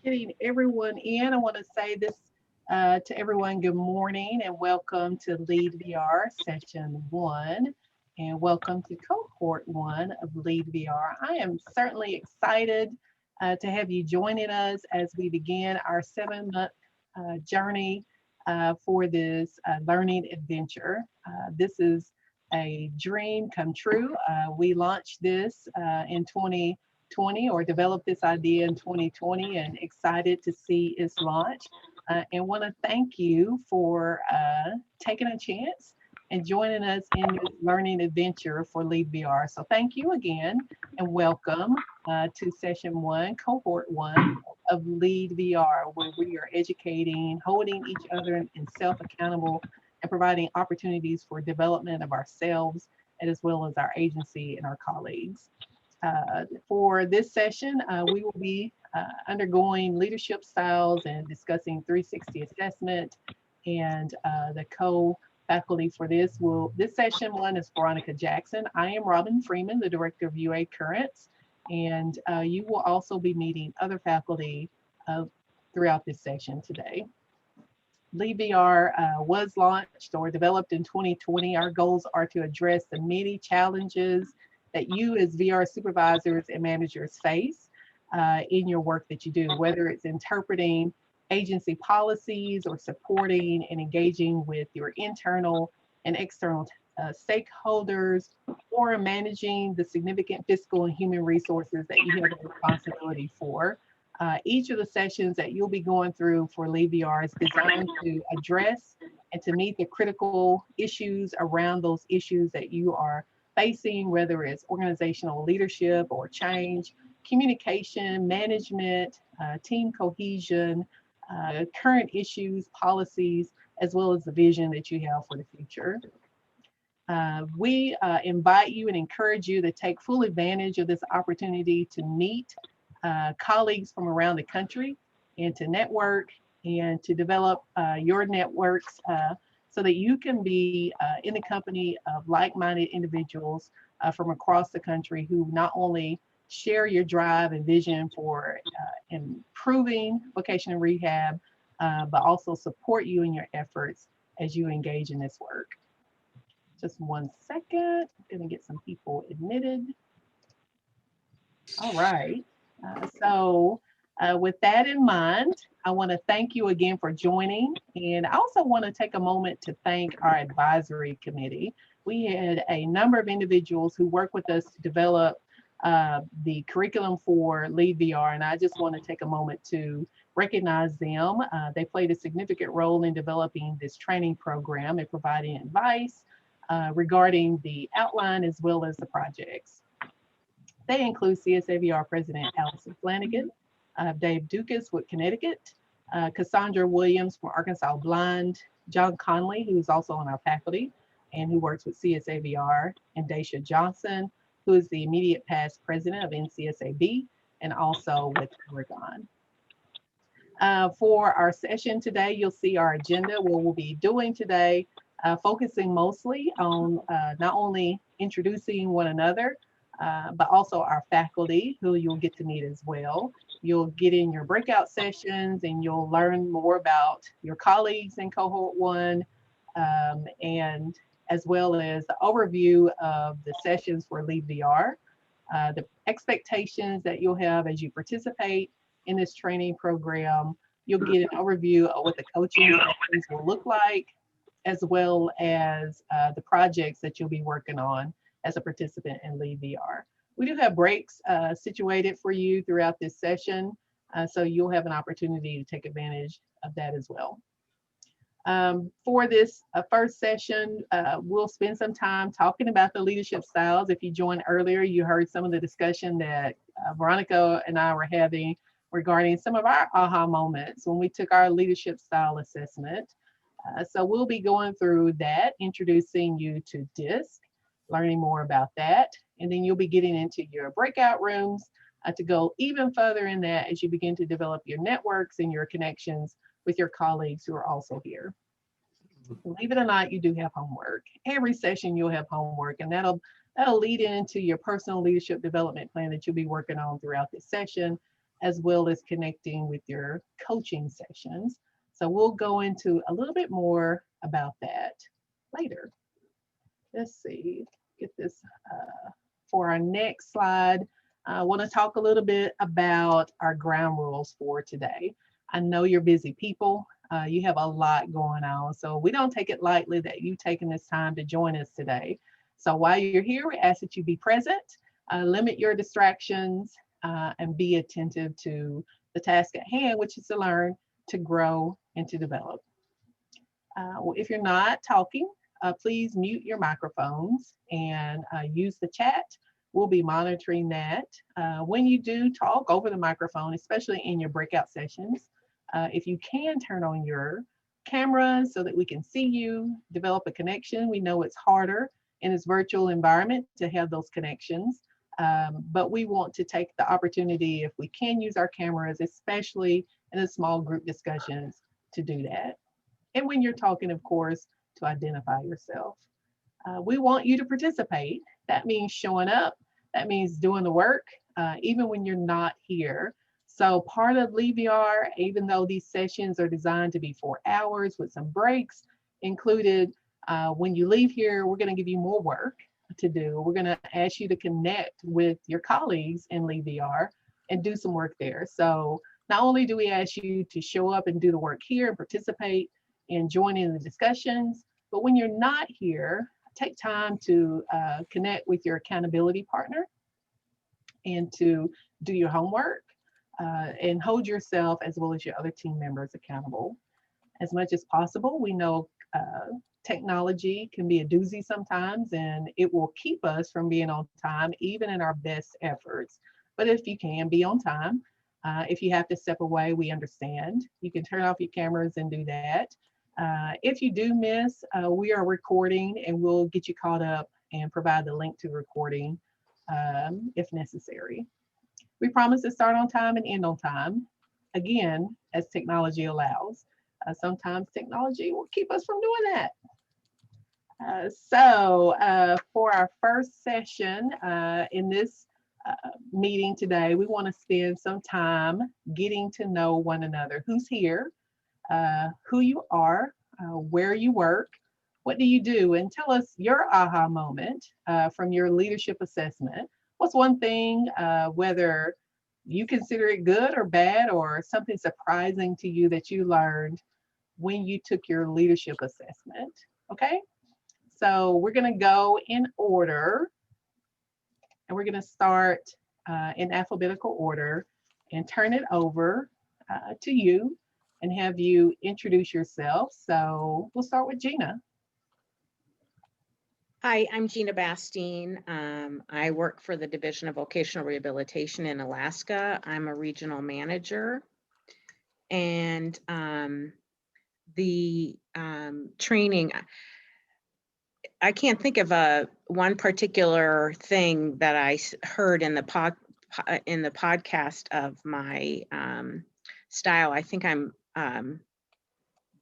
getting everyone in, I want to say this to everyone, good morning and welcome to LeadVR Session 1 and welcome to Cohort 1 of LeadVR. I am certainly excited to have you joining us as we begin our 7-month journey for this learning adventure. This is a dream come true. We launched this in 2020 or developed this idea in 2020 and excited to see its launch. And want to thank you for taking a chance and joining us in this learning adventure for LeadVR. So thank you again and welcome to Session 1, Cohort 1 of LeadVR, where we are educating, holding each other and self-accountable and providing opportunities for development of ourselves and as well as our agency and our colleagues. For this session, we will be undergoing leadership styles and discussing 360 assessment, and the co-faculty for this session one is Veronica Jackson. I am Robin Freeman, the Director of UA Currents, and you will also be meeting other faculty throughout this session today. LeadVR was launched or developed in 2020. Our goals are to address the many challenges that you as VR supervisors and managers face in your work that you do, whether it's interpreting agency policies or supporting and engaging with your internal and external stakeholders, or managing the significant fiscal and human resources that you have a responsibility for. Each of the sessions that you'll be going through for LeadVR is designed to address and to meet the critical issues around those issues that you are facing, whether it's organizational leadership or change, communication, management, team cohesion, current issues, policies, as well as the vision that you have for the future. We invite you and encourage you to take full advantage of this opportunity to meet colleagues from around the country and to network and to develop your networks so that you can be in the company of like-minded individuals from across the country who not only share your drive and vision for improving vocational rehab, but also support you in your efforts as you engage in this work. Just 1 second, I'm gonna get some people admitted. All right, with that in mind, I want to thank you again for joining. And I also want to take a moment to thank our advisory committee. We had a number of individuals who work with us to develop the curriculum for LeadVR, and I just want to take a moment to recognize them. They played a significant role in developing this training program and providing advice regarding the outline as well as the projects. They include CSAVR President Allison Flanagan, Dave Dukas with Connecticut, Cassandra Williams from Arkansas Blind, John Conley, who is also on our faculty and who works with CSAVR, and Daisha Johnson, who is the immediate past president of NCSAB and also with Oregon. For our session today, you'll see our agenda, what we'll be doing today, focusing mostly on not only introducing one another, but also our faculty who you'll get to meet as well. You'll get in your breakout sessions and you'll learn more about your colleagues in Cohort 1, and as well as the overview of the sessions for LeadVR, the expectations that you'll have as you participate in this training program. You'll get an overview of what the coaching sessions will look like, as well as the projects that you'll be working on as a participant in LeadVR. We do have breaks situated for you throughout this session, so you'll have an opportunity to take advantage of that as well. For this first session, we'll spend some time talking about the leadership styles. If you joined earlier, you heard some of the discussion that Veronica and I were having regarding some of our aha moments when we took our leadership style assessment. So we'll be going through that, introducing you to DISC, learning more about that, and then you'll be getting into your breakout rooms to go even further in that as you begin to develop your networks and your connections with your colleagues who are also here. Believe it or not, you do have homework. Every session you'll have homework, and that'll lead into your personal leadership development plan that you'll be working on throughout this session. as well as connecting with your coaching sessions. So we'll go into a little bit more about that later. Let's see, get this for our next slide. I want to talk a little bit about our ground rules for today. I know you're busy people. You have a lot going on, so we don't take it lightly that you've taken this time to join us today. So while you're here, we ask that you be present, limit your distractions, and be attentive to the task at hand, which is to learn, to grow, and to develop. If you're not talking, please mute your microphones and use the chat. We'll be monitoring that. When you do talk over the microphone, especially in your breakout sessions, if you can turn on your camera so that we can see you, develop a connection. We know it's harder in this virtual environment to have those connections, but we want to take the opportunity, if we can use our cameras, especially in the small group discussions, to do that. And when you're talking, of course, to identify yourself. We want you to participate. That means showing up. That means doing the work, even when you're not here. So part of LeadVR, even though these sessions are designed to be 4 hours with some breaks included, when you leave here, we're going to give you more work to do. We're going to ask you to connect with your colleagues in LeadVR and do some work there. So not only do we ask you to show up and do the work here and participate and join in the discussions, but when you're not here, take time to connect with your accountability partner and to do your homework and hold yourself as well as your other team members accountable as much as possible. We know technology can be a doozy sometimes, and it will keep us from being on time, even in our best efforts. But if you can be on time, if you have to step away, we understand. You can turn off your cameras and do that. If you do miss, we are recording and we'll get you caught up and provide the link to the recording if necessary. We promise to start on time and end on time, again, as technology allows. Sometimes technology will keep us from doing that. So for our first session in this meeting today, we want to spend some time getting to know one another. Who's here? Who you are, where you work, what do you do, and tell us your aha moment from your leadership assessment. What's one thing, whether you consider it good or bad or something surprising to you that you learned when you took your leadership assessment, okay? So we're gonna go in order, and we're gonna start in alphabetical order and turn it over to you and have you introduce yourself. So we'll start with Gina. Hi, I'm Gina Bastine. I work for the Division of Vocational Rehabilitation in Alaska. I'm a regional manager, and the training, I can't think of one particular thing that I heard in the podcast of my style. I think I'm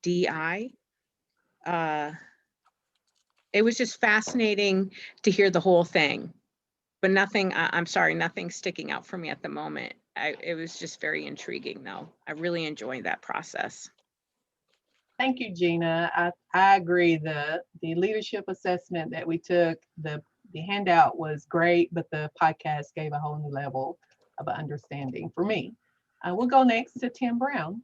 DI. It was just fascinating to hear the whole thing, but nothing, I'm sorry, nothing's sticking out for me at the moment. It was just very intriguing though. I really enjoyed that process. Thank you, Gina. I agree. The leadership assessment that we took, the handout was great, but the podcast gave a whole new level of understanding for me. We'll go next to Tim Brown.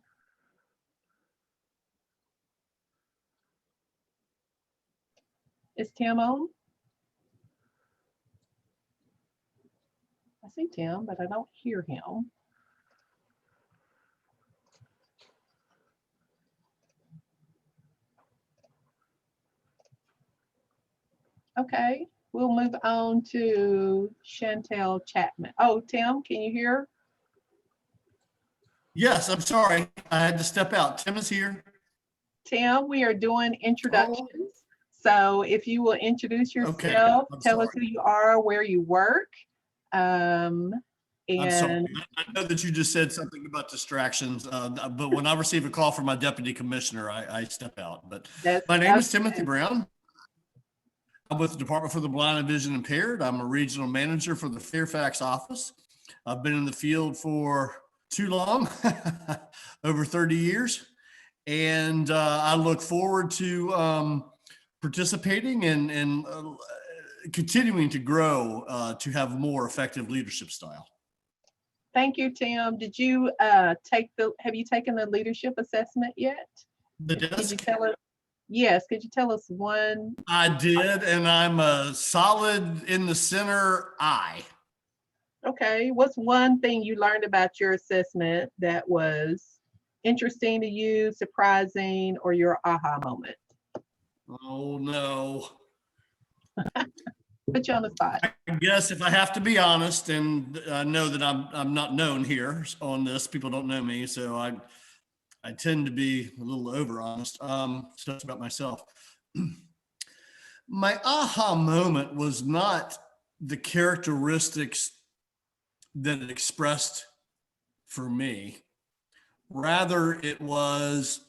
Is Tim on? I see Tim, but I don't hear him. Okay, we'll move on to Chantel Chapman. Oh, Tim, can you hear? Yes, I'm sorry. I had to step out. Tim is here. Tim, we are doing introductions. So if you will introduce yourself, tell us who you are, where you work. And I'm sorry. I know that you just said something about distractions, but when I receive a call from my deputy commissioner, I step out. But my name is Timothy Brown. I'm with the Department for the Blind and Vision Impaired. I'm a regional manager for the Fairfax office. I've been in the field for too long, over 30 years. And I look forward to participating and continuing to grow to have a more effective leadership style. Thank you, Tim. Did you have you taken the leadership assessment yet? The Could you disc? tell us? Yes, could you tell us one? I did, and I'm a solid in the center I. Okay, what's one thing you learned about your assessment that was interesting to you, surprising, or your aha moment? Oh no. Put you on the spot. I guess if I have to be honest, and I know that I'm not known here on this, people don't know me, so I tend to be a little over honest. So that's about myself. My aha moment was not the characteristics that it expressed for me. Rather, it was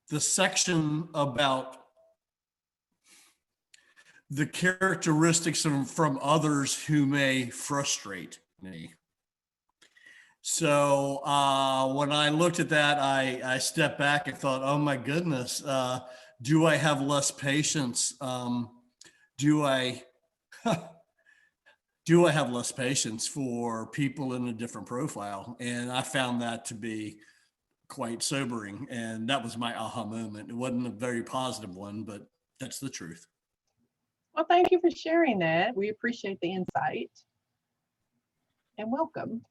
the section about the characteristics from others who may frustrate me. So when I looked at that, I stepped back and thought, oh my goodness, do I have less patience? Do I have less patience for people in a different profile? And I found that to be quite sobering. And that was my aha moment. It wasn't a very positive one, but that's the truth. Well, thank you for sharing that. We appreciate the insight. And welcome.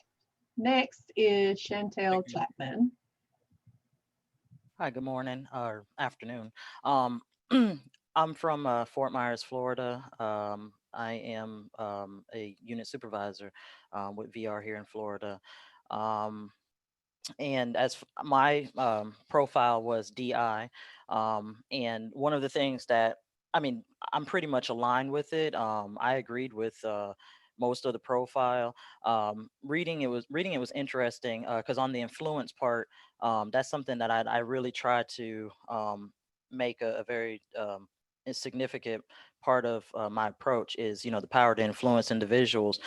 Next is Chantel Chapman. Hi, good morning or afternoon. I'm from Fort Myers, Florida. I am a unit supervisor with VR here in Florida. And as my profile was DI, and one of the things that, I mean, I'm pretty much aligned with it. I agreed with most of the profile. Reading it was interesting because on the influence part, that's something that I really try to make a very significant part of my approach is, the power to influence individuals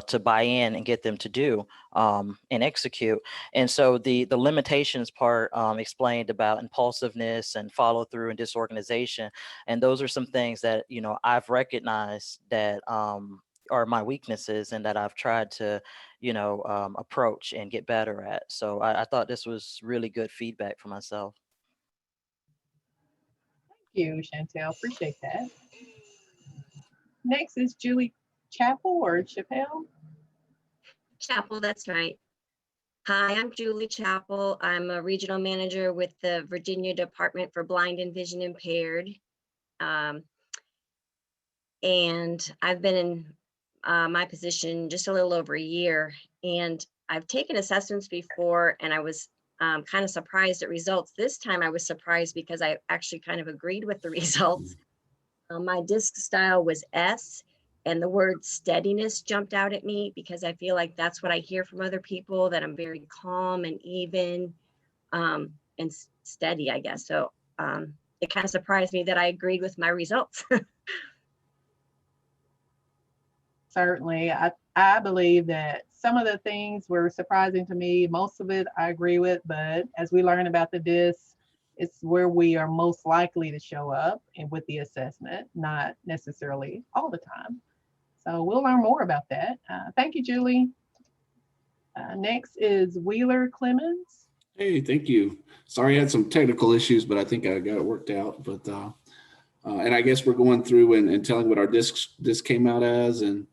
to buy in and get them to do and execute. And so the limitations part explained about impulsiveness and follow through and disorganization. And those are some things that, I've recognized that are my weaknesses and that I've tried to, approach and get better at. So I thought this was really good feedback for myself. Thank you, Chantel. Appreciate that. Next is Julie Chappell or Chappelle. Chappell, that's right. Hi, I'm Julie Chappell. I'm a regional manager with the Virginia Department for Blind and Vision Impaired. And I've been in my position just a little over a year. And I've taken assessments before, and I was kind of surprised at results. This time I was surprised because I actually kind of agreed with the results. My disc style was S, and the word steadiness jumped out at me because I feel like that's what I hear from other people, that I'm very calm and even and steady, I guess. So it kind of surprised me that I agreed with my results. Certainly. I believe that some of the things were surprising to me. Most of it I agree with, but as we learn about the disc, it's where we are most likely to show up and with the assessment, not necessarily all the time. So we'll learn more about that. Thank you, Julie. Next is Wheeler Clemens. Hey, thank you. Sorry, I had some technical issues, but I think I got it worked out. But and I guess we're going through and telling what our disc came out as, and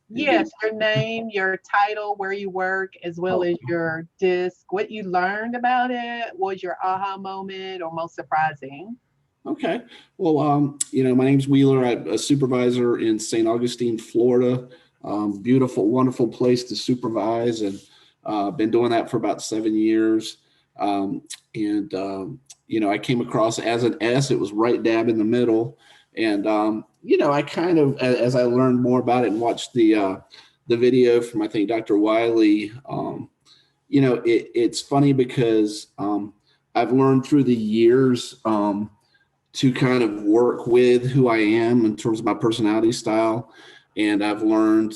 yes, your name, your title, where you work, as well as your disc, what you learned about it, was your aha moment or most surprising. Okay. Well, my name's Wheeler. I'm a supervisor in St. Augustine, Florida. Beautiful, wonderful place to supervise, and been doing that for about 7 years. I came across as an S. It was right dab in the middle, and I kind of, as I learned more about it and watched the video from, I think, Dr. Wiley, it's funny because I've learned through the years to kind of work with who I am in terms of my personality style. And I've learned,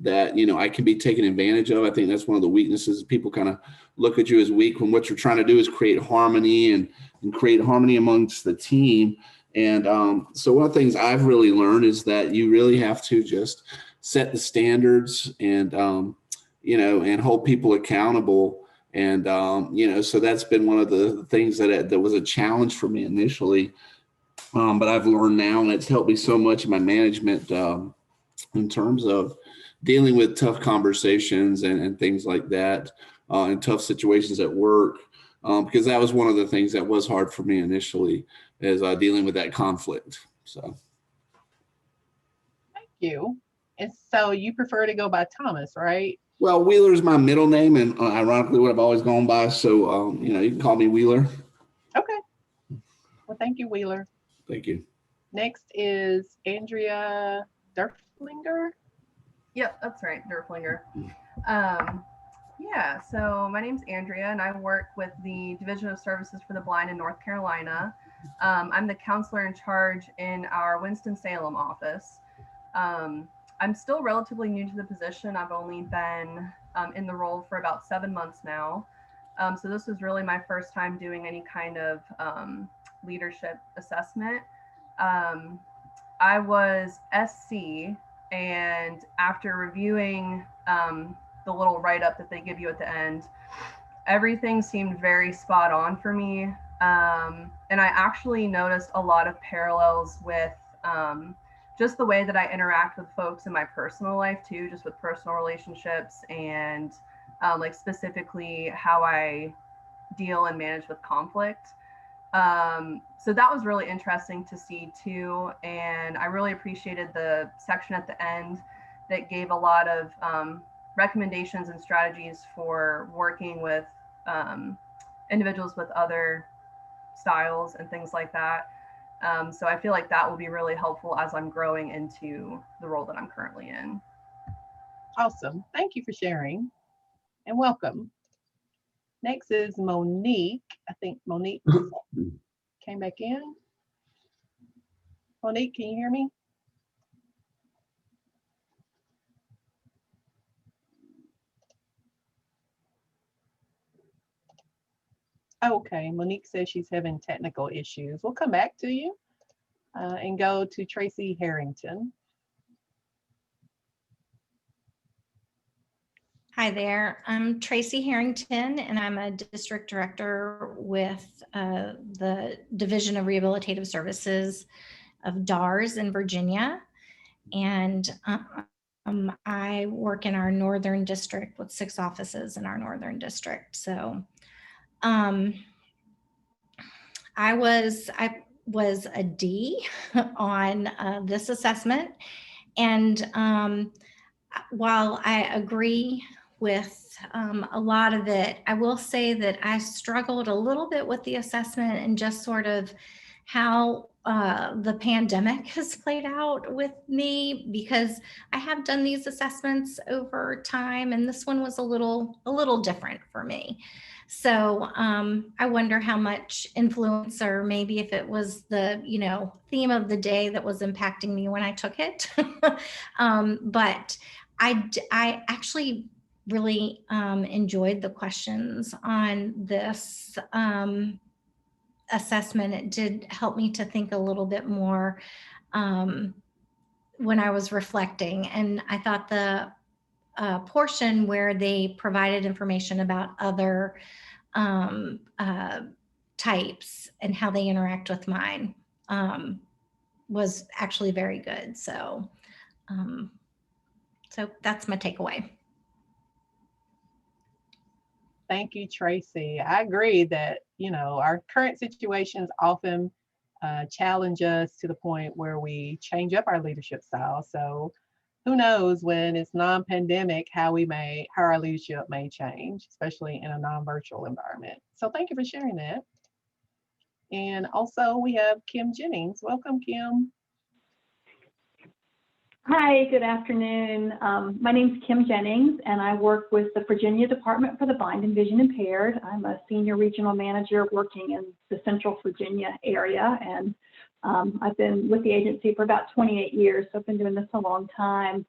that, you know, I can be taken advantage of. I think that's one of the weaknesses. People kind of look at you as weak when what you're trying to do is create harmony and create harmony amongst the team. And so one of the things I've really learned is that you really have to just set the standards and, you know, and hold people accountable. And, you know, so that's been one of the things that was a challenge for me initially. But I've learned now, and it's helped me so much in my management in terms of dealing with tough conversations and things like that, and tough situations at work, because that was one of the things that was hard for me initially, is dealing with that conflict. So. Thank you. And so you prefer to go by Thomas, right? Well, Wheeler is my middle name, and ironically, what I've always gone by. So, you know, you can call me Wheeler. Okay. Well, thank you, Wheeler. Thank you. Next is Andrea Derflinger. Yep, that's right, Derflinger. Yeah, so my name's Andrea, and I work with the Division of Services for the Blind in North Carolina. I'm the counselor in charge in our Winston-Salem office. I'm still relatively new to the position. I've only been in the role for about 7 months now. So this was really my first time doing any kind of leadership assessment. I was SC, and after reviewing the little write-up that they give you at the end, everything seemed very spot on for me. And I actually noticed a lot of parallels with just the way that I interact with folks in my personal life too, just with personal relationships and like specifically how I deal and manage with conflict. So that was really interesting to see too. And I really appreciated the section at the end that gave a lot of recommendations and strategies for working with individuals with other styles and things like that. So I feel like that will be really helpful as I'm growing into the role that I'm currently in. Awesome. Thank you for sharing and welcome. Next is Monique. I think Monique came back in. Monique, can you hear me? Okay, Monique says she's having technical issues. We'll come back to you and go to Tracy Harrington. Hi there, I'm Tracy Harrington, and I'm a district director with the Division of Rehabilitative Services of DARS in Virginia. And I work in our Northern District with 6 offices in our Northern District. So I was a D on this assessment. And while I agree with a lot of it, I will say that I struggled a little bit with the assessment and just sort of how the pandemic has played out with me, because I have done these assessments over time, and this one was a little different for me. So I wonder how much influence, or maybe if it was the, you know, theme of the day that was impacting me when I took it. But I actually really enjoyed the questions on this assessment. It did help me to think a little bit more when I was reflecting. And I thought the portion where they provided information about other types and how they interact with mine was actually very good. So, so that's my takeaway. Thank you, Tracy. I agree that, you know, our current situations often challenge us to the point where we change up our leadership style. So who knows, when it's non-pandemic, how our leadership may change, especially in a non-virtual environment. So thank you for sharing that. And also we have Kim Jennings. Welcome, Kim. Hi, good afternoon. My name is Kim Jennings, and I work with the Virginia Department for the Blind and Vision Impaired. I'm a senior regional manager working in the Central Virginia area. And I've been with the agency for about 28 years, so I've been doing this a long time.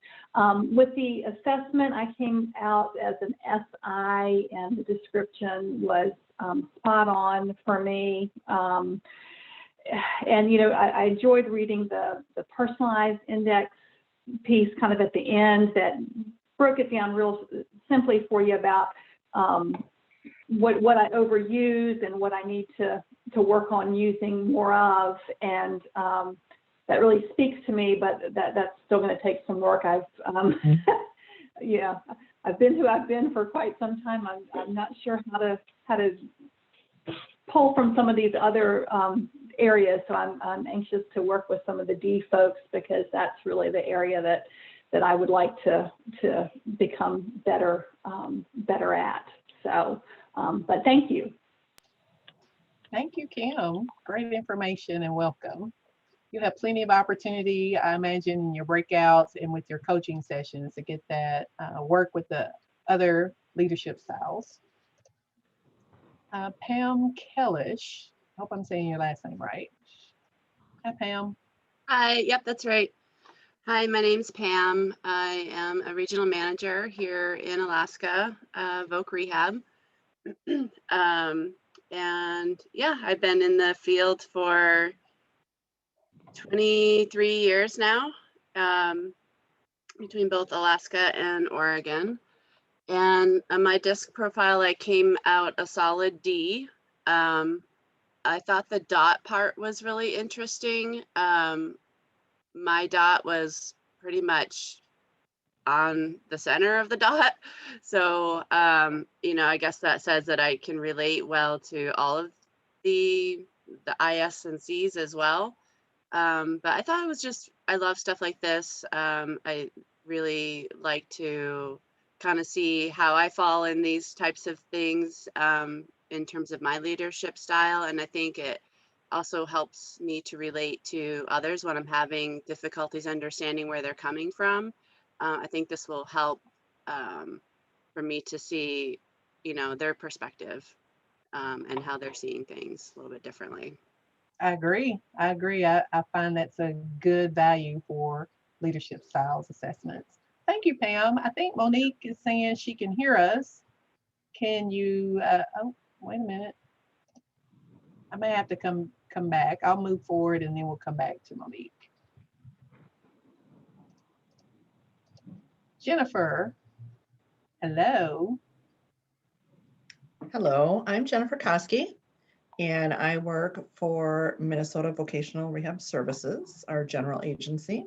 With the assessment, I came out as an SI, and the description was spot on for me. And, you know, I enjoyed reading the personalized index piece kind of at the end that broke it down real simply for you about what I overuse and what I need to work on using more of. And that really speaks to me, but that's still going to take some work. Yeah, I've been who I've been for quite some time. I'm not sure how to pull from some of these other areas. So I'm anxious to work with some of the D folks, because that's really the area that I would like to become better at. So, but thank you. Thank you, Kim. Great information and welcome. You have plenty of opportunity, I imagine, in your breakouts and with your coaching sessions to get that work with the other leadership styles. Pam Kellish, I hope I'm saying your last name right. Hi, Pam. Hi, yep, that's right. Hi, my name's Pam. I am a regional manager here in Alaska, Voc Rehab. And yeah, I've been in the field for 23 years now, between both Alaska and Oregon. And on my DISC profile, I came out a solid D. I thought the dot part was really interesting. My dot was pretty much on the center of the dot. So, you know, I guess that says that I can relate well to all of the IS and Cs as well. But I thought it was just, I love stuff like this. I really like to kind of see how I fall in these types of things in terms of my leadership style. And I think it also helps me to relate to others when I'm having difficulties understanding where they're coming from. I think this will help for me to see, you know, their perspective and how they're seeing things a little bit differently. I agree. I find that's a good value for leadership styles assessments. Thank you, Pam. I think Monique is saying she can hear us. Can you, oh, wait a minute. I may have to come back. I'll move forward and then we'll come back to Monique. Jennifer, hello. Hello, I'm Jennifer Koski, and I work for Minnesota Vocational Rehab Services, our general agency.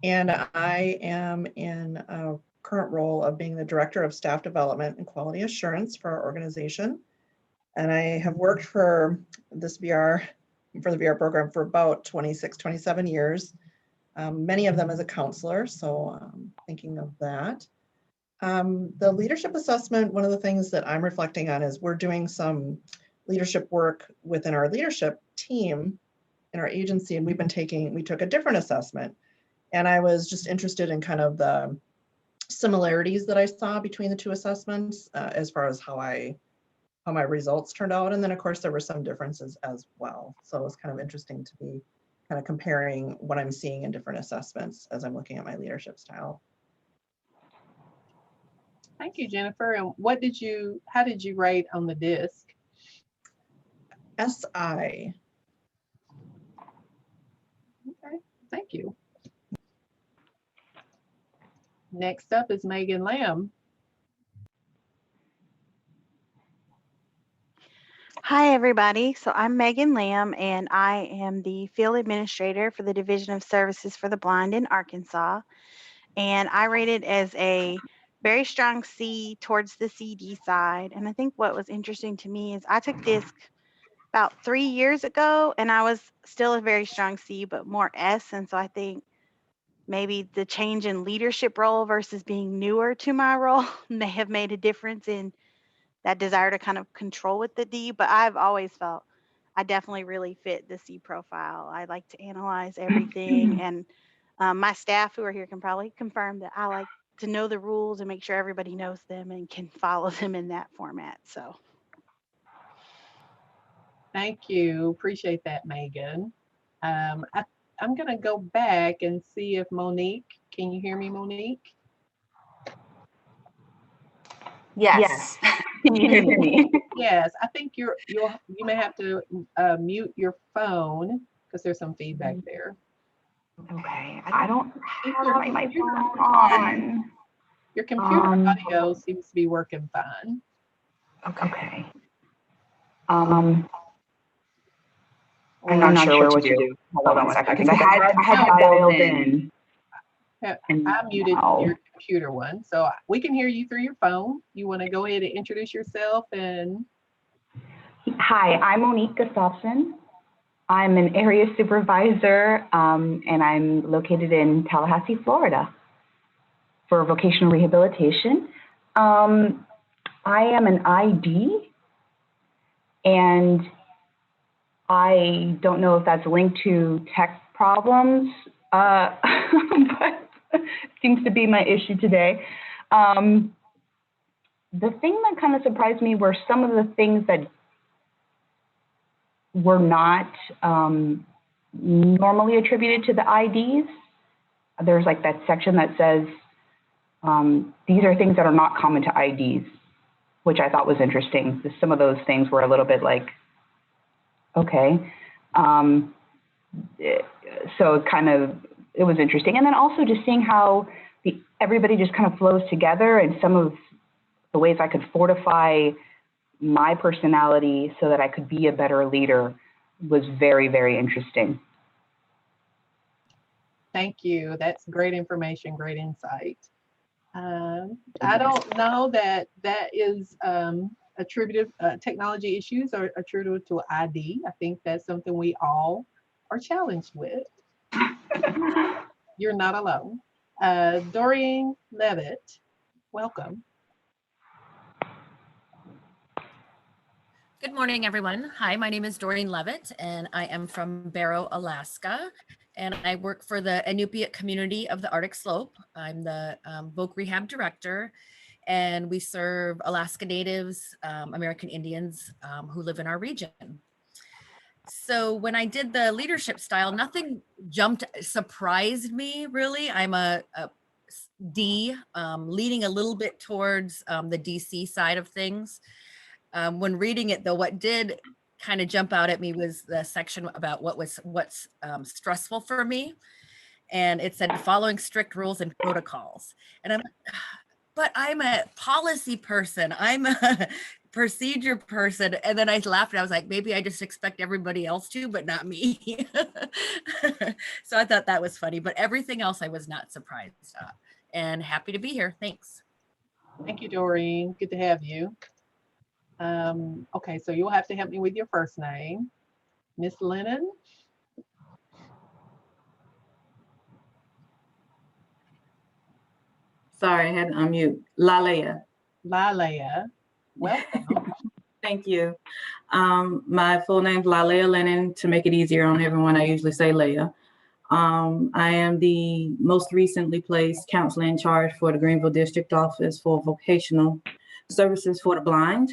And I am in a current role of being the Director of Staff Development and Quality Assurance for our organization. And I have worked for this VR, for the VR program for about 26, 27 years, many of them as a counselor, so thinking of that. The leadership assessment, one of the things that I'm reflecting on is we're doing some leadership work within our leadership team in our agency, and we took a different assessment. And I was just interested in kind of the similarities that I saw between the two assessments as far as how my results turned out. And then of course there were some differences as well. So it was kind of interesting to be kind of comparing what I'm seeing in different assessments as I'm looking at my leadership style. Thank you, Jennifer. And how did you rate on the DISC? SI. Okay, thank you. Next up is Megan Lamb. Hi, everybody. So I'm Megan Lamb, and I am the field administrator for the Division of Services for the Blind in Arkansas. And I rated as a very strong C towards the CD side. And I think what was interesting to me is I took DISC about 3 years ago, and I was still a very strong C, but more S. And so I think maybe the change in leadership role versus being newer to my role may have made a difference in that desire to kind of control with the D, but I've always felt I definitely really fit the C profile. I like to analyze everything, and my staff who are here can probably confirm that I like to know the rules and make sure everybody knows them and can follow them in that format. So Thank you. Appreciate that, Megan. I'm going to go back and see if Monique, can you hear me, Monique? Yes. Can you hear me? Yes, I think you may have to mute your phone because there's some feedback there. Okay. I don't have your my computer phone on. Your computer audio seems to be working fine. Okay. I'm not sure what to do. Hold on one second, because I had dialed in. I muted your computer one, so we can hear you through your phone. You want to go ahead and introduce yourself and... Hi, I'm Monique Gustafson. I'm an area supervisor, and I'm located in Tallahassee, Florida, for vocational rehabilitation. I am an ID, and I don't know if that's linked to tech problems, but it seems to be my issue today. The thing that kind of surprised me were some of the things that were not normally attributed to the IDs. There's like that section that says, these are things that are not common to IDs, which I thought was interesting. Some of those things were a little bit like, okay. So it was interesting. And then also just seeing how everybody just kind of flows together, and some of the ways I could fortify my personality so that I could be a better leader was very, very interesting. Thank you. That's great information, great insight. I don't know that is attributed, technology issues are attributed to ID. I think that's something we all are challenged with. You're not alone. Doreen Levitt, welcome. Good morning, everyone. Hi, my name is Doreen Levitt, and I am from Barrow, Alaska, and I work for the Inupiat community of the Arctic Slope. I'm the Voc Rehab Director, and we serve Alaska Natives, American Indians who live in our region. So when I did the leadership style, nothing surprised me, really. I'm a D, leaning a little bit towards the DC side of things. When reading it, though, what did kind of jump out at me was the section about what's stressful for me. And it said following strict rules and protocols. And but I'm a policy person. I'm a procedure person. And then I laughed and I was like, maybe I just expect everybody else to, but not me. So I thought that was funny, but everything else I was not surprised at, and happy to be here. Thanks. Thank you, Doreen. Good to have you. Okay, so you'll have to help me with your first name. Miss Lennon. Sorry, I had to unmute. Lalea. Lalea, welcome. Thank you. My full name's Lalea Lennon. To make it easier on everyone, I usually say Leah. I am the most recently placed counselor in charge for the Greenville District Office for Vocational Services for the Blind.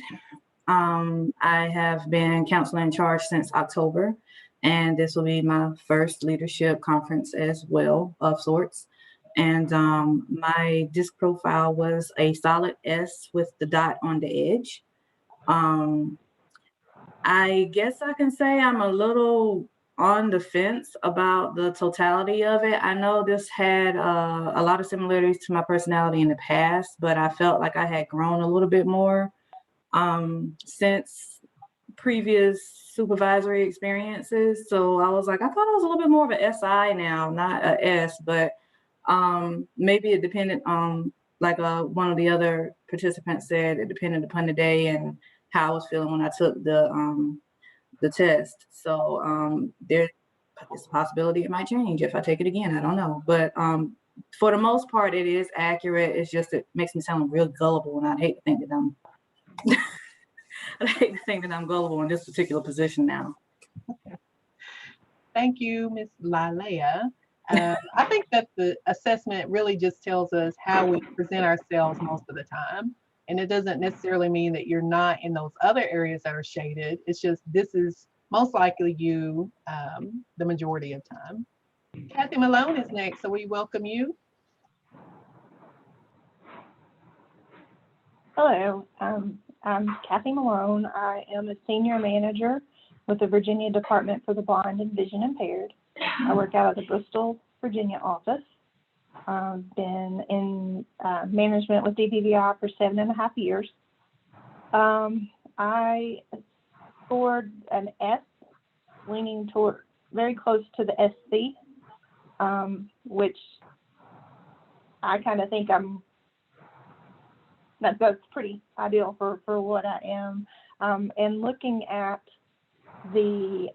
I have been counselor in charge since October, and this will be my first leadership conference as well, of sorts. And my DISC profile was a solid S with the dot on the edge. I guess I can say I'm a little on the fence about the totality of it. I know this had a lot of similarities to my personality in the past, but I felt like I had grown a little bit more since previous supervisory experiences. So I was like, I thought I was a little bit more of an SI now, not a S, but maybe it depended on, like one of the other participants said, it depended upon the day and how I was feeling when I took the test. So there's a possibility it might change if I take it again. I don't know, but for the most part, it is accurate. It's just it makes me sound real gullible, and I'd hate to think that I'm gullible in this particular position now. Thank you, Ms. Lalea. I think that the assessment really just tells us how we present ourselves most of the time. And it doesn't necessarily mean that you're not in those other areas that are shaded. It's just, this is most likely you the majority of time. Kathy Malone is next, so we welcome you. Hello, I'm Kathy Malone. I am a senior manager with the Virginia Department for the Blind and Vision Impaired. I work out of the Bristol, Virginia office. I've been in management with LeadVR for 7.5 years. I scored an S, leaning toward very close to the SC, which I kind of think that's pretty ideal for what I am. And looking at the,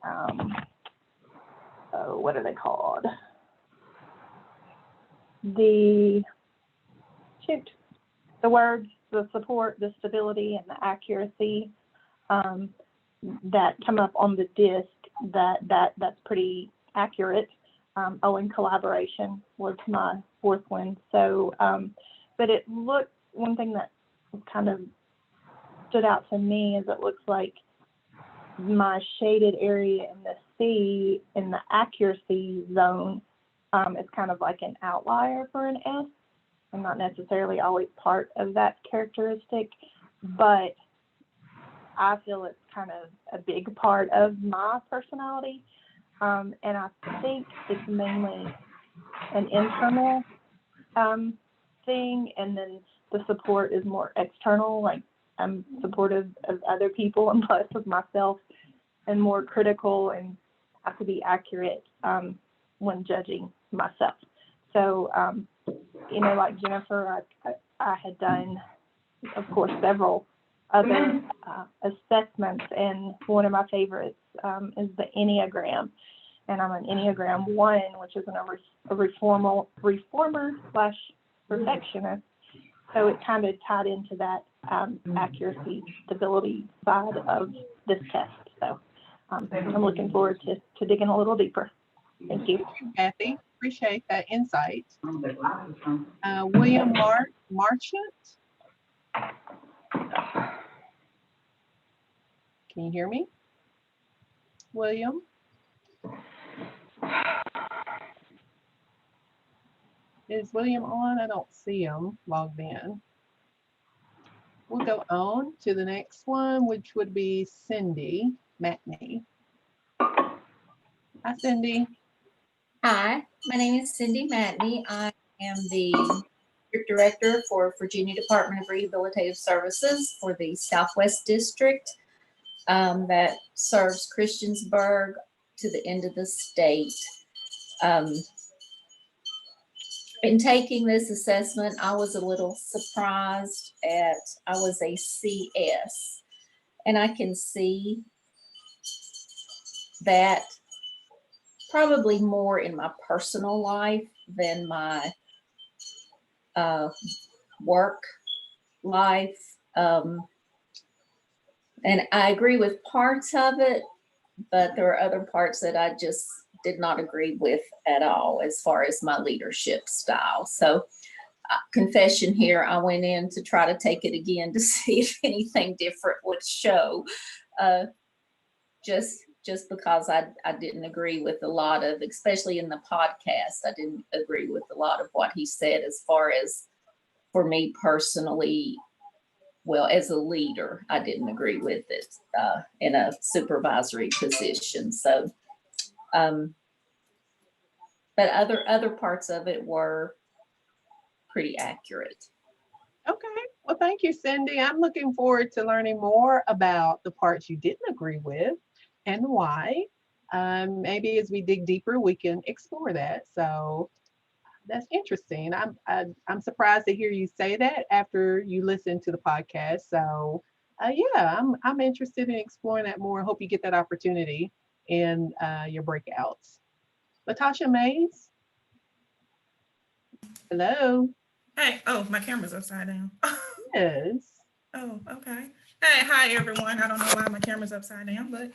what are they called? The words, the support, the stability, and the accuracy that come up on the disc, that's pretty accurate. And collaboration was my fourth one. So, but it looked, one thing that kind of stood out to me is it looks like my shaded area in the C in the accuracy zone is kind of like an outlier for an S. I'm not necessarily always part of that characteristic, but I feel it's kind of a big part of my personality. And I think it's mainly an internal thing, and then the support is more external. Like, I'm supportive of other people and less of myself, and more critical, and have to be accurate when judging myself. So, you know, like Jennifer, I had done, of course, several other assessments, and one of my favorites is the Enneagram. And I'm an Enneagram 1, which is a reformer / perfectionist. So it kind of tied into that accuracy, stability side of this test. So I'm looking forward to digging a little deeper. Thank you. Thank you, Kathy. Appreciate that insight. William Marchant. Can you hear me? William? Is William on? I don't see him logged in. We'll go on to the next one, which would be Cindy Matney. Hi, Cindy. Hi, my name is Cindy Matney. I am the District Director for Virginia Department of Rehabilitative Services for the Southwest District that serves Christiansburg to the end of the state. In taking this assessment, I was a little surprised I was a CS, and I can see that probably more in my personal life than my work life. And I agree with parts of it, but there are other parts that I just did not agree with at all as far as my leadership style. So confession here, I went in to try to take it again to see if anything different would show, just because I didn't agree with a lot of, especially in the podcast, I didn't agree with a lot of what he said as far as for me personally. Well, as a leader, I didn't agree with it in a supervisory position. So, but other parts of it were pretty accurate. Okay. Well, thank you, Cindy. I'm looking forward to learning more about the parts you didn't agree with and why. Maybe as we dig deeper, we can explore that. So that's interesting. I'm surprised to hear you say that after you listen to the podcast. So yeah, I'm interested in exploring that more. I hope you get that opportunity in your breakouts. Latasha Mays. Hello. Hey, oh, my camera's upside down. Yes. Oh, okay. Hey, hi everyone. I don't know why my camera's upside down, but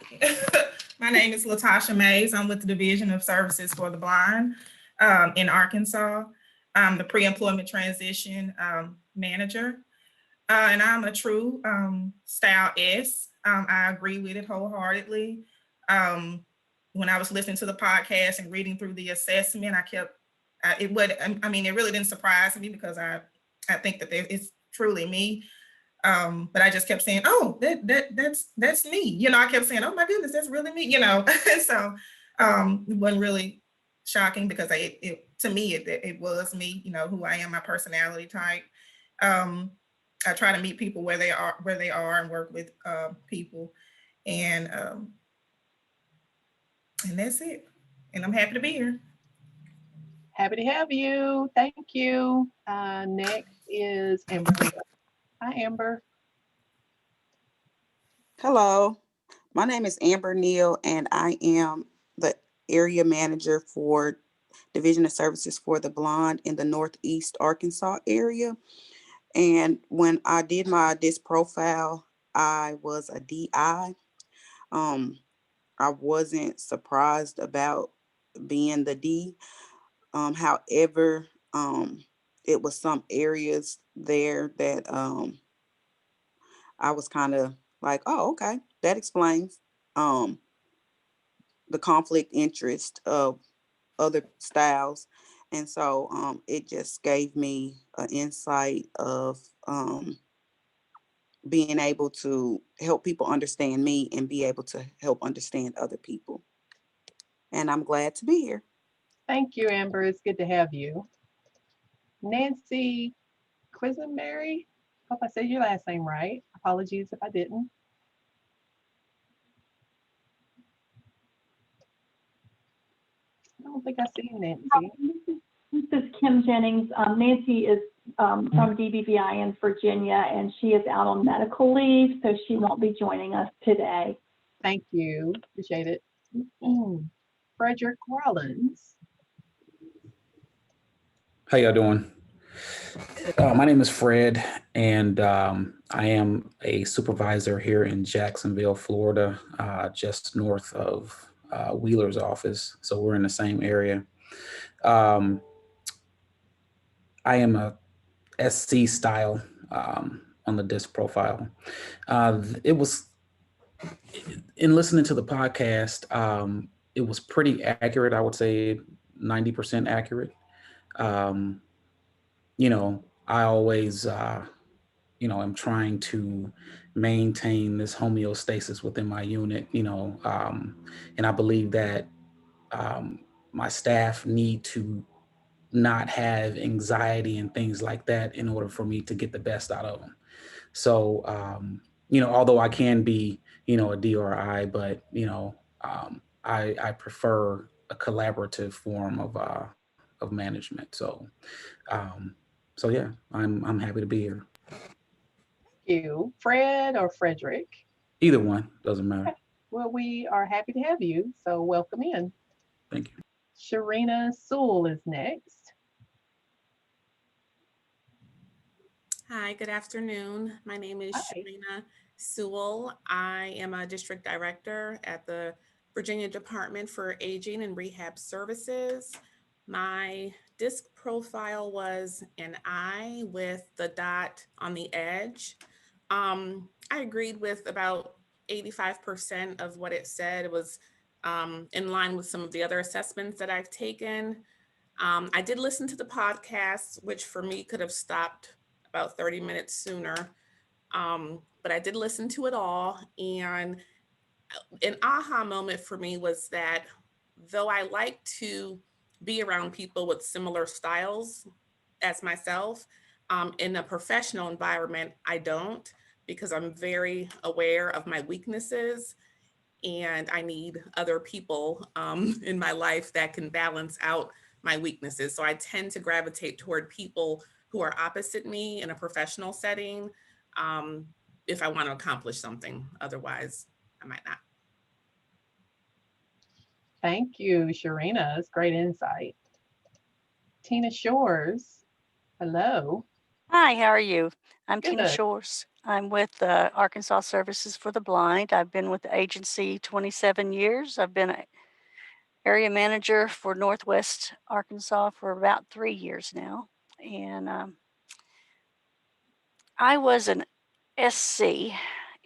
my name is Latasha Mays. I'm with the Division of Services for the Blind in Arkansas. I'm the pre-employment transition manager, and I'm a true style S. I agree with it wholeheartedly. When I was listening to the podcast and reading through the assessment, it really didn't surprise me because I think that it's truly me. But I just kept saying, oh, that's me. You know, I kept saying, oh my goodness, that's really me, you know. So it wasn't really shocking because to me, it was me, you know, who I am, my personality type. I try to meet people where they are and work with people. And that's it. And I'm happy to be here. Happy to have you. Thank you. Next is Amber. Hi, Amber. Hello, my name is Amber Neal, and I am the area manager for Division of Services for the Blind in the Northeast Arkansas area. And when I did my DISC profile, I was a DI. I wasn't surprised about being the D. However, it was some areas there that I was kind of like, oh, okay, that explains the conflict interest of other styles. And so it just gave me an insight of being able to help people understand me and be able to help understand other people. And I'm glad to be here. Thank you, Amber. It's good to have you. Nancy Quisenberry. Hope I said your last name right. Apologies if I didn't. I don't think I see Nancy. This is Kim Jennings. Nancy is from DBVI in Virginia, and she is out on medical leave, so she won't be joining us today. Thank you. Appreciate it. Frederick Rollins. How y'all doing? My name is Fred, and I am a supervisor here in Jacksonville, Florida, just north of Wheeler's office. So we're in the same area. I am a SC style on the DISC profile. It was, in listening to the podcast, it was pretty accurate. I would say 90% accurate. You know, I always, you know, I'm trying to maintain this homeostasis within my unit, you know, and I believe that my staff need to not have anxiety and things like that in order for me to get the best out of them. So, you know, although I can be, you know, a DRI, but, you know, I prefer a collaborative form of management. So, so yeah, I'm happy to be here. Thank you. Fred or Frederick? Either one, doesn't matter. Okay. Well, we are happy to have you, so welcome in. Thank you. Sharina Sewell is next. Hi, good afternoon. My name is Sharina Sewell. I am a district director at the Virginia Department for Aging and Rehab Services. My DISC profile was an I with the dot on the edge. I agreed with about 85% of what it said. It was in line with some of the other assessments that I've taken. I did listen to the podcast, which for me could have stopped about 30 minutes sooner. But I did listen to it all. And an aha moment for me was that though I like to be around people with similar styles as myself, in a professional environment, I don't, because I'm very aware of my weaknesses and I need other people in my life that can balance out my weaknesses. So I tend to gravitate toward people who are opposite me in a professional setting if I want to accomplish something. Otherwise, I might not. Thank you, Sharina. It's great insight. Tina Shores. Hello. Hi, how are you? I'm Good. Tina Shores. I'm with Arkansas Services for the Blind. I've been with the agency 27 years. I've been an area manager for Northwest Arkansas for about 3 years now. And I was an SC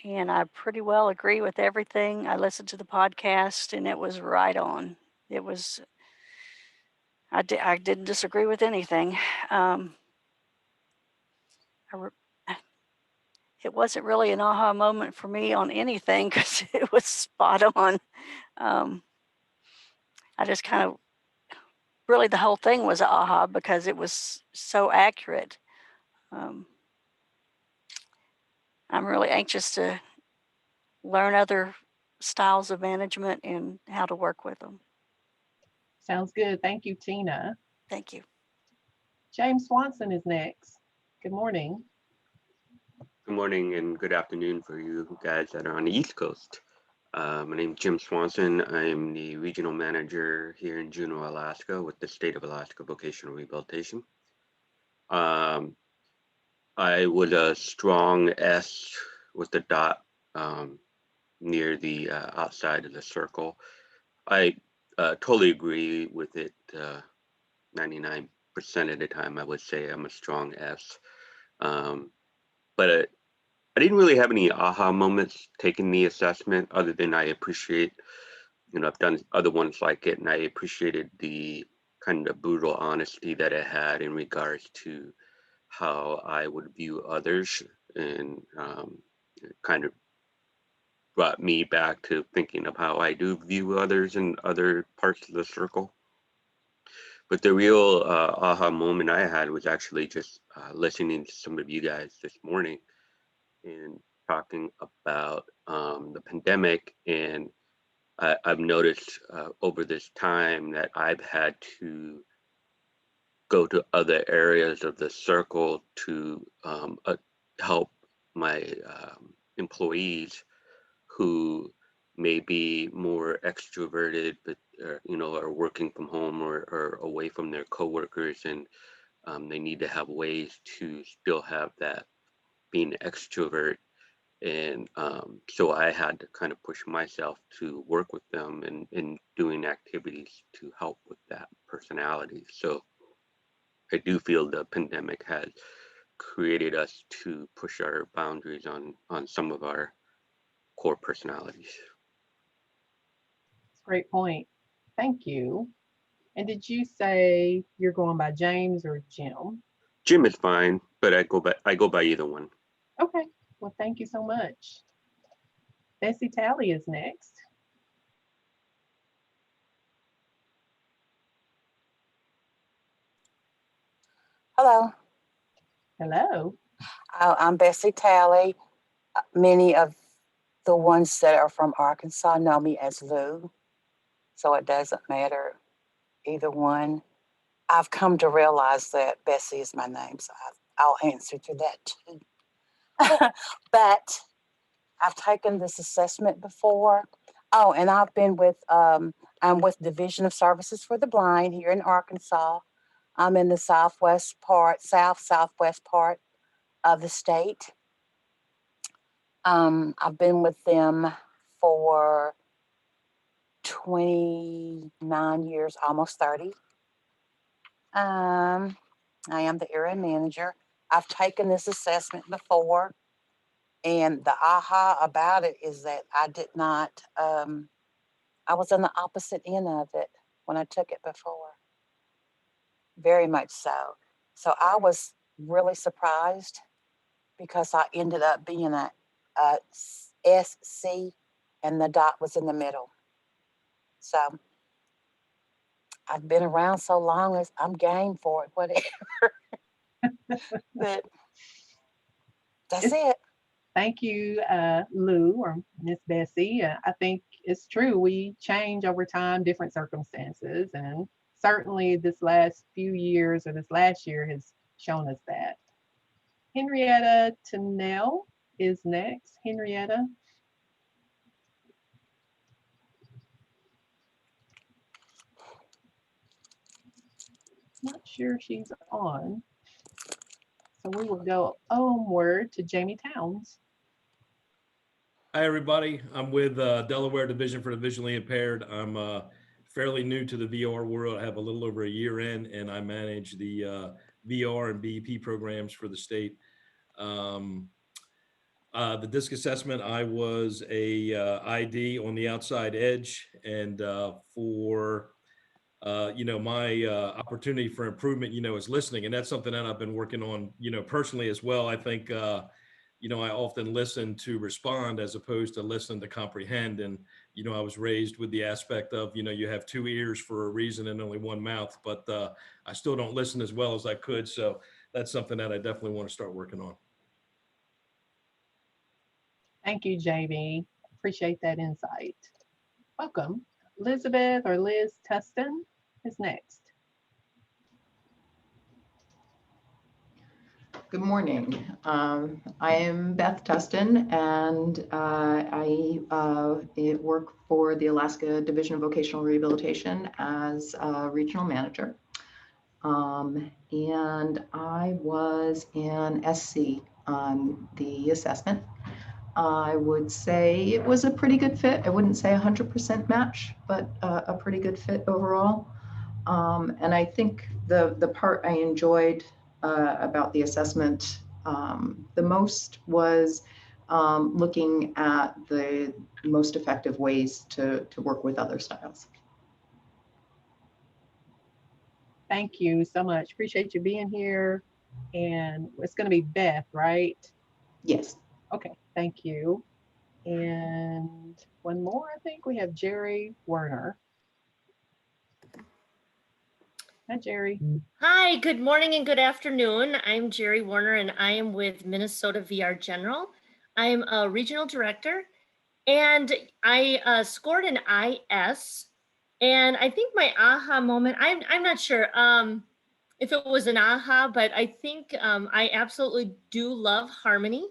and I pretty well agree with everything. I listened to the podcast and it was right on. It was, I didn't disagree with anything. It wasn't really an aha moment for me on anything because it was spot on. I just kind of, really the whole thing was aha because it was so accurate. I'm really anxious to learn other styles of management and how to work with them. Sounds good. Thank you, Tina. Thank you. James Swanson is next. Good morning. Good morning and good afternoon for you guys that are on the East Coast. My name is Jim Swanson. I'm the regional manager here in Juneau, Alaska with the State of Alaska Vocational Rehabilitation. I was a strong S with the dot near the outside of the circle. I totally agree with it. 99% of the time, I would say I'm a strong S. But I didn't really have any aha moments taking the assessment other than I appreciate, I've done other ones like it and I appreciated the kind of brutal honesty that it had in regards to how I would view others, and it kind of brought me back to thinking of how I do view others in other parts of the circle. But the real aha moment I had was actually just listening to some of you guys this morning and talking about the pandemic. And I've noticed over this time that I've had to go to other areas of the circle to help my employees who may be more extroverted, but are working from home or away from their coworkers, and they need to have ways to still have that being extrovert. And so I had to kind of push myself to work with them and doing activities to help with that personality. So I do feel the pandemic has created us to push our boundaries on some of our core personalities. Great point. Thank you. And did you say you're going by James or Jim? Jim is fine, but I go by either one. Okay. Well, thank you so much. Bessie Talley is next. Hello. Hello. I'm Bessie Talley. Many of the ones that are from Arkansas know me as Lou, so it doesn't matter either one. I've come to realize that Bessie is my name, so I'll answer to that too. But I've taken this assessment before. Oh, and I've been with, I'm with Division of Services for the Blind here in Arkansas. I'm in the southwest part, southwest part of the state. I've been with them for 29 years, almost 30. I am the area manager. I've taken this assessment before, and the aha about it is that I did not, I was on the opposite end of it when I took it before. Very much so. So I was really surprised because I ended up being a SC and the dot was in the middle. So I've been around so long as I'm game for it, whatever. But that's it. Thank you, Lou or Miss Bessie. I think it's true. We change over time, different circumstances, and certainly this last few years or this last year has shown us that. Henrietta Tennell is next. Henrietta. Not sure she's on. So we will go onward to Jamie Towns. Hi, everybody. I'm with Delaware Division for the Visually Impaired. I'm fairly new to the VR world. I have a little over a year in, and I manage the VR and BEP programs for the state. The disc assessment, I was a ID on the outside edge, and for my opportunity for improvement, is listening, and that's something that I've been working on, personally as well. I think, I often listen to respond as opposed to listen to comprehend, and I was raised with the aspect of, you have 2 ears for a reason and only 1 mouth, but I still don't listen as well as I could, so that's something that I definitely want to start working on. Thank you, JB. Appreciate that insight. Welcome. Elizabeth or Liz Tustin is next. Good morning. I am Beth Tustin, and I work for the Alaska Division of Vocational Rehabilitation as a regional manager. And I was an SC on the assessment. I would say it was a pretty good fit. I wouldn't say 100% match, but a pretty good fit overall. And I think the part I enjoyed about the assessment the most was looking at the most effective ways to work with other styles. Thank you so much. Appreciate you being here. And it's going to be Beth, right? Yes. Okay, thank you. And one more, I think we have Jerry Werner. Hi, Jerry. Hi, good morning and good afternoon. I'm Jerry Warner, and I am with Minnesota VR General. I'm a regional director, and I scored an IS. And I think my aha moment, I'm not sure if it was an aha, but I think I absolutely do love harmony.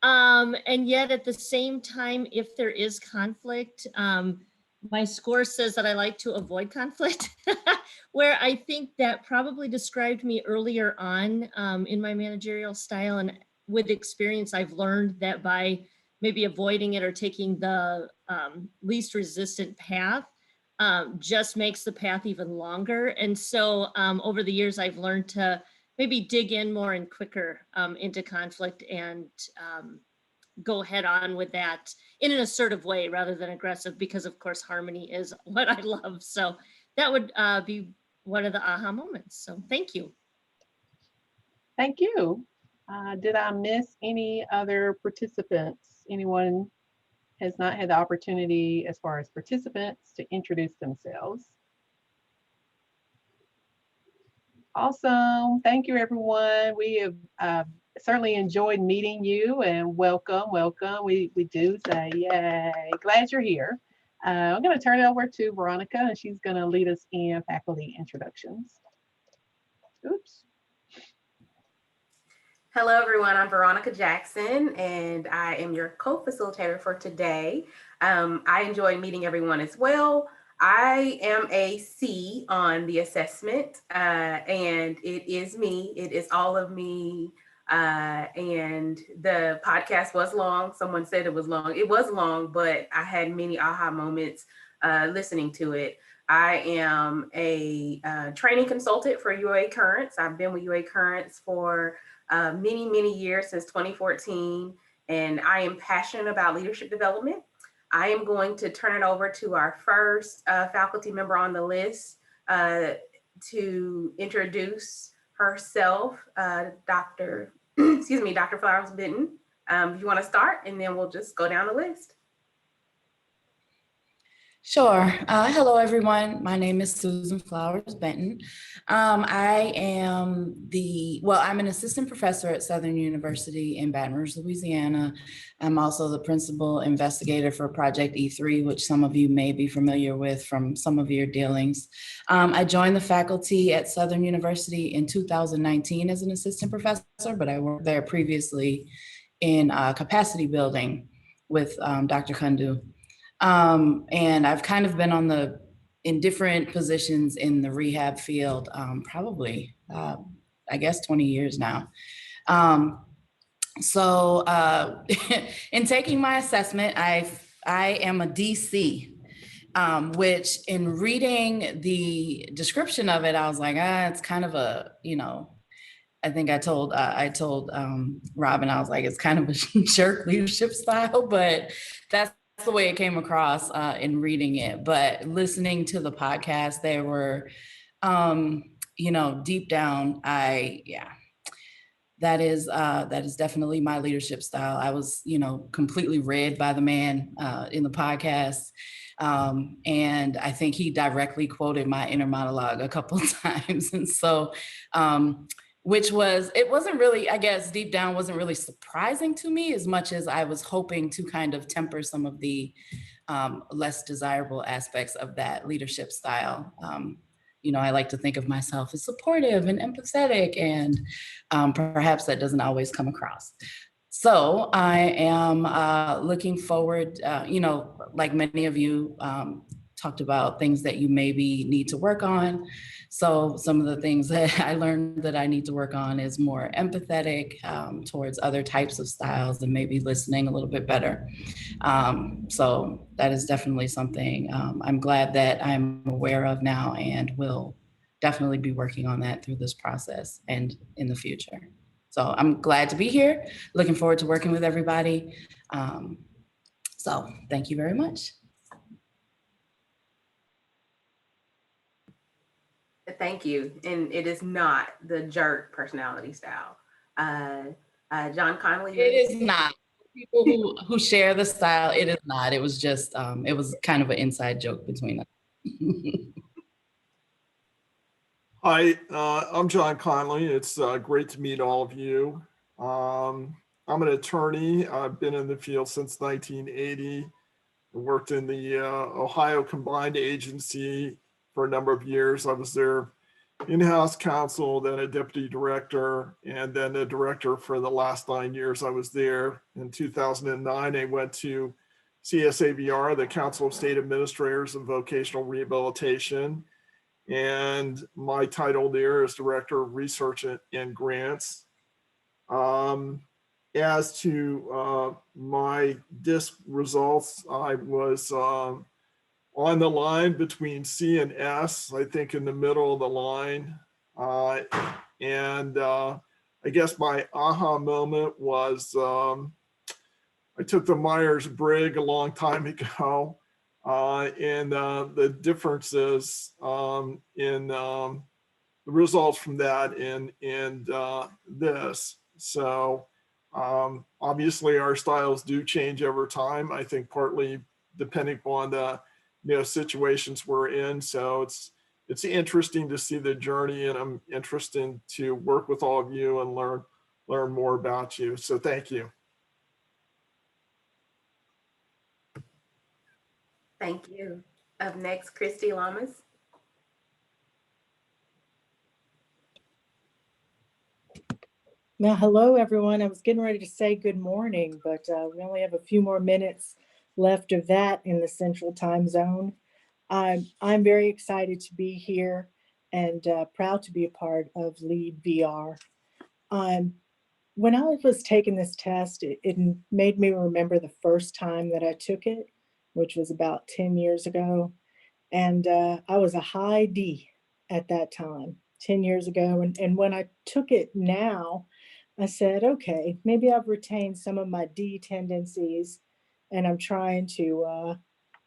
And yet at the same time, if there is conflict, my score says that I like to avoid conflict, where I think that probably described me earlier on in my managerial style. And with experience, I've learned that by maybe avoiding it or taking the least resistant path just makes the path even longer. And so over the years, I've learned to maybe dig in more and quicker into conflict and go head on with that in an assertive way rather than aggressive, because of course harmony is what I love. So that would be one of the aha moments. So thank you. Thank you. Did I miss any other participants? Anyone has not had the opportunity as far as participants to introduce themselves? Awesome. Thank you, everyone. We have certainly enjoyed meeting you, and welcome, welcome. We do say yay. Glad you're here. I'm going to turn it over to Veronica, and she's going to lead us in faculty introductions. Oops. Hello, everyone. I'm Veronica Jackson, and I am your co-facilitator for today. I enjoyed meeting everyone as well. I am a C on the assessment, and it is me. It is all of me. And the podcast was long. Someone said it was long. It was long, but I had many aha moments listening to it. I am a training consultant for UA Currents. I've been with UA Currents for many, many years, since 2014, and I am passionate about leadership development. I am going to turn it over to our first faculty member on the list to introduce herself, Dr. Flowers Benton. If you want to start, and then we'll just go down the list. Sure. Hello, everyone. My name is Susan Flowers Benton. I'm an assistant professor at Southern University in Baton Rouge, Louisiana. I'm also the principal investigator for Project E3, which some of you may be familiar with from some of your dealings. I joined the faculty at Southern University in 2019 as an assistant professor, but I worked there previously in capacity building with Dr. Kundu. And I've kind of been in different positions in the rehab field, probably, I guess 20 years now. In taking my assessment, I am a DC, which in reading the description of it, I was like, it's kind of a, I think I told Robin, I was like, it's kind of a jerk leadership style, but that's the way it came across in reading it. But listening to the podcast, they were, deep down, that is definitely my leadership style. I was, completely read by the man in the podcast. And I think he directly quoted my inner monologue a couple of times. And so, it wasn't really, I guess, deep down wasn't really surprising to me as much as I was hoping to kind of temper some of the less desirable aspects of that leadership style. I like to think of myself as supportive and empathetic, and perhaps that doesn't always come across. So I am looking forward, like many of you talked about things that you maybe need to work on. So some of the things that I learned that I need to work on is more empathetic towards other types of styles and maybe listening a little bit better. So that is definitely something I'm glad that I'm aware of now, and will definitely be working on that through this process and in the future. So I'm glad to be here. Looking forward to working with everybody. So thank you very much. Thank you. And it is not the jerk personality style. John Connolly. It is not. People who share the style, it is not. It was just, it was kind of an inside joke between us. Hi, I'm John Conley. It's great to meet all of you. I'm an attorney. I've been in the field since 1980. I worked in the Ohio Combined Agency for a number of years. I was their in-house counsel, then a deputy director, and then a director for the last 9 years I was there. In 2009, I went to CSAVR, the Council of State Administrators of Vocational Rehabilitation. And my title there is Director of Research and Grants. As to my DISC results, I was on the line between C and S, I think in the middle of the line. I guess my aha moment was I took the Myers-Briggs a long time ago. And the differences in the results from that and this. So obviously our styles do change over time. I think partly depending upon the situations we're in. So it's interesting to see the journey, and I'm interested to work with all of you and learn more about you. So thank you. Thank you. Up next, Christy Lamas. Now, hello, everyone. I was getting ready to say good morning, but we only have a few more minutes left of that in the Central Time Zone. I'm very excited to be here and proud to be a part of LeadVR. When I was taking this test, it made me remember the first time that I took it, which was about 10 years ago. And I was a high D at that time, 10 years ago. And when I took it now, I said, okay, maybe I've retained some of my D tendencies and I'm trying to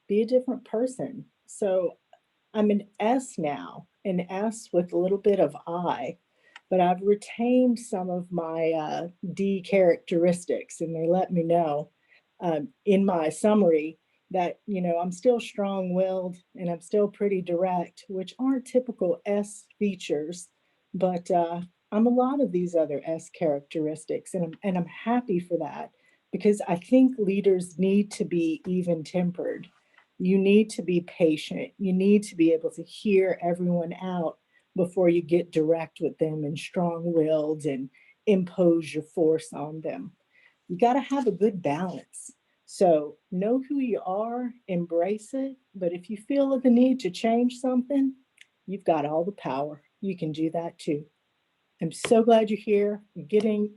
be a different person. So I'm an S now, an S with a little bit of I, but I've retained some of my D characteristics, and they let me know in my summary that, I'm still strong-willed and I'm still pretty direct, which aren't typical S features, but I'm a lot of these other S characteristics, and I'm happy for that, because I think leaders need to be even-tempered. You need to be patient. You need to be able to hear everyone out before you get direct with them and strong-willed and impose your force on them. You got to have a good balance. So know who you are, embrace it. But if you feel the need to change something, you've got all the power. You can do that too. I'm so glad you're here. I'm getting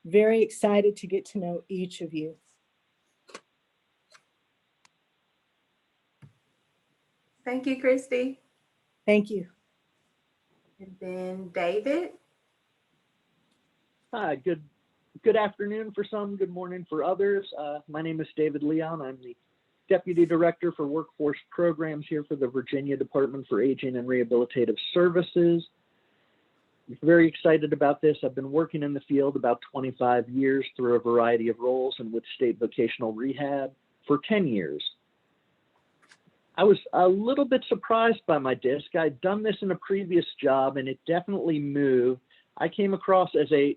very excited to get to know each of you. Thank you, Christy. Thank you. And then David. Hi, good afternoon for some, good morning for others. My name is David Leon. I'm the Deputy Director for Workforce Programs here for the Virginia Department for Aging and Rehabilitative Services. I'm very excited about this. I've been working in the field about 25 years through a variety of roles and with state vocational rehab for 10 years. I was a little bit surprised by my disc. I'd done this in a previous job and it definitely moved. I came across as a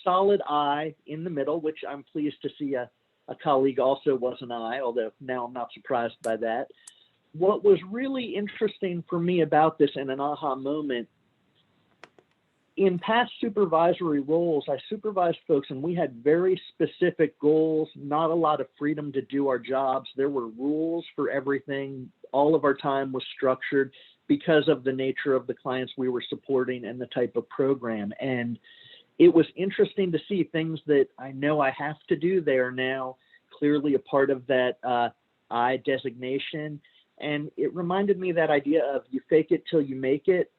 solid I in the middle, which I'm pleased to see a colleague also was an I, although now I'm not surprised by that. What was really interesting for me about this and an aha moment, in past supervisory roles, I supervised folks and we had very specific goals, not a lot of freedom to do our jobs. There were rules for everything. All of our time was structured because of the nature of the clients we were supporting and the type of program. And it was interesting to see things that I know I have to do. They are now clearly a part of that I designation. And it reminded me of that idea of you fake it till you make it.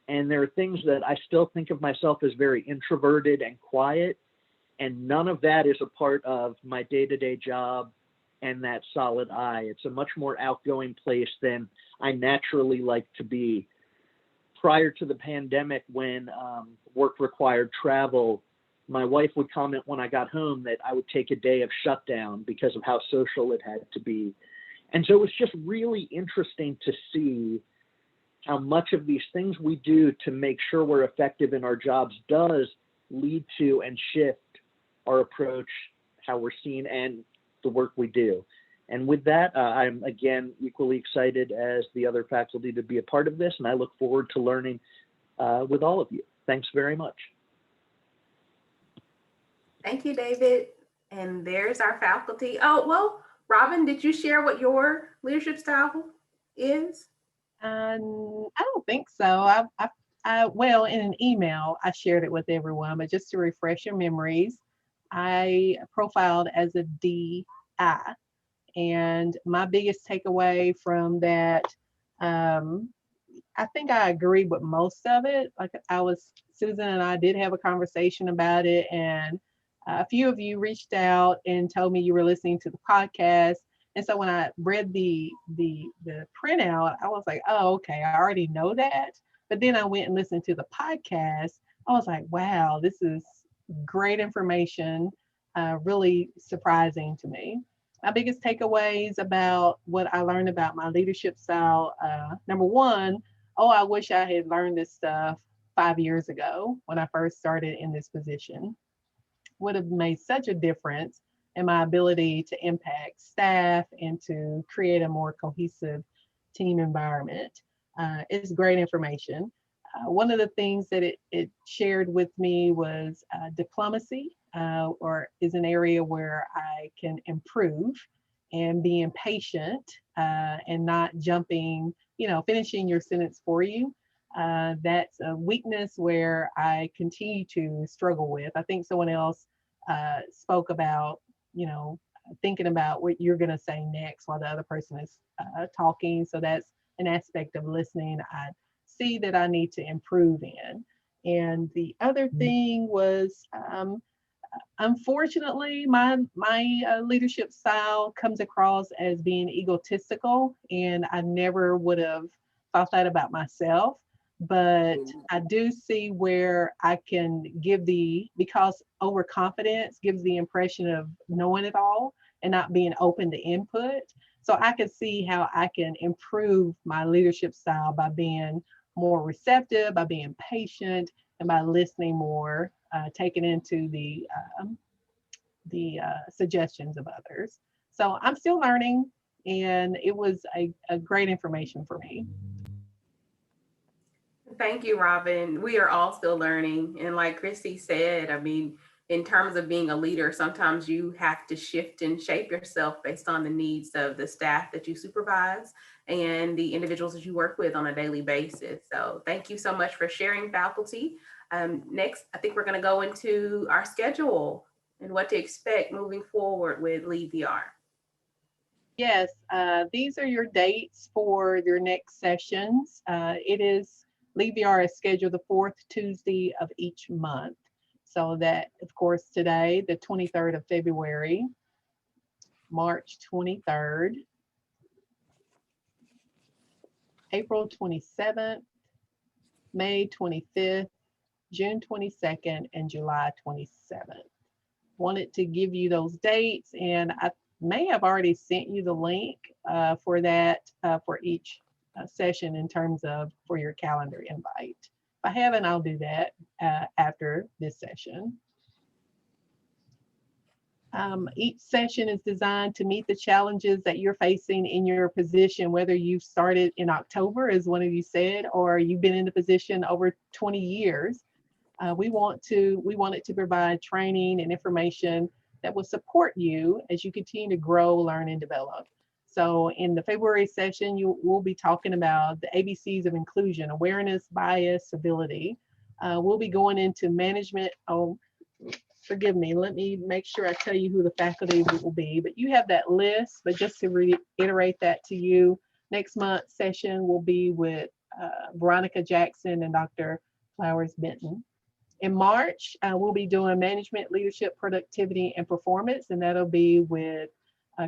And there are things that I still think of myself as very introverted and quiet. And none of that is a part of my day-to-day job and that solid I. It's a much more outgoing place than I naturally like to be. Prior to the pandemic, when work required travel, my wife would comment when I got home that I would take a day of shutdown because of how social it had to be. And so it was just really interesting to see how much of these things we do to make sure we're effective in our jobs does lead to and shift our approach, how we're seen, and the work we do. And with that, I'm again equally excited as the other faculty to be a part of this, and I look forward to learning with all of you. Thanks very much. Thank you, David. And there's our faculty. Oh, well, Robin, did you share what your leadership style is? I don't think so. Well, in an email, I shared it with everyone, but just to refresh your memories, I profiled as a DI. And my biggest takeaway from that, I think I agree with most of it. Like Susan and I did have a conversation about it, and a few of you reached out and told me you were listening to the podcast. And so when I read the printout, I was like, oh, okay, I already know that. But then I went and listened to the podcast. I was like, wow, this is great information, really surprising to me. My biggest takeaways about what I learned about my leadership style, number one, I wish I had learned this stuff 5 years ago when I first started in this position. Would have made such a difference in my ability to impact staff and to create a more cohesive team environment. It's great information. One of the things that it shared with me was diplomacy, or is an area where I can improve, and being patient and not jumping, finishing your sentence for you. That's a weakness where I continue to struggle with. I think someone else spoke about, thinking about what you're going to say next while the other person is talking. So that's an aspect of listening I see that I need to improve in. And the other thing was, unfortunately, my leadership style comes across as being egotistical, and I never would have thought that about myself. But I do see where I can give because overconfidence gives the impression of knowing it all and not being open to input. So I can see how I can improve my leadership style by being more receptive, by being patient, and by listening more, taking into the suggestions of others. So I'm still learning, and it was a great information for me. Thank you, Robin. We are all still learning. And like Christy said, I mean, in terms of being a leader, sometimes you have to shift and shape yourself based on the needs of the staff that you supervise and the individuals that you work with on a daily basis. So thank you so much for sharing, faculty. Next, I think we're going to go into our schedule and what to expect moving forward with LeadVR. Yes, these are your dates for your next sessions. LeadVR is scheduled the fourth Tuesday of each month. So that, of course, today, the 23rd of February, March 23rd, April 27th, May 25th, June 22nd, and July 27th. Wanted to give you those dates, and I may have already sent you the link for that for each session in terms of for your calendar invite. If I haven't, I'll do that after this session. Each session is designed to meet the challenges that you're facing in your position, whether you started in October, as one of you said, or you've been in the position over 20 years. We want it to provide training and information that will support you as you continue to grow, learn, and develop. So in the February session, we'll be talking about the ABCs of inclusion: awareness, bias, civility. We'll be going into management. Oh, forgive me, let me make sure I tell you who the faculty will be, but you have that list. But just to reiterate that to you, next month's session will be with Veronica Jackson and Dr. Flowers Benton. In March, we'll be doing management, leadership, productivity, and performance, and that'll be with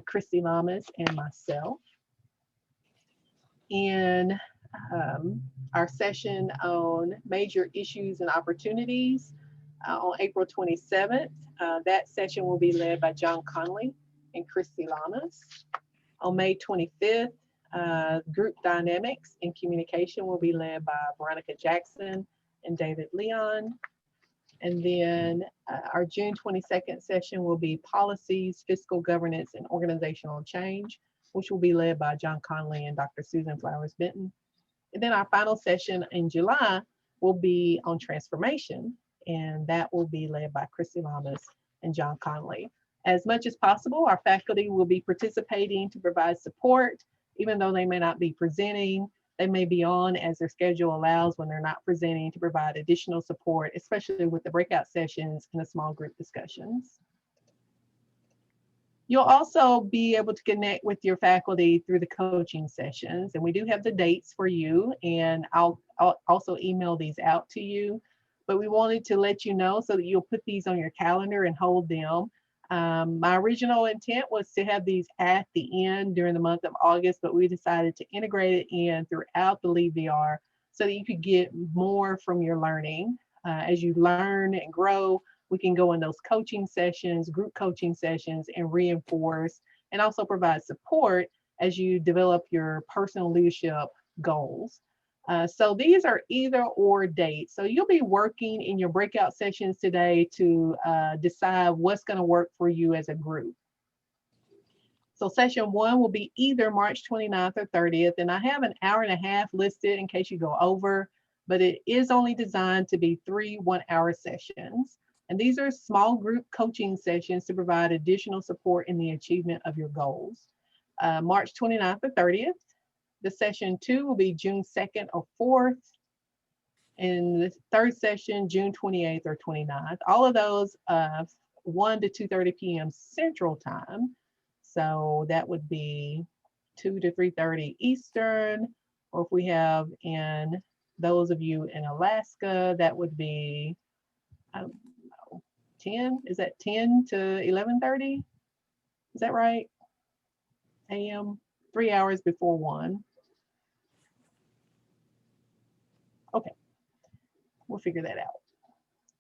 Christy Lamas and myself. In our session on major issues and opportunities on April 27th, that session will be led by John Conley and Christy Lamas. On May 25th, group dynamics and communication will be led by Veronica Jackson and David Leon. And then our June 22nd session will be policies, fiscal governance, and organizational change, which will be led by John Conley and Dr. Susan Flowers Benton. And then our final session in July will be on transformation, and that will be led by Christy Lamas and John Conley. As much as possible, our faculty will be participating to provide support, even though they may not be presenting. They may be on as their schedule allows when they're not presenting, to provide additional support, especially with the breakout sessions and the small group discussions. You'll also be able to connect with your faculty through the coaching sessions, and we do have the dates for you, and I'll also email these out to you. But we wanted to let you know so that you'll put these on your calendar and hold them. My original intent was to have these at the end during the month of August, but we decided to integrate it in throughout the LeadVR so that you could get more from your learning. As you learn and grow, we can go in those coaching sessions, group coaching sessions, and reinforce and also provide support as you develop your personal leadership goals. So these are either or dates. So you'll be working in your breakout sessions today to decide what's going to work for you as a group. So session 1 will be either March 29th or 30th, and I have an hour and a half listed in case you go over, but it is only designed to be 3 one-hour sessions. And these are small group coaching sessions to provide additional support in the achievement of your goals. March 29th or 30th. The session 2 will be June 2nd or 4th. And the third session, June 28th or 29th. All of those 1 to 2:30 p.m. Central Time. So that would be 2 to 3:30 Eastern. Or if we have in those of you in Alaska, that would be, I don't know, 10? Is that 10 to 11:30? Is that right? AM, 3 hours before 1. Okay, we'll figure that out.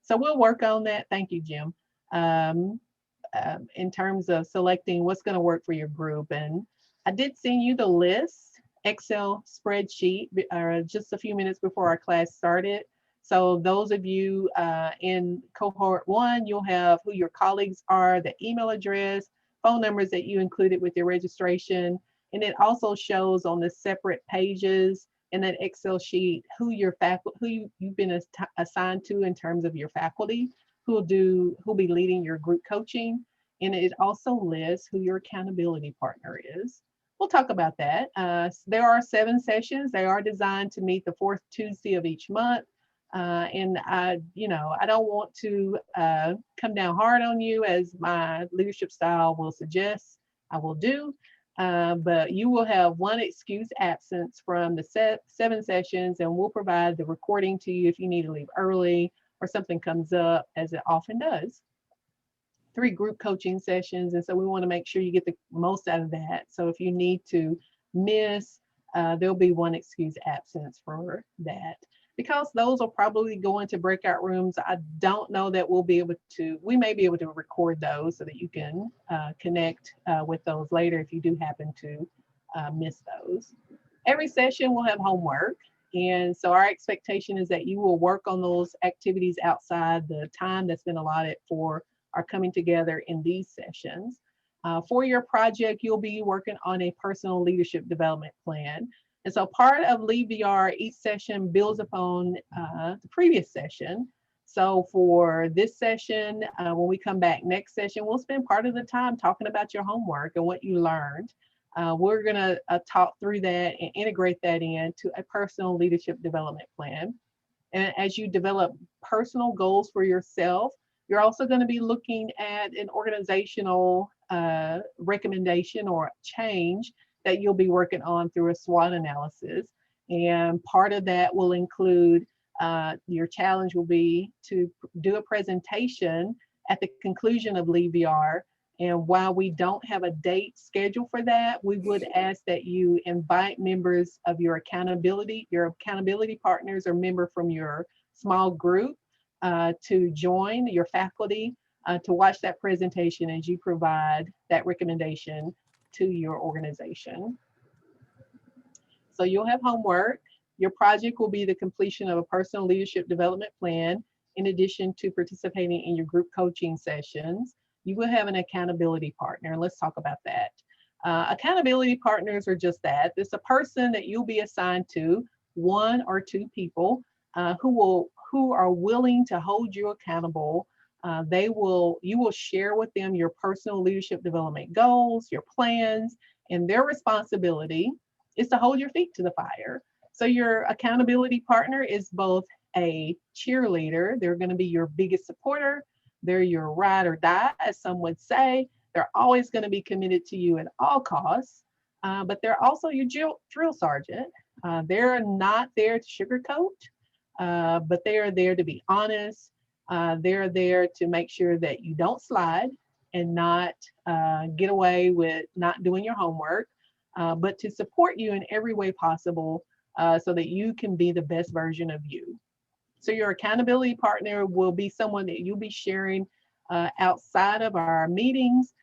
So we'll work on that. Thank you, Jim. In terms of selecting what's going to work for your group. And I did send you the list, Excel spreadsheet, just a few minutes before our class started. So those of you in cohort 1, you'll have who your colleagues are, the email address, phone numbers that you included with your registration. And it also shows on the separate pages in that Excel sheet who you've been assigned to in terms of your faculty, who'll be leading your group coaching. And it also lists who your accountability partner is. We'll talk about that. There are 7 sessions. They are designed to meet the 4th Tuesday of each month. And I don't want to come down hard on you, as my leadership style will suggest I will do. But you will have 1 excused absence from the 7 sessions, and we'll provide the recording to you if you need to leave early or something comes up, as it often does. 3 group coaching sessions. And so we want to make sure you get the most out of that. So if you need to miss, there'll be 1 excused absence for that. Because those will probably go into breakout rooms, I don't know that we may be able to record those so that you can connect with those later if you do happen to miss those. Every session will have homework. And so our expectation is that you will work on those activities outside the time that's been allotted for our coming together in these sessions. For your project, you'll be working on a personal leadership development plan. And so part of LeadVR, each session builds upon the previous session. So for this session, when we come back next session, we'll spend part of the time talking about your homework and what you learned. We're gonna talk through that and integrate that into a personal leadership development plan. And as you develop personal goals for yourself, you're also going to be looking at an organizational recommendation or change that you'll be working on through a SWOT analysis. And part of that will include your challenge will be to do a presentation at the conclusion of LeadVR. And while we don't have a date scheduled for that, we would ask that you invite members of your accountability partners or member from your small group to join, your faculty, to watch that presentation as you provide that recommendation to your organization. So you'll have homework. Your project will be the completion of a personal leadership development plan, in addition to participating in your group coaching sessions. You will have an accountability partner, and let's talk about that. Accountability partners are just that. It's a person that you'll be assigned to, 1 or 2 people who are willing to hold you accountable. You will share with them your personal leadership development goals, your plans, and their responsibility is to hold your feet to the fire. So your accountability partner is both a cheerleader. They're going to be your biggest supporter. They're your ride or die, as some would say. They're always going to be committed to you at all costs, but they're also your drill sergeant. They're not there to sugarcoat, but they are there to be honest. They're there to make sure that you don't slide and not get away with not doing your homework, but to support you in every way possible so that you can be the best version of you. So your accountability partner will be someone that you'll be sharing outside of our meetings,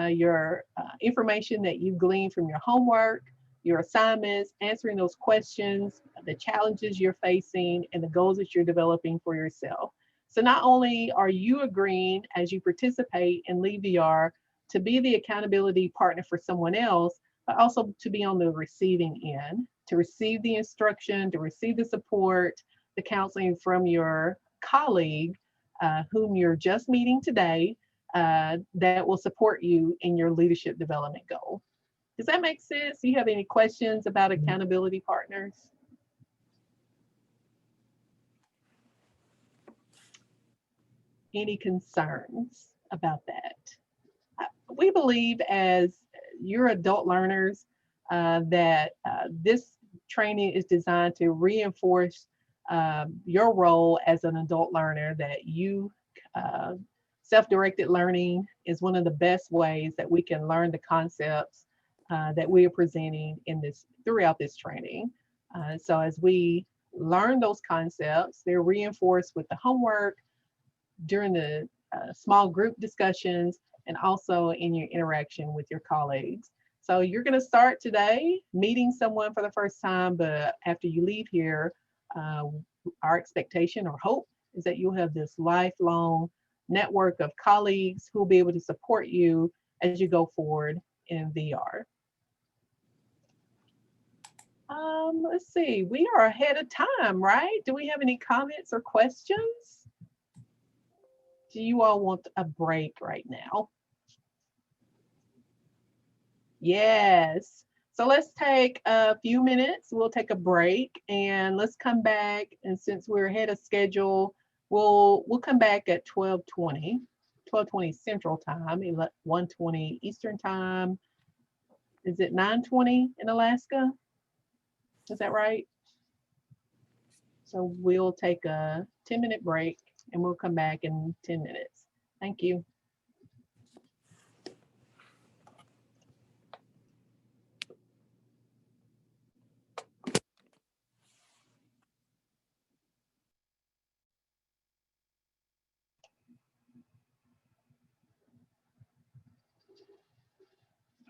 your information that you gleaned from your homework, your assignments, answering those questions, the challenges you're facing, and the goals that you're developing for yourself. So not only are you agreeing as you participate in LeadVR to be the accountability partner for someone else, but also to be on the receiving end, to receive the instruction, to receive the support, the counseling from your colleague whom you're just meeting today that will support you in your leadership development goal. Does that make sense? Do you have any questions about accountability partners? Any concerns about that? We believe as your adult learners that this training is designed to reinforce your role as an adult learner, that you self-directed learning is one of the best ways that we can learn the concepts that we are presenting throughout this training. So as we learn those concepts, they're reinforced with the homework, during the small group discussions, and also in your interaction with your colleagues. So you're going to start today meeting someone for the first time, but after you leave here, our expectation or hope is that you'll have this lifelong network of colleagues who will be able to support you as you go forward in VR. Let's see, we are ahead of time, right? Do we have any comments or questions? Do you all want a break right now? Yes. So let's take a few minutes. We'll take a break and let's come back. And since we're ahead of schedule, we'll come back at 12:20 Central Time, 1:20 Eastern Time. Is it 9:20 in Alaska? Is that right? So we'll take a 10-minute break and we'll come back in 10 minutes. Thank you.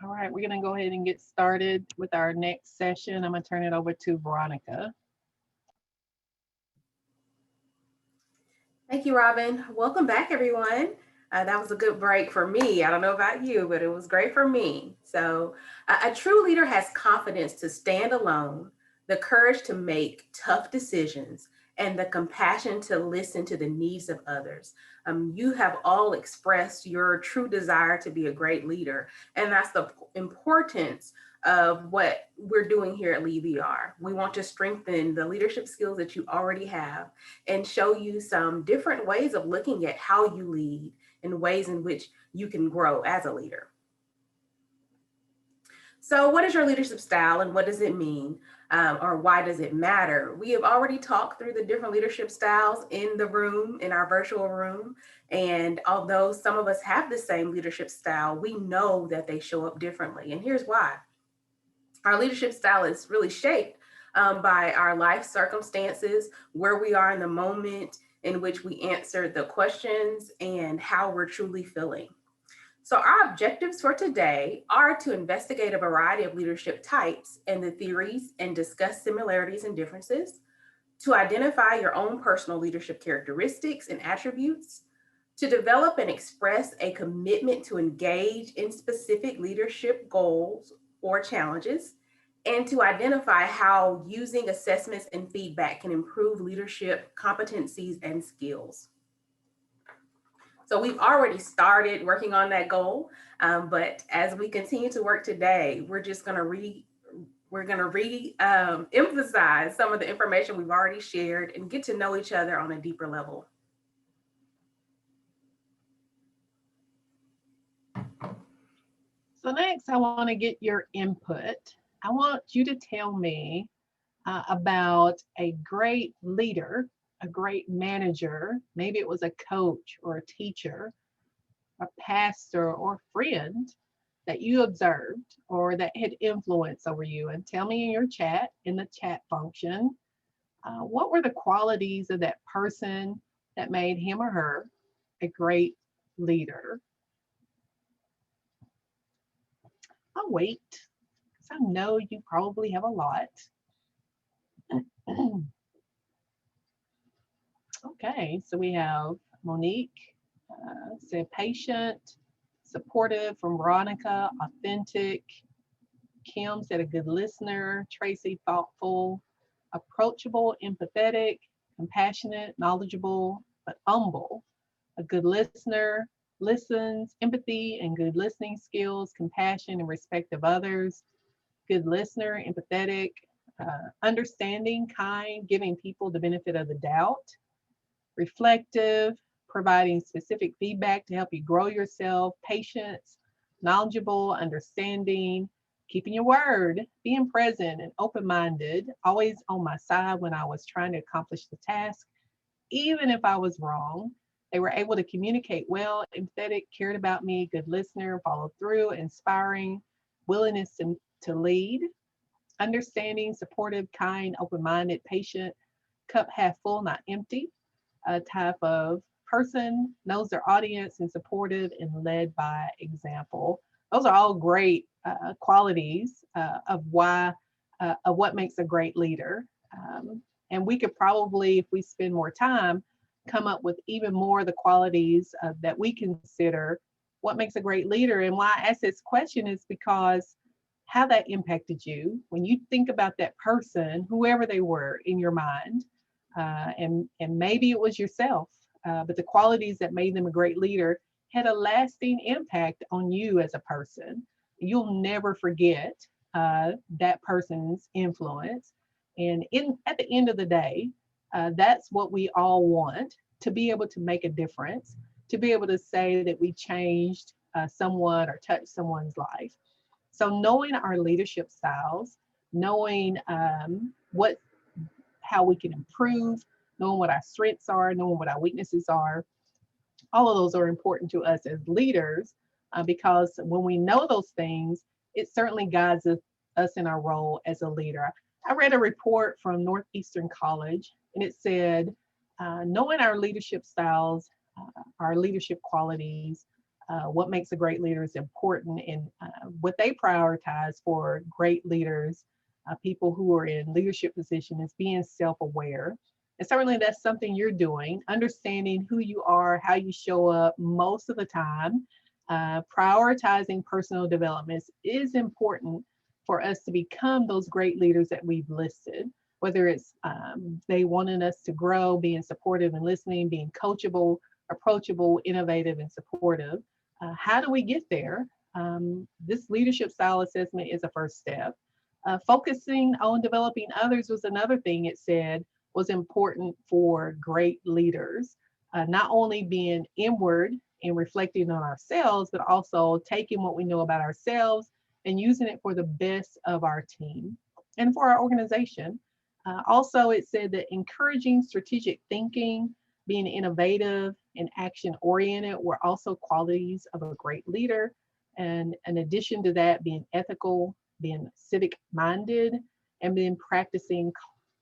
All right, we're going to go ahead and get started with our next session. I'm going to turn it over to Veronica. Thank you, Robin. Welcome back, everyone. That was a good break for me. I don't know about you, but it was great for me. So a true leader has confidence to stand alone, the courage to make tough decisions, and the compassion to listen to the needs of others. You have all expressed your true desire to be a great leader, and that's the importance of what we're doing here at LeadVR. We want to strengthen the leadership skills that you already have and show you some different ways of looking at how you lead and ways in which you can grow as a leader. So what is your leadership style and what does it mean, or why does it matter? We have already talked through the different leadership styles in the room, in our virtual room. And although some of us have the same leadership style, we know that they show up differently. And here's why. Our leadership style is really shaped by our life circumstances, where we are in the moment in which we answer the questions, and how we're truly feeling. So our objectives for today are to investigate a variety of leadership types and the theories and discuss similarities and differences, to identify your own personal leadership characteristics and attributes, to develop and express a commitment to engage in specific leadership goals or challenges, and to identify how using assessments and feedback can improve leadership competencies and skills. So we've already started working on that goal, but as we continue to work today, we're just going to emphasize some of the information we've already shared and get to know each other on a deeper level. So next, I want to get your input. I want you to tell me about a great leader, a great manager. Maybe it was a coach or a teacher, a pastor or friend that you observed or that had influence over you. And tell me in your chat, in the chat function, what were the qualities of that person that made him or her a great leader? I'll wait, because I know you probably have a lot. Okay, so we have Monique, said patient, supportive from Veronica, authentic. Kim said a good listener. Tracy, thoughtful, approachable, empathetic, compassionate, knowledgeable, but humble. A good listener, listens, empathy and good listening skills, compassion and respect of others. Good listener, empathetic, understanding, kind, giving people the benefit of the doubt. Reflective, providing specific feedback to help you grow yourself. Patience, knowledgeable, understanding, keeping your word, being present and open-minded, always on my side when I was trying to accomplish the task, even if I was wrong. They were able to communicate well, empathetic, cared about me, good listener, followed through, inspiring, willingness to lead, understanding, supportive, kind, open-minded, patient, cup half full, not empty, a type of person, knows their audience and supportive and led by example. Those are all great qualities of what makes a great leader. And we could probably, if we spend more time, come up with even more of the qualities that we consider what makes a great leader. And why I ask this question is because how that impacted you when you think about that person, whoever they were in your mind, and maybe it was yourself, but the qualities that made them a great leader had a lasting impact on you as a person. You'll never forget that person's influence. And at the end of the day, that's what we all want, to be able to make a difference, to be able to say that we changed someone or touched someone's life. So knowing our leadership styles, knowing how we can improve, knowing what our strengths are, knowing what our weaknesses are. All of those are important to us as leaders because when we know those things, it certainly guides us in our role as a leader. I read a report from Northeastern College, and it said, knowing our leadership styles, our leadership qualities, what makes a great leader is important, and what they prioritize for great leaders, people who are in leadership position, is being self-aware. And certainly that's something you're doing, understanding who you are, how you show up most of the time. Prioritizing personal development is important for us to become those great leaders that we've listed, whether it's they wanting us to grow, being supportive and listening, being coachable, approachable, innovative, and supportive. How do we get there? This leadership style assessment is a first step. Focusing on developing others was another thing it said was important for great leaders. Not only being inward and reflecting on ourselves, but also taking what we know about ourselves and using it for the best of our team and for our organization. Also, it said that encouraging strategic thinking, being innovative and action oriented were also qualities of a great leader. And in addition to that, being ethical, being civic minded, and then practicing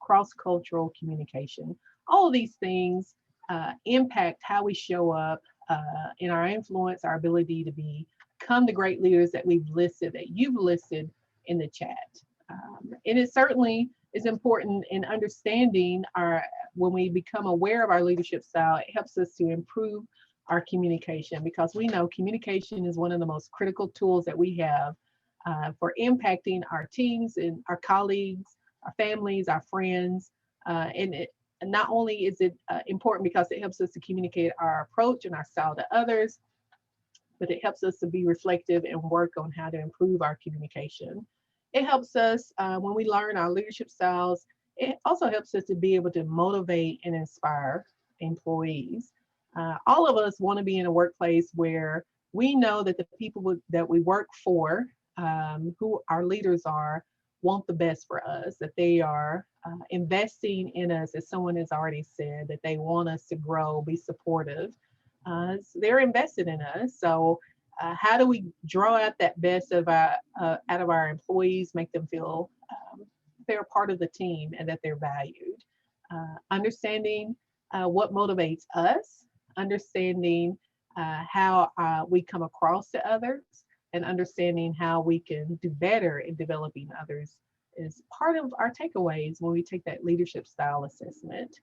cross-cultural communication. All of these things impact how we show up in our influence, our ability to become the great leaders that we've listed, that you've listed in the chat. And it certainly is important in understanding when we become aware of our leadership style, it helps us to improve our communication, because we know communication is one of the most critical tools that we have for impacting our teams and our colleagues, our families, our friends. And not only is it important because it helps us to communicate our approach and our style to others, but it helps us to be reflective and work on how to improve our communication. It helps us when we learn our leadership styles. It also helps us to be able to motivate and inspire employees. All of us want to be in a workplace where we know that the people that we work for, who our leaders are, want the best for us, that they are investing in us, as someone has already said, that they want us to grow, be supportive. So they're invested in us. So how do we draw out that best of out of our employees, make them feel they're part of the team and that they're valued? Understanding what motivates us, understanding how we come across to others, and understanding how we can do better in developing others is part of our takeaways when we take that leadership style assessment.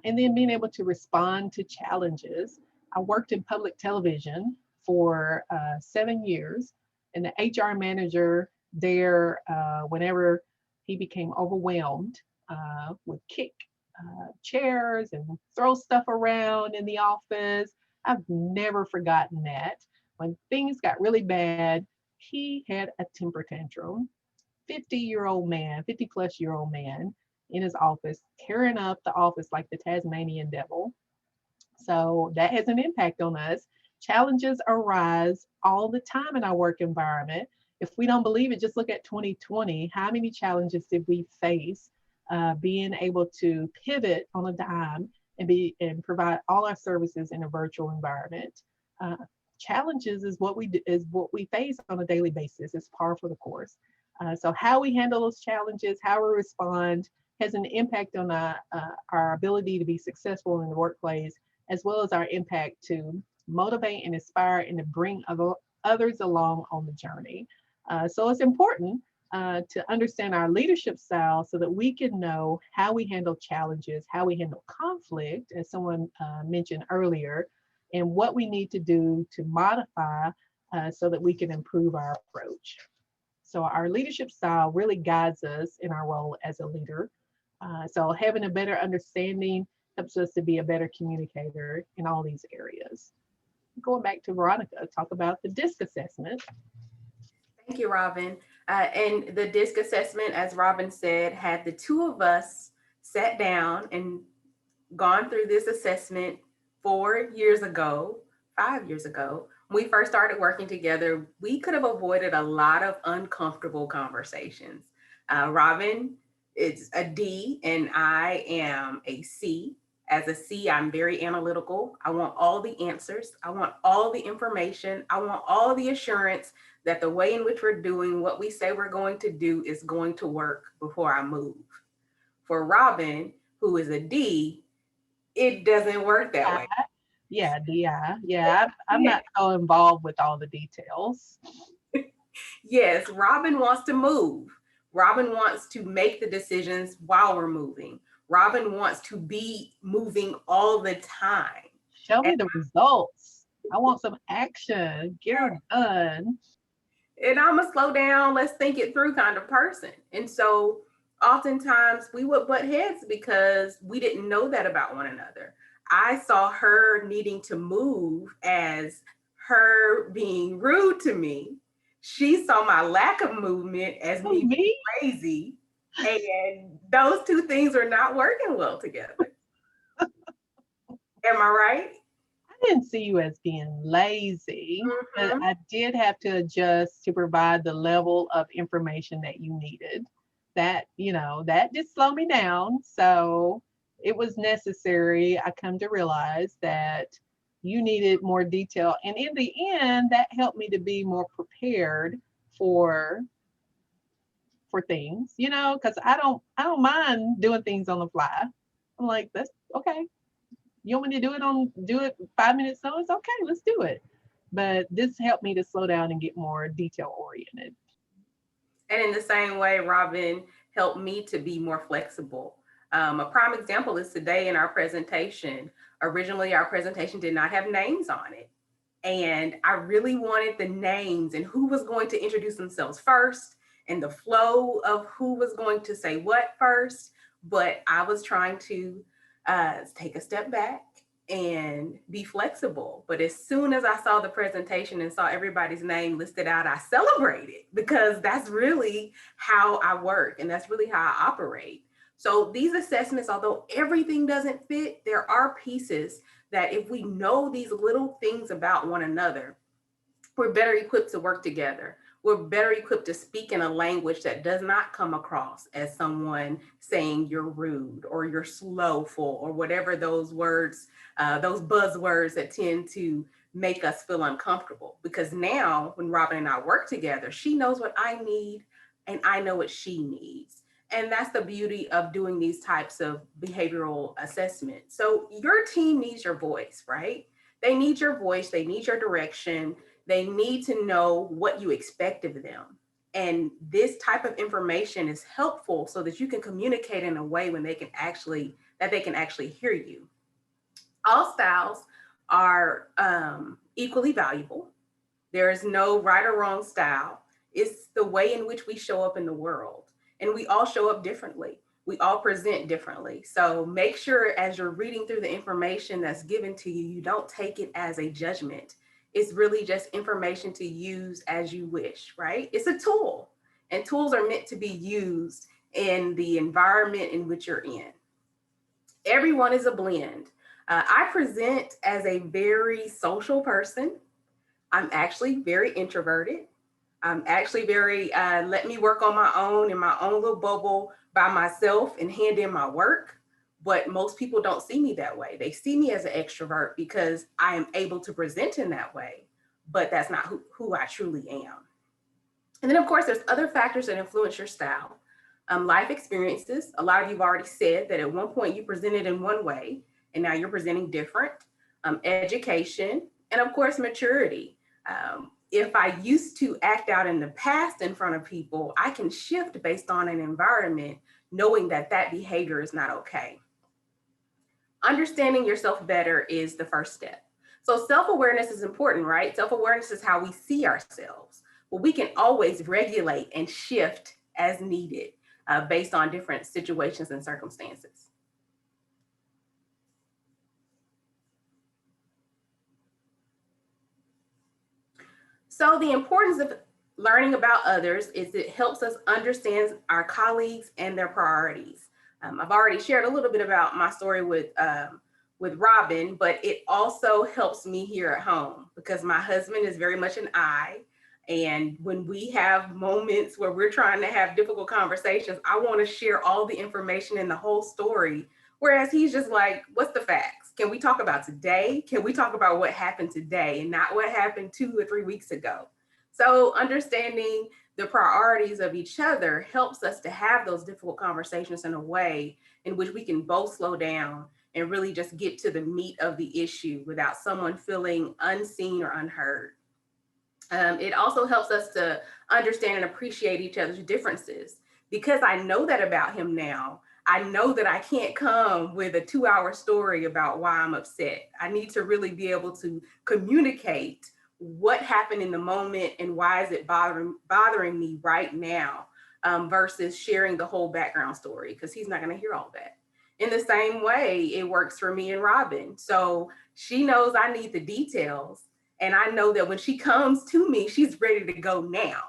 And then being able to respond to challenges. I worked in public television for 7 years, and the HR manager there, whenever he became overwhelmed, would kick chairs and throw stuff around in the office. I've never forgotten that. When things got really bad, he had a temper tantrum. 50-year-old man, 50-plus-year-old man in his office, tearing up the office like the Tasmanian devil. So that has an impact on us. Challenges arise all the time in our work environment. If we don't believe it, just look at 2020. How many challenges did we face being able to pivot on a dime and provide all our services in a virtual environment? Challenges is what we face on a daily basis. It's par for the course. So how we handle those challenges, how we respond, has an impact on our ability to be successful in the workplace, as well as our impact to motivate and inspire and to bring others along on the journey. So it's important to understand our leadership style so that we can know how we handle challenges, how we handle conflict, as someone mentioned earlier, and what we need to do to modify so that we can improve our approach. So our leadership style really guides us in our role as a leader. So having a better understanding helps us to be a better communicator in all these areas. Going back to Veronica, talk about the DISC assessment. Thank you, Robin. And the DISC assessment, as Robin said, had the two of us sat down and gone through this assessment 4 years ago, 5 years ago. When we first started working together, we could have avoided a lot of uncomfortable conversations. Robin is a D and I am a C. As a C, I'm very analytical. I want all the answers. I want all the information. I want all the assurance that the way in which we're doing what we say we're going to do is going to work before I move. For Robin, who is a D, it doesn't work that way. Yeah, DI. Yeah, I'm not so involved with all the details. Yes, Robin wants to move. Robin wants to make the decisions while we're moving. Robin wants to be moving all the time. Show me the results. I want some action. Get it done. And I'm a slow down, let's think it through kind of person. And so oftentimes we would butt heads because we didn't know that about one another. I saw her needing to move as her being rude to me. She saw my lack of movement as me being lazy. And those two things are not working well together. Am I right? I didn't see you as being lazy, but I did have to adjust to provide the level of information that you needed. That, you know, that did slow me down. So it was necessary. I come to realize that you needed more detail. And in the end, that helped me to be more prepared for things, you know, because I don't mind doing things on the fly. I'm like, that's okay. You want me to do it 5 minutes notice? Okay, let's do it. But this helped me to slow down and get more detail oriented. And in the same way, Robin helped me to be more flexible. A prime example is today in our presentation. Originally, our presentation did not have names on it. And I really wanted the names and who was going to introduce themselves first and the flow of who was going to say what first. But I was trying to take a step back and be flexible. But as soon as I saw the presentation and saw everybody's name listed out, I celebrated because that's really how I work and that's really how I operate. So these assessments, although everything doesn't fit, there are pieces that if we know these little things about one another, we're better equipped to work together. We're better equipped to speak in a language that does not come across as someone saying you're rude or you're slowful or whatever those words, those buzzwords that tend to make us feel uncomfortable. Because now when Robin and I work together, she knows what I need and I know what she needs. And that's the beauty of doing these types of behavioral assessments. So your team needs your voice, right? They need your voice, they need your direction. They need to know what you expect of them. And this type of information is helpful so that you can communicate in a way when they can actually hear you. All styles are equally valuable. There is no right or wrong style. It's the way in which we show up in the world. And we all show up differently. We all present differently. So make sure as you're reading through the information that's given to you, you don't take it as a judgment. It's really just information to use as you wish, right? It's a tool, and tools are meant to be used in the environment in which you're in. Everyone is a blend. I present as a very social person. I'm actually very introverted. I'm actually very, let me work on my own in my own little bubble by myself and hand in my work. But most people don't see me that way. They see me as an extrovert because I am able to present in that way, but that's not who I truly am. And then of course, there's other factors that influence your style. Life experiences. A lot of you have already said that at one point you presented in one way and now you're presenting different. Education, and of course, maturity. If I used to act out in the past in front of people, I can shift based on an environment, knowing that that behavior is not okay. Understanding yourself better is the first step. So self-awareness is important, right? Self-awareness is how we see ourselves. Well, we can always regulate and shift as needed based on different situations and circumstances. So the importance of learning about others is it helps us understand our colleagues and their priorities. I've already shared a little bit about my story with Robin, but it also helps me here at home because my husband is very much an I. And when we have moments where we're trying to have difficult conversations, I want to share all the information and the whole story Whereas he's just like, what's the facts? Can we talk about today? Can we talk about what happened today and not what happened 2 or 3 weeks ago? So understanding the priorities of each other helps us to have those difficult conversations in a way in which we can both slow down and really just get to the meat of the issue without someone feeling unseen or unheard. It also helps us to understand and appreciate each other's differences. Because I know that about him now, I know that I can't come with a 2-hour story about why I'm upset. I need to really be able to communicate what happened in the moment and why is it bothering me right now, versus sharing the whole background story, because he's not going to hear all that. In the same way, it works for me and Robin. So she knows I need the details. And I know that when she comes to me, she's ready to go now.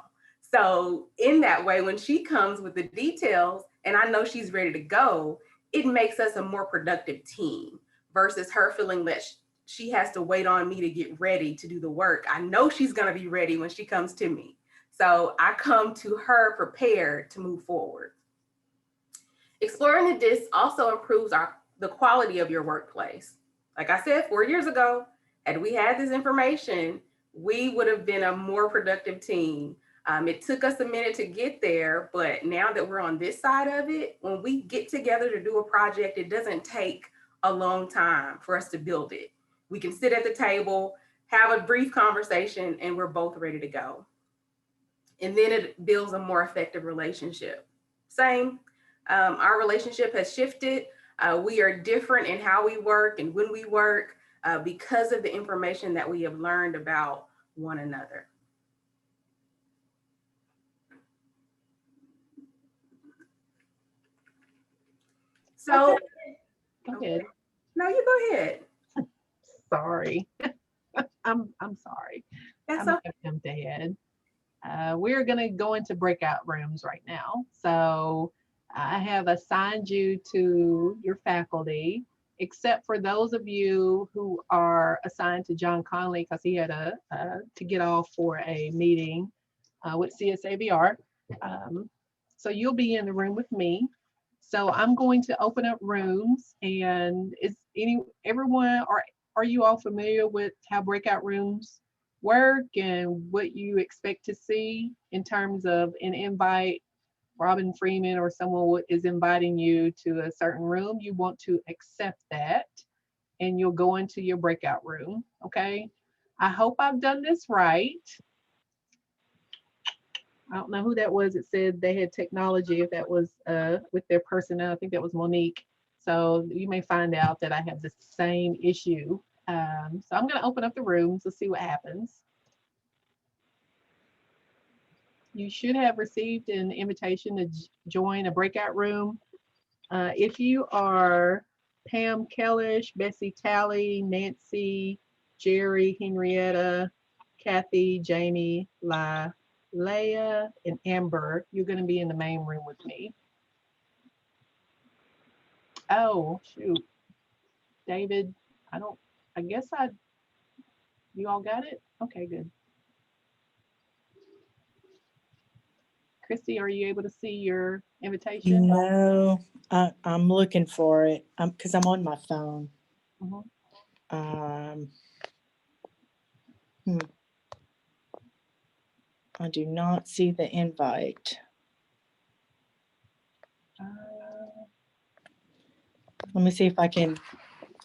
So in that way, when she comes with the details and I know she's ready to go, it makes us a more productive team versus her feeling that she has to wait on me to get ready to do the work. I know she's going to be ready when she comes to me. So I come to her prepared to move forward. Exploring the DISC also improves the quality of your workplace. Like I said, 4 years ago, had we had this information, we would have been a more productive team. It took us a minute to get there, but now that we're on this side of it, when we get together to do a project, it doesn't take a long time for us to build it. We can sit at the table, have a brief conversation, and we're both ready to go. And then it builds a more effective relationship. Same, our relationship has shifted. We are different in how we work and when we work because of the information that we have learned about one another. So, go ahead. No, you go ahead. Sorry. I'm sorry. That's okay. I'm dead. We're going to go into breakout rooms right now. So I have assigned you to your faculty, except for those of you who are assigned to John Conley because he had to get off for a meeting with CSAVR. So you'll be in the room with me. So I'm going to open up rooms, and everyone, are you all familiar with how breakout rooms work and what you expect to see in terms of an invite? Robin Freeman or someone is inviting you to a certain room, you want to accept that and you'll go into your breakout room. Okay, I hope I've done this right. I don't know who that was. It said they had technology. If that was with their personnel, I think that was Monique. So you may find out that I have the same issue. So I'm going to open up the rooms. Let's see what happens. You should have received an invitation to join a breakout room. If you are Pam Kellish, Bessie Talley, Nancy, Jerry, Henrietta, Kathy, Jamie, Leah, and Amber, you're going to be in the main room with me. Oh, shoot. David, you all got it? Okay, good. Christy, are you able to see your invitation? No, I'm looking for it because I'm on my phone. I do not see the invite. Let me see if I can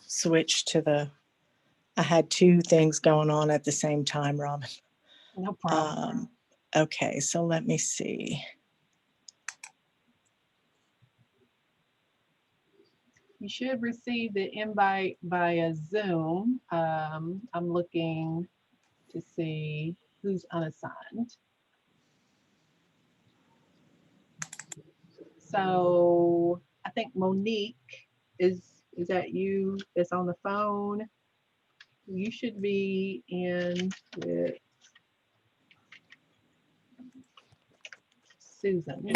switch to I had two things going on at the same time, Robin. No problem. Okay, so let me see. You should receive the invite via Zoom. I'm looking to see who's unassigned. So I think Monique, is that you that's on the phone? You should be in with Susan.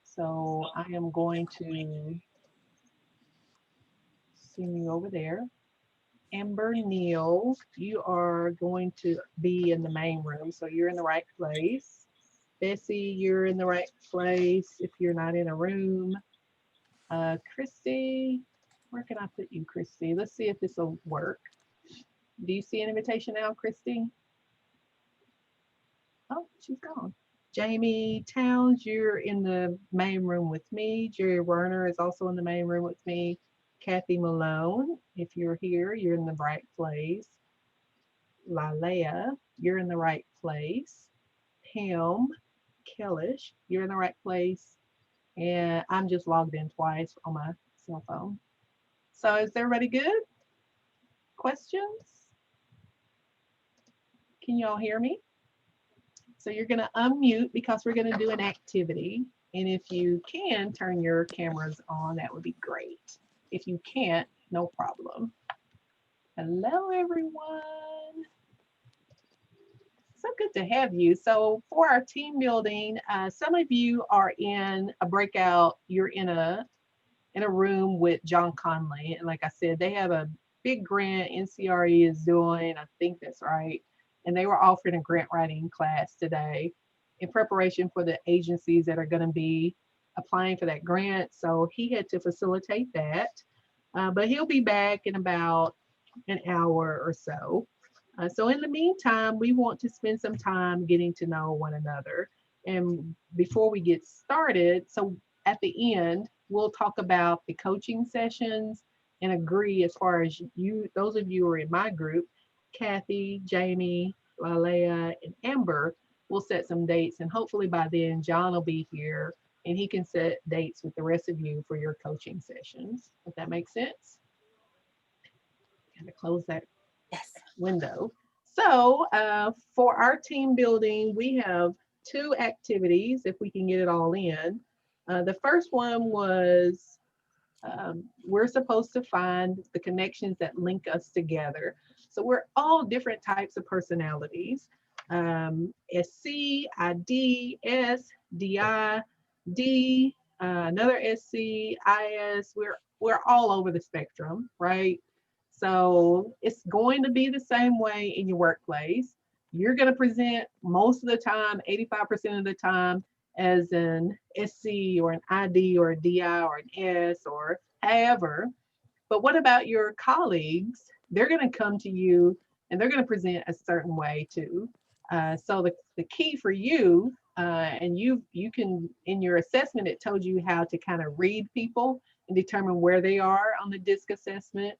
So I am going to send you over there. Amber Neal, you are going to be in the main room, so you're in the right place. Bessie, you're in the right place if you're not in a room. Christy, where can I put you, Christy? Let's see if this will work. Do you see an invitation now, Christy? Oh, she's gone. Jamie Towns, you're in the main room with me. Jerry Werner is also in the main room with me. Kathy Malone, if you're here, you're in the right place. Lalea, you're in the right place. Pam Kellish, you're in the right place. And I'm just logged in twice on my cell phone. So is everybody good? Questions? Can you all hear me? So you're going to unmute because we're going to do an activity. And if you can turn your cameras on, that would be great. If you can't, no problem. Hello, everyone. So good to have you. So for our team building, some of you are in a breakout. You're in a room with John Conley. And like I said, they have a big grant NCRE is doing. I think that's right. And they were offering a grant writing class today in preparation for the agencies that are going to be applying for that grant. So he had to facilitate that. But he'll be back in about an hour or so. So in the meantime, we want to spend some time getting to know one another. And before we get started, so at the end, we'll talk about the coaching sessions and agree as far as you, those of you who are in my group, Kathy, Jamie, Lalea, and Amber will set some dates. And hopefully by then, John will be here and he can set dates with the rest of you for your coaching sessions, if that makes sense. Kind of close that window. So for our team building, we have 2 activities, if we can get it all in. The first one was we're supposed to find the connections that link us together. So we're all different types of personalities. SC, ID, S, DI, D, another SC, IS, we're all over the spectrum, right? So it's going to be the same way in your workplace. You're going to present most of the time, 85% of the time, as an SC or an ID or a DI or an S or however. But what about your colleagues? They're going to come to you and they're going to present a certain way too. So the key for you, and you can, in your assessment, it told you how to kind of read people and determine where they are on the DISC assessment.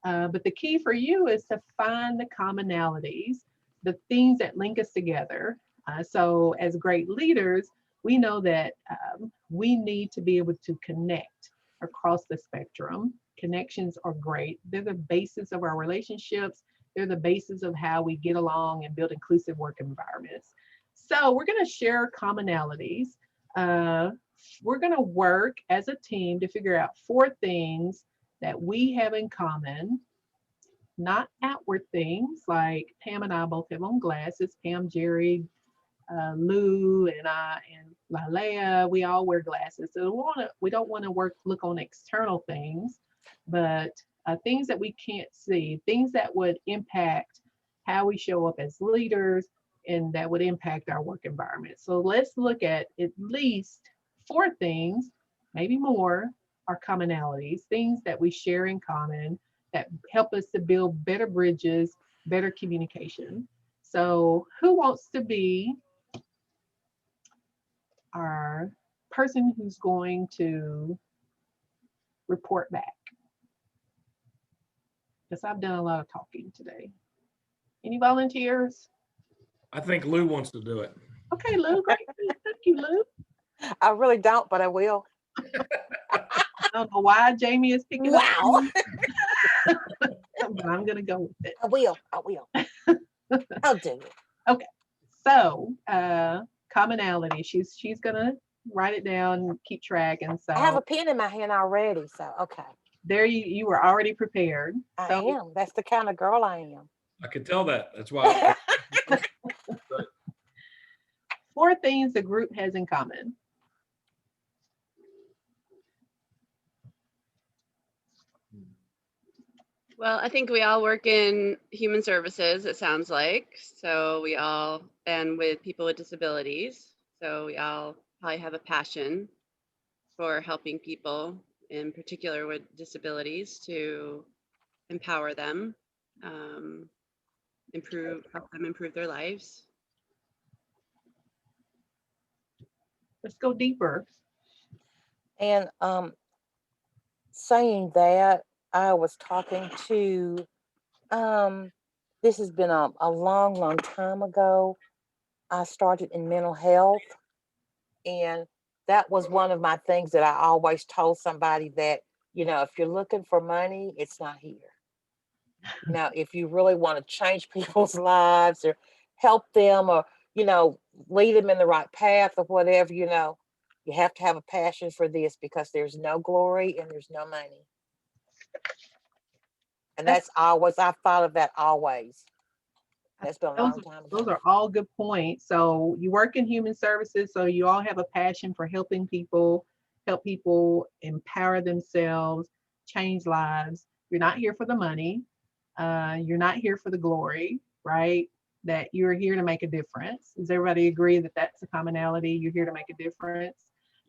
But the key for you is to find the commonalities, the things that link us together. So as great leaders, we know that we need to be able to connect across the spectrum. Connections are great. They're the basis of our relationships. They're the basis of how we get along and build inclusive work environments. So we're going to share commonalities. We're going to work as a team to figure out 4 things that we have in common, not outward things like Pam and I both have on glasses. Pam, Jerry, Lou, and I, and Lalea, we all wear glasses. So we don't want to look on external things, but things that we can't see, things that would impact how we show up as leaders and that would impact our work environment. So let's look at least 4 things, maybe more, are commonalities, things that we share in common that help us to build better bridges, better communication. So who wants to be our person who's going to report back? Because I've done a lot of talking today. Any volunteers? I think Lou wants to do it. Okay, Lou, great. Thank you, Lou. I really don't, but I will. I don't know why Jamie is picking up. But I'm going to go with it. I will. I'll do it. Okay, so commonality. She's going to write it down and keep track. And so I have a pen in my hand already, so okay. There you were already prepared. I am. That's the kind of girl I am. I could tell that. That's why. 4 things the group has in common. Well, I think we all work in human services, it sounds like. So we all, and with people with disabilities. So we all probably have a passion for helping people in particular with disabilities, to empower them, help them improve their lives. Let's go deeper. And saying that, I was talking to, this has been a long, long time ago. I started in mental health, and that was one of my things that I always told somebody that, if you're looking for money, it's not here. If you really want to change people's lives or help them or, lead them in the right path or whatever, you have to have a passion for this, because there's no glory and there's no money. And that's always, I've thought of that always. That's been a long time ago. Those are all good points. So you work in human services, so you all have a passion for helping people, help people empower themselves, change lives. You're not here for the money. You're not here for the glory, right? That you're here to make a difference. Does everybody agree that that's a commonality? You're here to make a difference.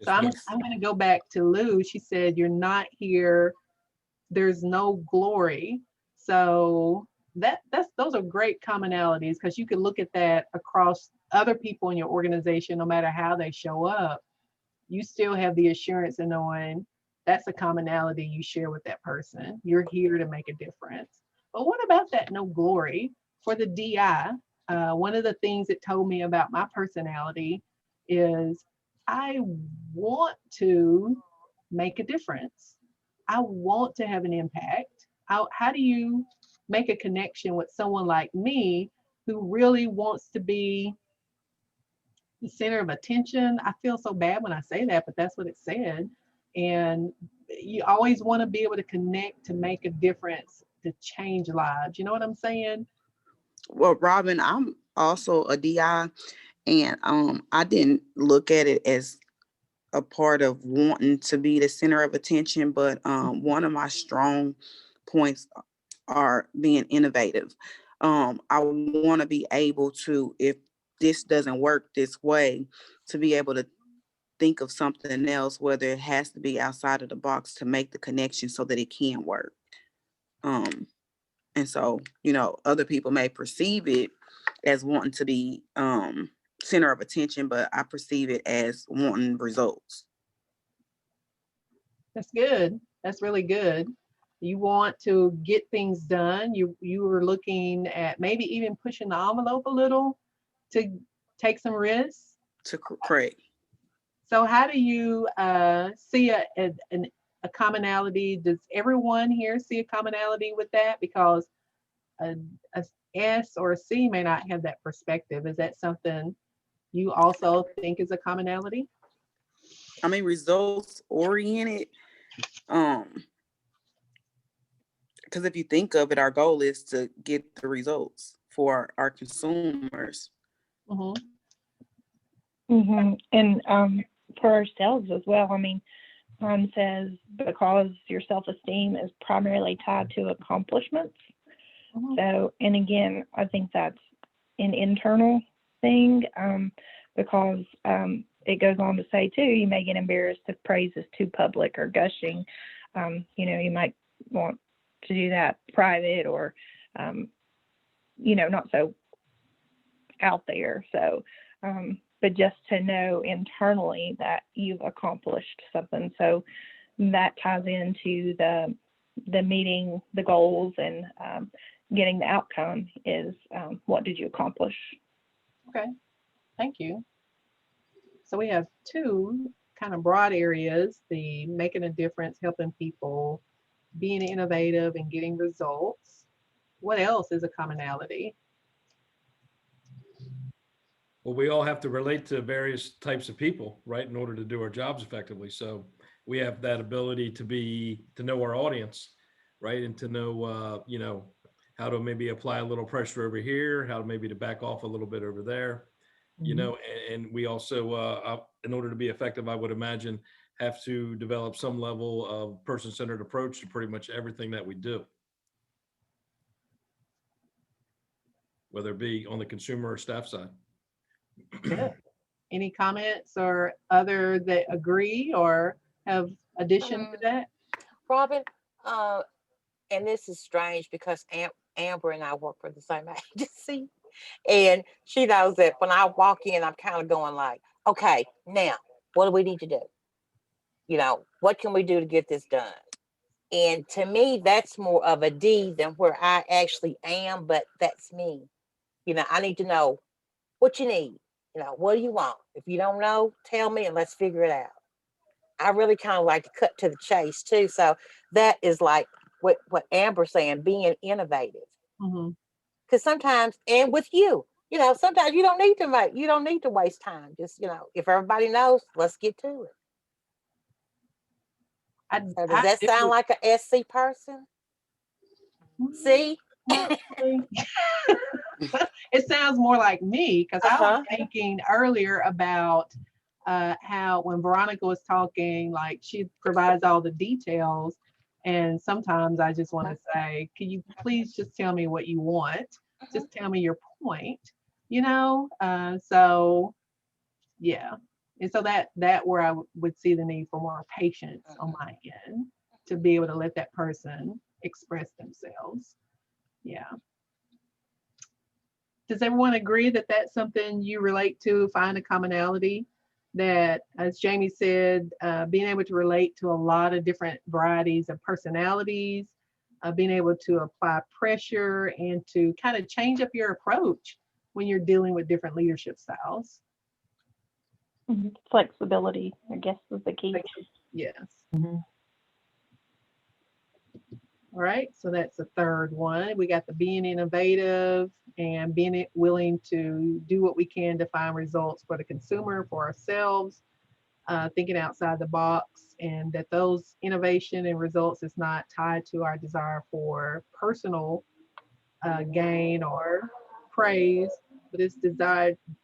Yes, So I'm ma'am. going to go back to Lou. She said, you're not here, there's no glory. So those are great commonalities, because you can look at that across other people in your organization. No matter how they show up, you still have the assurance in knowing that's a commonality you share with that person. You're here to make a difference. But what about that no glory? For the DI, one of the things it told me about my personality is I want to make a difference. I want to have an impact. How do you make a connection with someone like me who really wants to be the center of attention? I feel so bad when I say that, but that's what it said. And you always want to be able to connect, to make a difference, to change lives. You know what I'm saying? Well, Robin, I'm also a DI, and I didn't look at it as a part of wanting to be the center of attention, but one of my strong points are being innovative. I want to be able to, if this doesn't work this way, to be able to think of something else, whether it has to be outside of the box, to make the connection so that it can work. And so, other people may perceive it as wanting to be center of attention, but I perceive it as wanting results. That's good. That's really good. You want to get things done. You were looking at maybe even pushing the envelope a little to take some risks. Correct. So how do you see a commonality? Does everyone here see a commonality with that? Because a S or a C may not have that perspective. Is that something you also think is a commonality? I mean, results oriented. Because if you think of it, our goal is to get the results for our consumers. And for ourselves as well. I mean, Ron says because your self-esteem is primarily tied to accomplishments. So, and again, I think that's an internal thing, because it goes on to say too, you may get embarrassed if praise is too public or gushing. You might want to do that private or, not so out there. So, but just to know internally that you've accomplished something. So that ties into the meeting the goals and getting the outcome is what did you accomplish? Okay, thank you. So we have two kind of broad areas: the making a difference, helping people, being innovative, and getting results. What else is a commonality? Well, we all have to relate to various types of people, right, in order to do our jobs effectively. So we have that ability to know our audience, right, and to know, how to maybe apply a little pressure over here, how to maybe to back off a little bit over there, and we also, in order to be effective, I would imagine, have to develop some level of person-centered approach to pretty much everything that we do, whether it be on the consumer or staff side. Good. Any comments or other that agree or have addition to that? Robin, and this is strange because Amber and I work for the same agency. And she knows that when I walk in, I'm kind of going like, okay, now what do we need to do? You know, what can we do to get this done? And to me, that's more of a D than where I actually am, but that's me. You know, I need to know what you need. You know, what do you want? If you don't know, tell me and let's figure it out. I really kind of like to cut to the chase too. So that is like what Amber's saying, being innovative. Mm-hmm. Because sometimes, and with you know, sometimes you don't need to waste time. Just, you know, if everybody knows, let's get to it. So does that sound like a SC person? See? Not really. It sounds more like me, because I was thinking earlier about how when Veronica was talking, like she provides all the details, and sometimes I just want to say, can you please just tell me what you want? Just tell me your point, you know? So yeah. And so that where I would see the need for more patience on my end to be able to let that person express themselves. Yeah. Does everyone agree that that's something you relate to, find a commonality? That, as Jamie said, being able to relate to a lot of different varieties of personalities, being able to apply pressure and to kind of change up your approach when you're dealing with different leadership styles. Flexibility, I guess, is the key. Yes. All right, so that's the third one. We got the being innovative and being willing to do what we can to find results for the consumer, for ourselves, thinking outside the box, and that those innovation and results is not tied to our desire for personal gain or praise, but it's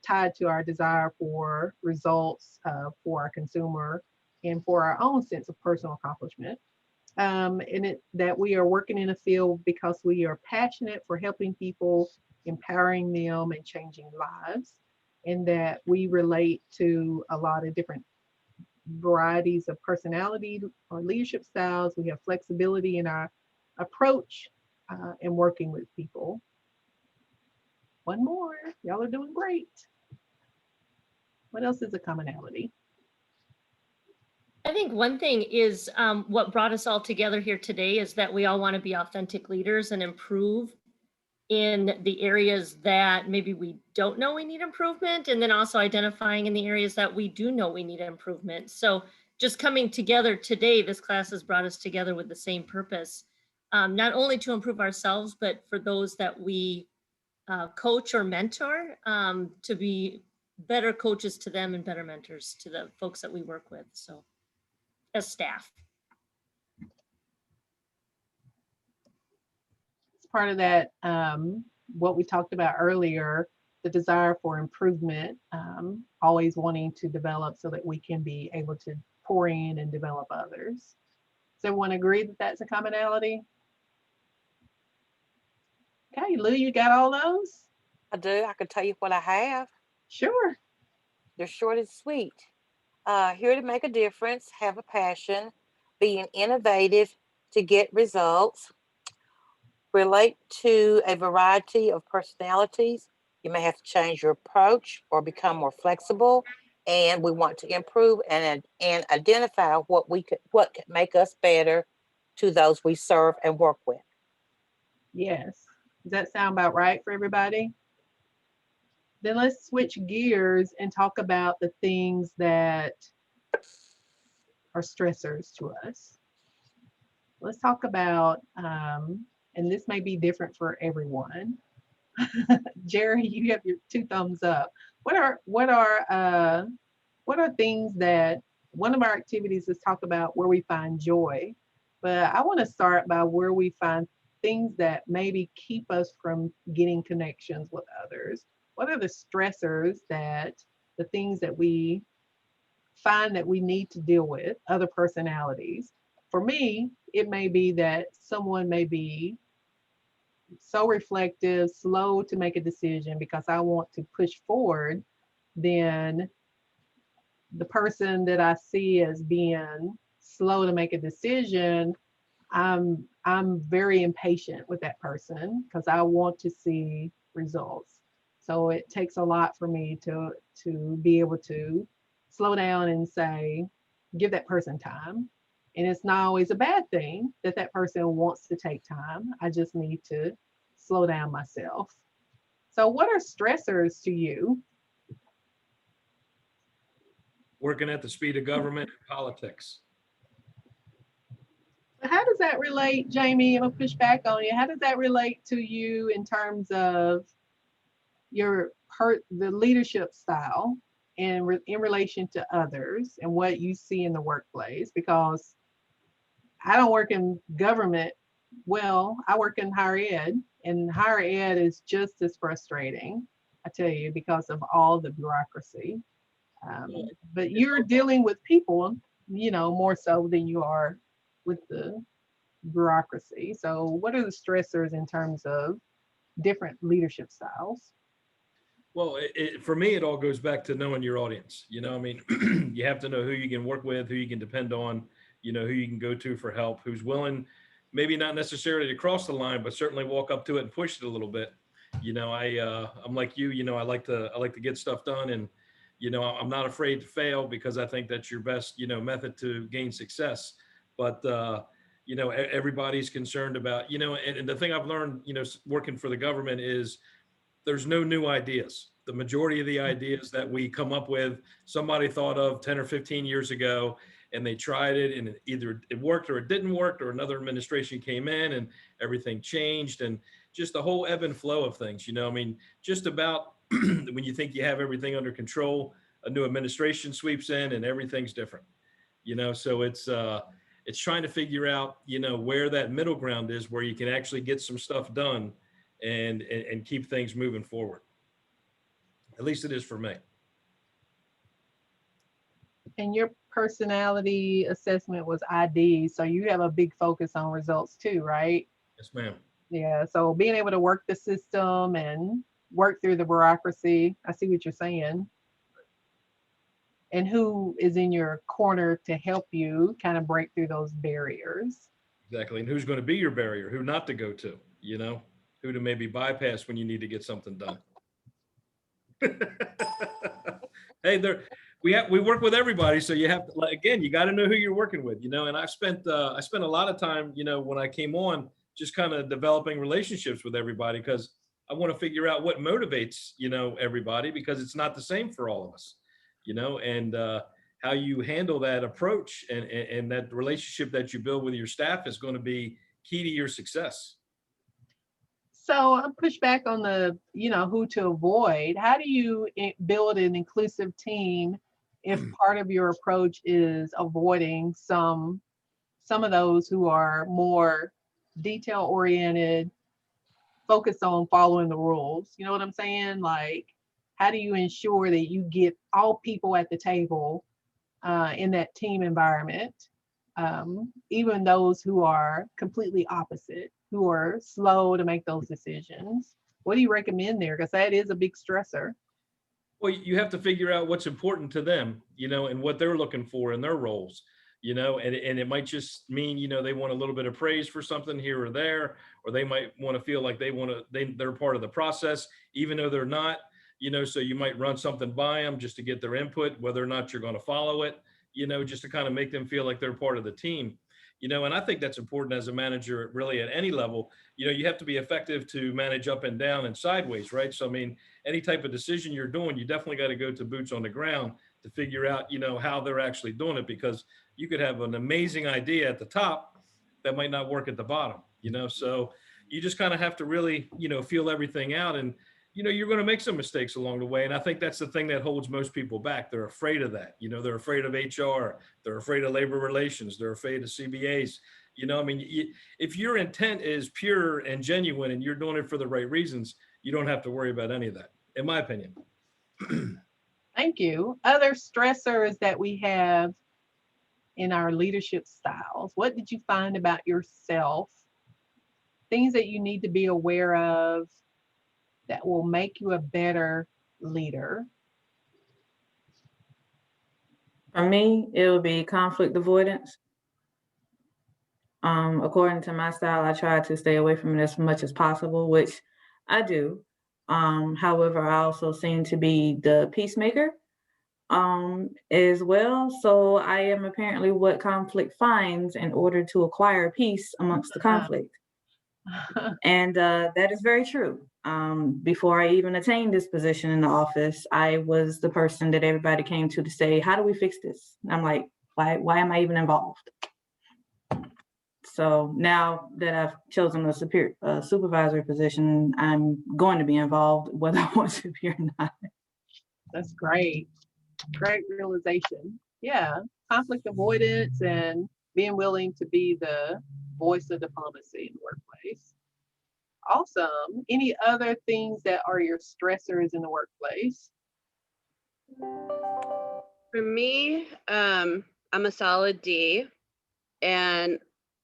tied to our desire for results for our consumer and for our own sense of personal accomplishment. That we are working in a field because we are passionate for helping people, empowering them, and changing lives, and that we relate to a lot of different varieties of personality or leadership styles. We have flexibility in our approach and working with people. One more. Y'all are doing great. What else is a commonality? I think one thing is what brought us all together here today is that we all want to be authentic leaders and improve in the areas that maybe we don't know we need improvement, and then also identifying in the areas that we do know we need improvement. So just coming together today, this class has brought us together with the same purpose, not only to improve ourselves, but for those that we coach or mentor, to be better coaches to them and better mentors to the folks that we work with. So as staff. It's part of that, what we talked about earlier, the desire for improvement, always wanting to develop so that we can be able to pour in and develop others. Does everyone agree that that's a commonality? Okay, Lou, you got all those? I do. I can tell you what I have. Sure. They're short and sweet. Here to make a difference, have a passion, being innovative to get results, relate to a variety of personalities. You may have to change your approach or become more flexible. And we want to improve and identify what could make us better to those we serve and work with. Yes. Does that sound about right for everybody? Then let's switch gears and talk about the things that are stressors to us. Let's talk about, and this may be different for everyone. Jerry, you have your 2 thumbs up. What are things that, one of our activities is talk about where we find joy, but I want to start by where we find things that maybe keep us from getting connections with others. What are the stressors, that the things that we find that we need to deal with, other personalities? For me, it may be that someone may be so reflective, slow to make a decision because I want to push forward, then the person that I see as being slow to make a decision, I'm very impatient with that person because I want to see results. So it takes a lot for me to be able to slow down and say, give that person time. And it's not always a bad thing that that person wants to take time. I just need to slow down myself. So what are stressors to you? Working at the speed of government and politics. How does that relate, Jamie? I'm gonna push back on you. How does that relate to you in terms of the leadership style and in relation to others and what you see in the workplace? Because I don't work in government. Well, I work in higher ed, and higher ed is just as frustrating, I tell you, because of all the bureaucracy. But you're dealing with people, more so than you are with the bureaucracy. So what are the stressors in terms of different leadership styles? Well, for me, it all goes back to knowing your audience. You have to know who you can work with, who you can depend on, who you can go to for help, who's willing, maybe not necessarily to cross the line, but certainly walk up to it and push it a little bit. I'm like you, I like to get stuff done, and, I'm not afraid to fail because I think that's your best, method to gain success. But, everybody's concerned about, and the thing I've learned, working for the government is there's no new ideas. The majority of the ideas that we come up with, somebody thought of 10 or 15 years ago, and they tried it, and either it worked or it didn't work, or another administration came in and everything changed, and just the whole ebb and flow of things. Just about when you think you have everything under control, a new administration sweeps in and everything's different. So it's trying to figure out, where that middle ground is, where you can actually get some stuff done and keep things moving forward. At least it is for me. And your personality assessment was ID, so you have a big focus on results too, right? Yes, ma'am. Yeah, so being able to work the system and work through the bureaucracy, I see what you're saying. And who is in your corner to help you kind of break through those barriers? Exactly. And who's going to be your barrier, who not to go to, who to maybe bypass when you need to get something done. Hey, we work with everybody, so you have to, again, you got to know who you're working with, and I spent a lot of time, when I came on, just kind of developing relationships with everybody, because I want to figure out what motivates, everybody, because it's not the same for all of us, and how you handle that approach and that relationship that you build with your staff is going to be key to your success. So I'll push back on the, who to avoid. How do you build an inclusive team if part of your approach is avoiding some of those who are more detail oriented, focused on following the rules? You know what I'm saying? Like, how do you ensure that you get all people at the table in that team environment, even those who are completely opposite, who are slow to make those decisions? What do you recommend there? Because that is a big stressor. Well, you have to figure out what's important to them, and what they're looking for in their roles, and it might just mean, they want a little bit of praise for something here or there, or they might want to feel like they're part of the process, even though they're not, so you might run something by them just to get their input, whether or not you're going to follow it, just to kind of make them feel like they're part of the team. And I think that's important as a manager, really at any level. You have to be effective to manage up and down and sideways, right? So, I mean, any type of decision you're doing, you definitely got to go to boots on the ground to figure out, how they're actually doing it, because you could have an amazing idea at the top that might not work at the bottom, so you just kind of have to really, feel everything out, and, you're going to make some mistakes along the way. And I think that's the thing that holds most people back. They're afraid of that. They're afraid of HR. They're afraid of labor relations. They're afraid of CBAs. If your intent is pure and genuine and you're doing it for the right reasons, you don't have to worry about any of that, in my opinion. Thank you. Other stressors that we have in our leadership styles, what did you find about yourself? Things that you need to be aware of that will make you a better leader? For me, it would be conflict avoidance. According to my style, I try to stay away from it as much as possible, which I do. However, I also seem to be the peacemaker as well. So I am apparently what conflict finds in order to acquire peace amongst the conflict. And that is very true. Before I even attained this position in the office, I was the person that everybody came to say, how do we fix this? And I'm like, why am I even involved? So now that I've chosen a supervisory position, I'm going to be involved whether I want to be or not. That's great. Great realization. Yeah. Conflict avoidance and being willing to be the voice of diplomacy in the workplace. Awesome. Any other things that are your stressors in the workplace? For me, I'm a solid D, and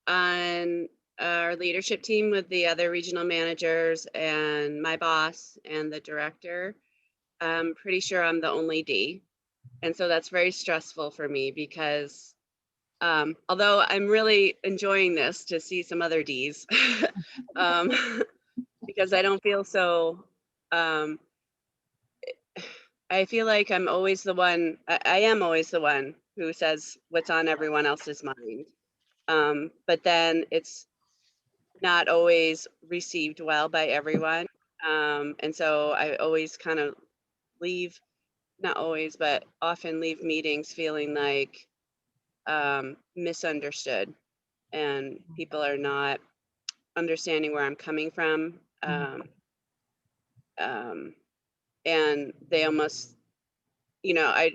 on our leadership team with the other regional managers and my boss and the director, I'm pretty sure I'm the only D. And so that's very stressful for me because although I'm really enjoying this to see some other Ds, because I don't feel so, I feel like I'm always the one, I am always the one who says what's on everyone else's mind. But then it's not always received well by everyone. And so I always kind of leave, not always, but often leave meetings feeling like misunderstood, and people are not understanding where I'm coming from. And they almost, I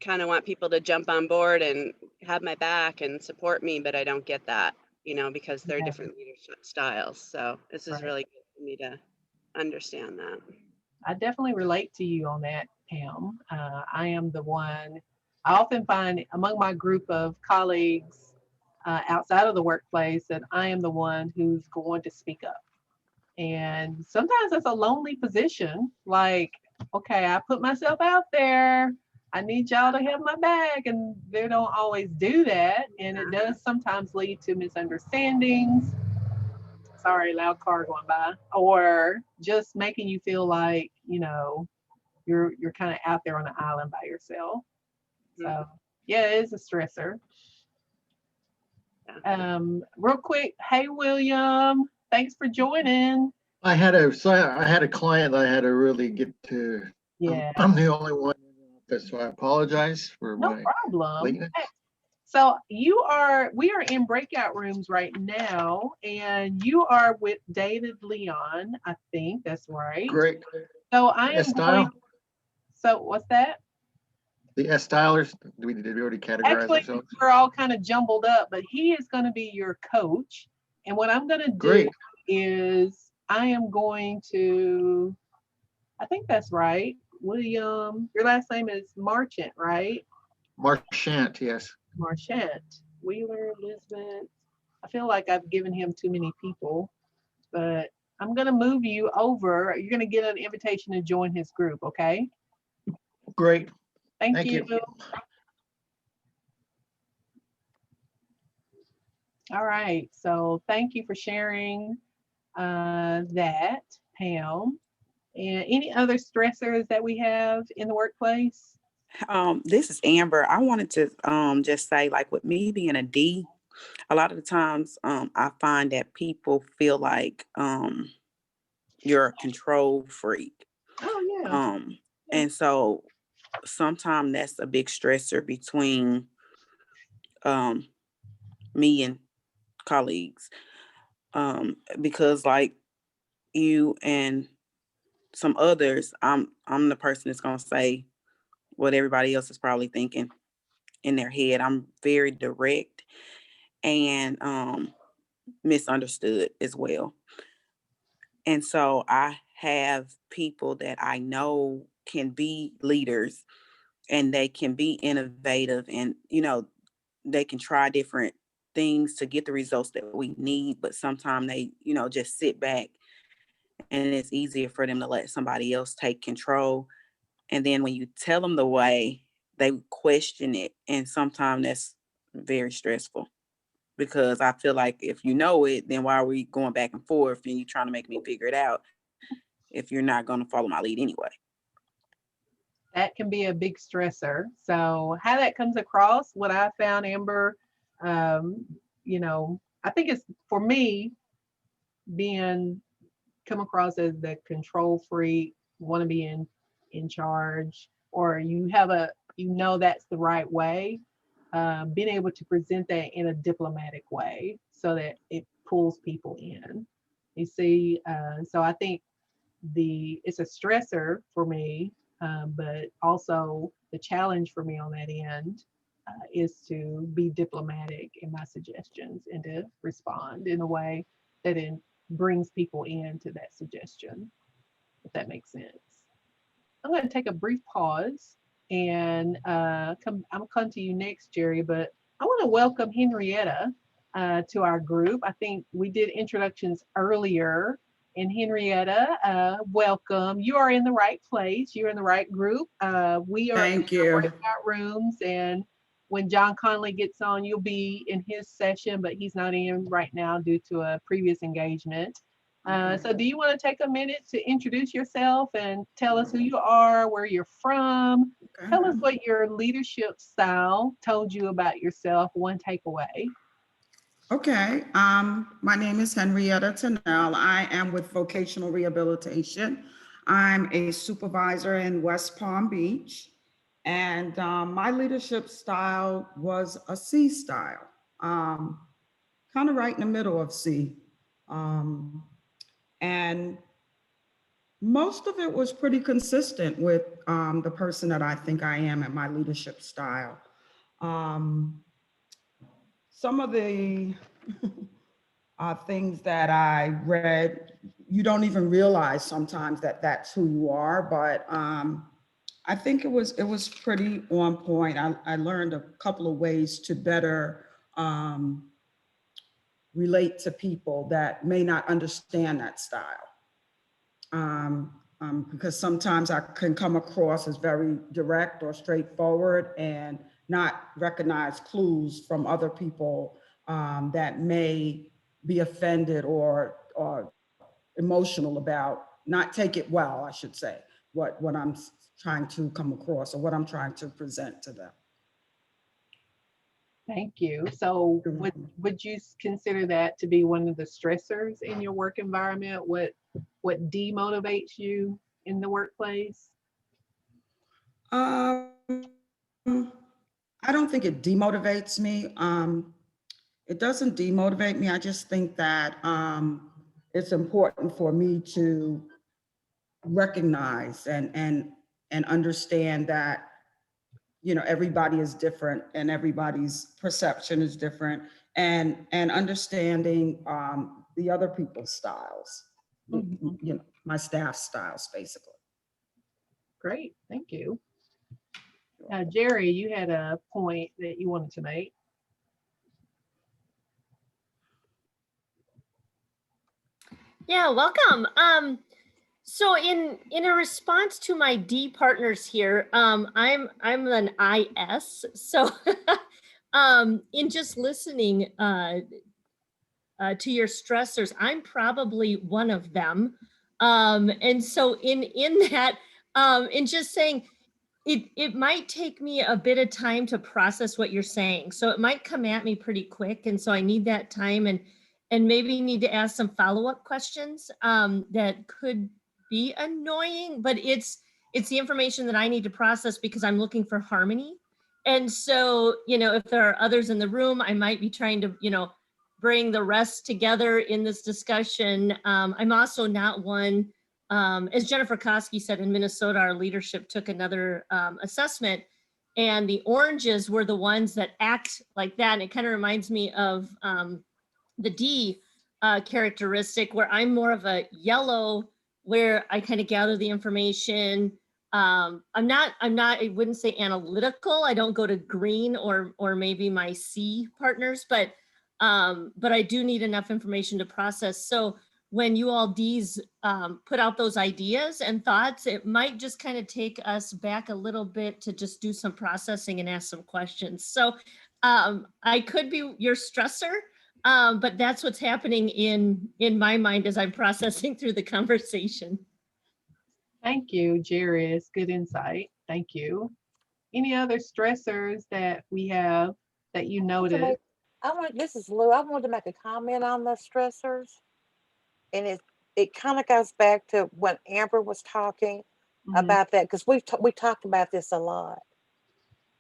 kind of want people to jump on board and have my back and support me, but I don't get that, because they're Yeah. different leadership styles. So this is Right. really good for me to understand that. I definitely relate to you on that, Pam. I am the one, I often find among my group of colleagues outside of the workplace that I am the one who's going to speak up. And sometimes it's a lonely position. Like, okay, I put myself out there. I need y'all to have my back. And they don't always do that. And it does sometimes lead to misunderstandings. Sorry, loud car going by. Or just making you feel like, you're kind of out there on an island by yourself. So yeah, it is a stressor. Real quick, hey William, thanks for joining. I had a client that I had to really get to. Yeah. I'm the only one in the office, so I apologize for No my problem. lateness. So we are in breakout rooms right now, and you are with David Leon. I think that's right. Great. So I am S-style? So what's that? The S-stylers, did we already categorize Actually, ourselves? we're all kind of jumbled up, but he is going to be your coach. And what I'm going to do Great. is I am going to, I think that's right, William, your last name is Marchant, right? Marchant, yes. Marchant, Wheeler, Lisbon. I feel like I've given him too many people, but I'm going to move you over. You're going to get an invitation to join his group, okay? Great. Thank you. All right, so thank you for sharing that, Pam. And any other stressors that we have in the workplace? This is Amber. I wanted to just say, like, with me being a D, a lot of the times I find that people feel like you're a control freak. Oh yeah. And so sometimes that's a big stressor between me and colleagues. Because like you and some others, I'm the person that's gonna say what everybody else is probably thinking in their head. I'm very direct and misunderstood as well. And so I have people that I know can be leaders and they can be innovative and, they can try different things to get the results that we need. But sometimes they, just sit back and it's easier for them to let somebody else take control. And then when you tell them the way, they question it. And sometimes that's very stressful. because I feel like if you know it, then why are we going back and forth and you trying to make me figure it out if you're not going to follow my lead anyway? That can be a big stressor. So how that comes across, what I found, Amber, you know, I think it's for me come across as the control freak, want to be in charge, or you have that's the right way. Being able to present that in a diplomatic way so that it pulls people in. You see, so I think it's a stressor for me, but also the challenge for me on that end is to be diplomatic in my suggestions and to respond in a way that it brings people into that suggestion, if that makes sense. I'm going to take a brief pause and I'm come to you next, Jerry, but I want to welcome Henrietta to our group. I think we did introductions earlier. And Henrietta, welcome. You are in the right place. You're in the right group. We are in breakout rooms, and when John Conley gets on, you'll be in his session, but he's not in right now due to a previous engagement. So do you want to take a minute to introduce yourself and tell us who you are, where you're from? Tell us what your leadership style told you about yourself, one takeaway. Okay, my name is Henrietta Tennell. I am with Vocational Rehabilitation. I'm a supervisor in West Palm Beach, and my leadership style was a C style, kind of right in the middle of C. And most of it was pretty consistent with the person that I think I am and my leadership style. Some of the things that I read, you don't even realize sometimes that that's who you are, but I think it was pretty on point. I learned a couple of ways to better relate to people that may not understand that style. Because sometimes I can come across as very direct or straightforward and not recognize clues from other people that may be offended or emotional about, not take it well, I should say, what I'm trying to come across or what I'm trying to present to them. Thank you. So would you consider that to be one of the stressors in your work environment? What demotivates you in the workplace? I don't think it demotivates me. It doesn't demotivate me. I just think that it's important for me to recognize and understand that, you know, everybody is different and everybody's perception is different, and understanding the other people's styles, you know, my staff styles, basically. Great, thank you. Jerry, you had a point that you wanted to make. Yeah, welcome. So in a response to my D partners here, I'm an IS. So in just listening to your stressors, I'm probably one of them. And so in that, in just saying, it might take me a bit of time to process what you're saying. So it might come at me pretty quick. And so I need that time and maybe need to ask some follow-up questions that could be annoying, but it's the information that I need to process because I'm looking for harmony. And so, you know, if there are others in the room, I might be trying to, you know, bring the rest together in this discussion. I'm also not one, as Jennifer Koski said, in Minnesota, our leadership took another assessment, and the oranges were the ones that act like that. And it kind of reminds me of the D characteristic, where I'm more of a yellow, where I kind of gather the information. I'm not, I wouldn't say analytical. I don't go to green or maybe my C partners, but I do need enough information to process. So when you all Ds put out those ideas and thoughts, it might just kind of take us back a little bit to just do some processing and ask some questions. So I could be your stressor, but that's what's happening in my mind as I'm processing through the conversation. Thank you, Jerry. It's good insight. Thank you. Any other stressors that we have that you noted? This is Lou. I wanted to make a comment on the stressors. And it kind of goes back to when Amber was talking about that, because we talked about this a lot.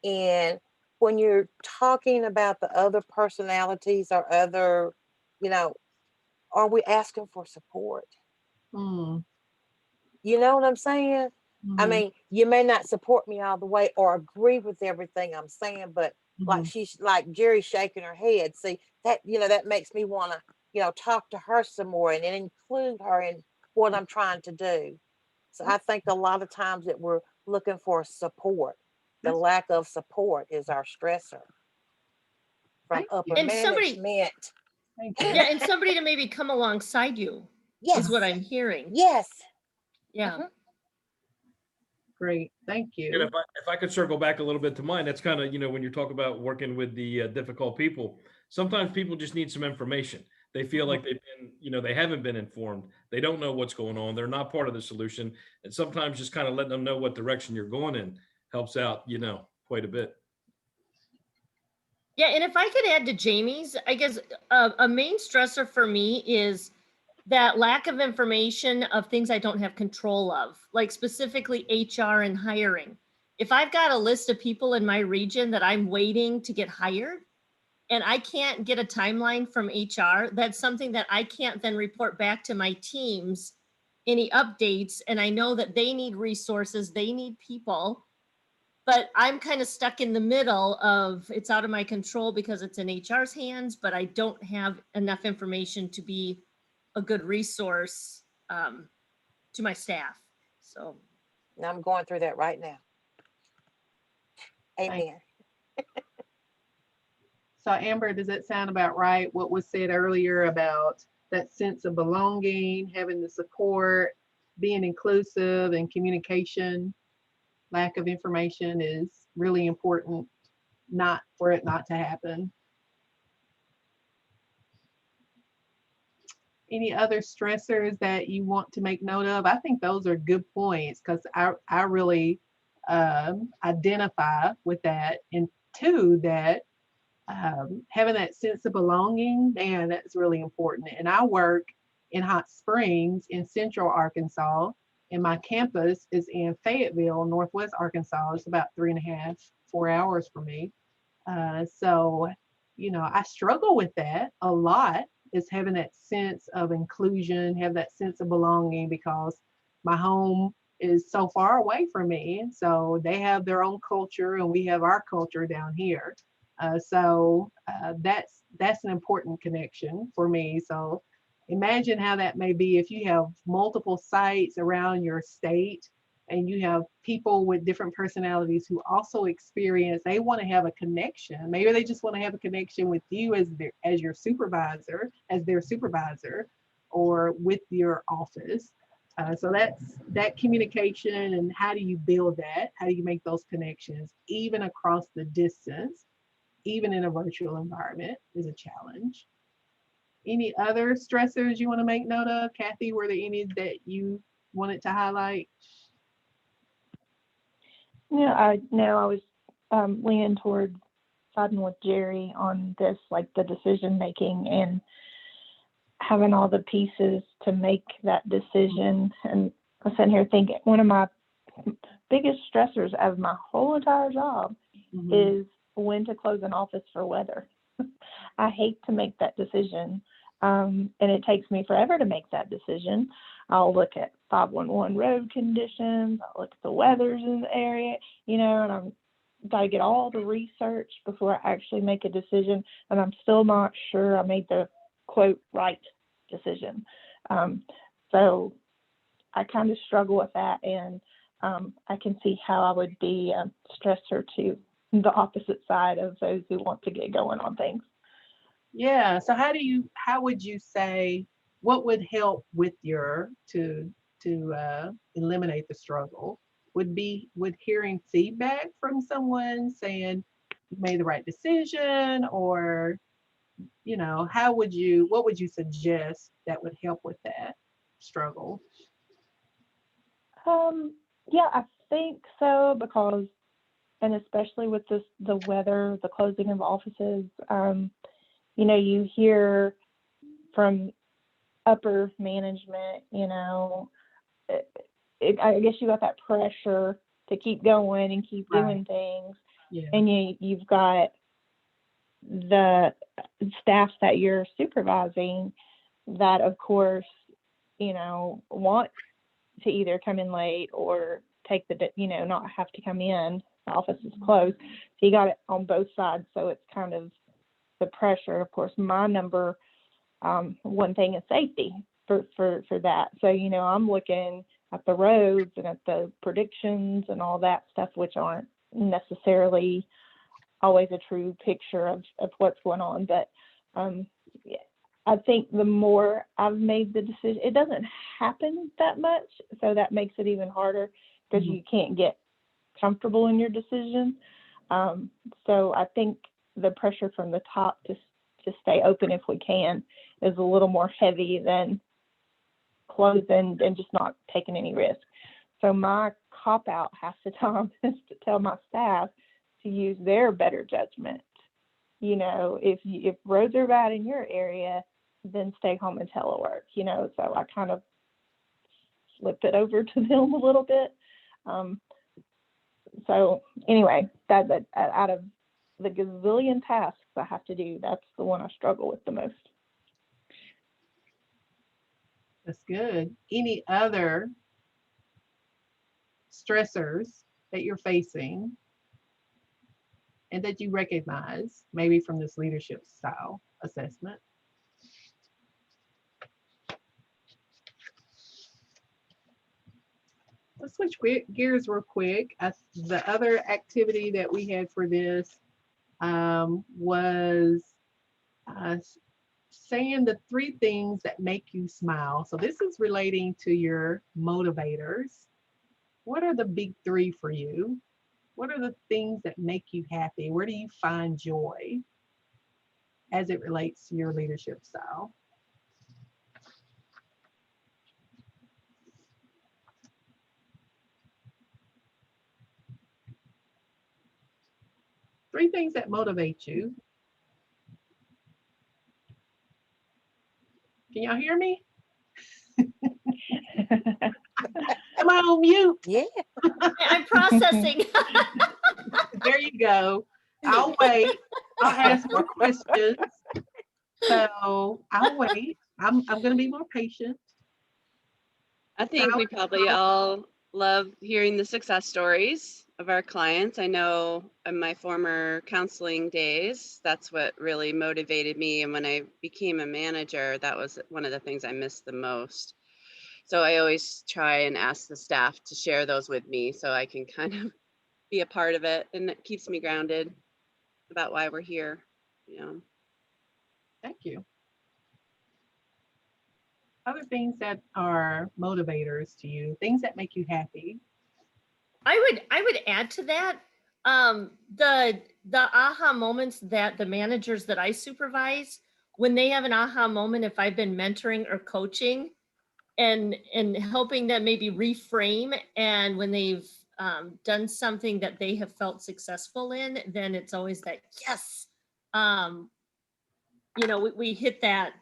And when you're talking about the other personalities or other, are we asking for support? You know what I'm saying? I mean, you may not support me all the way or agree with everything I'm saying, but like Jerry's shaking her head. See, that, that makes me want to, talk to her some more and include her in what I'm trying to do. So I think a lot of times that we're looking for support. The lack of support is our stressor from upper management. Yeah, and somebody to maybe come alongside you. Yes. Is what I'm hearing. Yes. Yeah. Great, thank you. And if I could circle back a little bit to mine, that's kind of, when you talk about working with the difficult people, sometimes people just need some information. They feel like they've been, they haven't been informed. They don't know what's going on. They're not part of the solution. And sometimes just kind of letting them know what direction you're going in helps out, quite a bit. Yeah, and if I could add to Jamie's, I guess a main stressor for me is that lack of information of things I don't have control of, like specifically HR and hiring. If I've got a list of people in my region that I'm waiting to get hired and I can't get a timeline from HR, that's something that I can't then report back to my teams, any updates. And I know that they need resources, they need people, but I'm kind of stuck in the middle of it's out of my control because it's in HR's hands, but I don't have enough information to be a good resource to my staff. So now I'm going through that right now. Amen. So Amber, does that sound about right? What was said earlier about that sense of belonging, having the support, being inclusive, and communication. Lack of information is really important, not for it not to happen. Any other stressors that you want to make note of? I think those are good points because I really identify with that. And two, that having that sense of belonging, man, that's really important. And I work in Hot Springs in Central Arkansas, and my campus is in Fayetteville, Northwest Arkansas. It's about 3.5, 4 hours from me. So, I struggle with that a lot, is having that sense of inclusion, have that sense of belonging, because my home is so far away from me. And so they have their own culture and we have our culture down here. So that's an important connection for me. So imagine how that may be if you have multiple sites around your state and you have people with different personalities who also experience, they want to have a connection. Maybe they just want to have a connection with you as your supervisor, as their supervisor, or with your office. So that's that communication, and how do you build that? How do you make those connections even across the distance, even in a virtual environment, is a challenge. Any other stressors you want to make note of? Kathy, were there any that you wanted to highlight? Yeah, I was leaning toward siding with Jerry on this, like the decision making and having all the pieces to make that decision. And I'm sitting here thinking one of my biggest stressors of my whole entire job is when to close an office for weather. I hate to make that decision. And it takes me forever to make that decision. I'll look at 511 road conditions. I'll look at the weathers in the area, and I'm got to get all the research before I actually make a decision. And I'm still not sure I made the quote right decision. So I kind of struggle with that, and I can see how I would be a stressor to the opposite side of those who want to get going on things. Yeah. So how would you say, what would help with to eliminate the struggle? Would hearing feedback from someone saying, you made the right decision, or, you know, what would you suggest that would help with that struggle? Yeah, I think so, because, and especially with the weather, the closing of offices, you know, you hear from upper management, you know, I guess you got that pressure to keep going and keep doing things. Yeah. And you've got the staff that you're supervising that, of course, you know, want to either come in late or take the, you know, not have to come in. The office is closed. So you got it on both sides. So it's kind of the pressure. Of course, my number one thing is safety for that. So, you know, I'm looking at the roads and at the predictions and all that stuff, which aren't necessarily always a true picture of what's going on. But yeah, I think the more I've made the decision, it doesn't happen that much. So that makes it even harder, because you can't get comfortable in your decision. So I think the pressure from the top to stay open if we can is a little more heavy than closing and just not taking any risk. So my cop out half the time is to tell my staff to use their better judgment. You know, if roads are bad in your area, then stay home and telework, you know. So I kind of flipped it over to them a little bit. So anyway, that out of the gazillion tasks I have to do, that's the one I struggle with the most. That's good. Any other stressors that you're facing and that you recognize, maybe from this leadership style assessment? Let's switch gears real quick. The other activity that we had for this was saying the 3 things that make you smile. So this is relating to your motivators. What are the big 3 for you? What are the things that make you happy? Where do you find joy as it relates to your leadership style? Three things that motivate you. Can y'all hear me? Am I on mute? Yeah. I'm processing. There you go. I'll wait. I'll ask more questions. So I'll wait. I'm going to be more patient. I think we probably all love hearing the success stories of our clients. I know in my former counseling days, that's what really motivated me. And when I became a manager, that was one of the things I missed the most. So I always try and ask the staff to share those with me so I can kind of be a part of it, and it keeps me grounded about why we're here, you know. Thank you. Other things that are motivators to you, things that make you happy. I would add to that the aha moments that the managers that I supervise, when they have an aha moment, if I've been mentoring or coaching and helping them maybe reframe, and when they've done something that they have felt successful in, then it's always that yes, you know, we hit that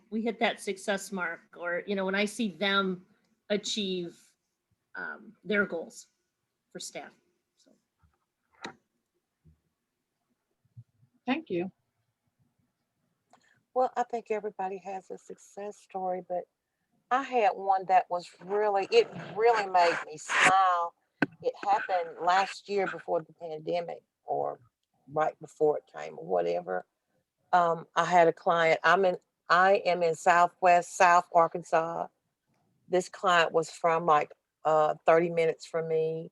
success mark, or you know, when I see them achieve their goals for staff. Thank you. Well, I think everybody has a success story, but I had one that was it really made me smile. It happened last year before the pandemic, or right before it came, or whatever. I had a client. I am in South Arkansas. This client was from like 30 minutes from me,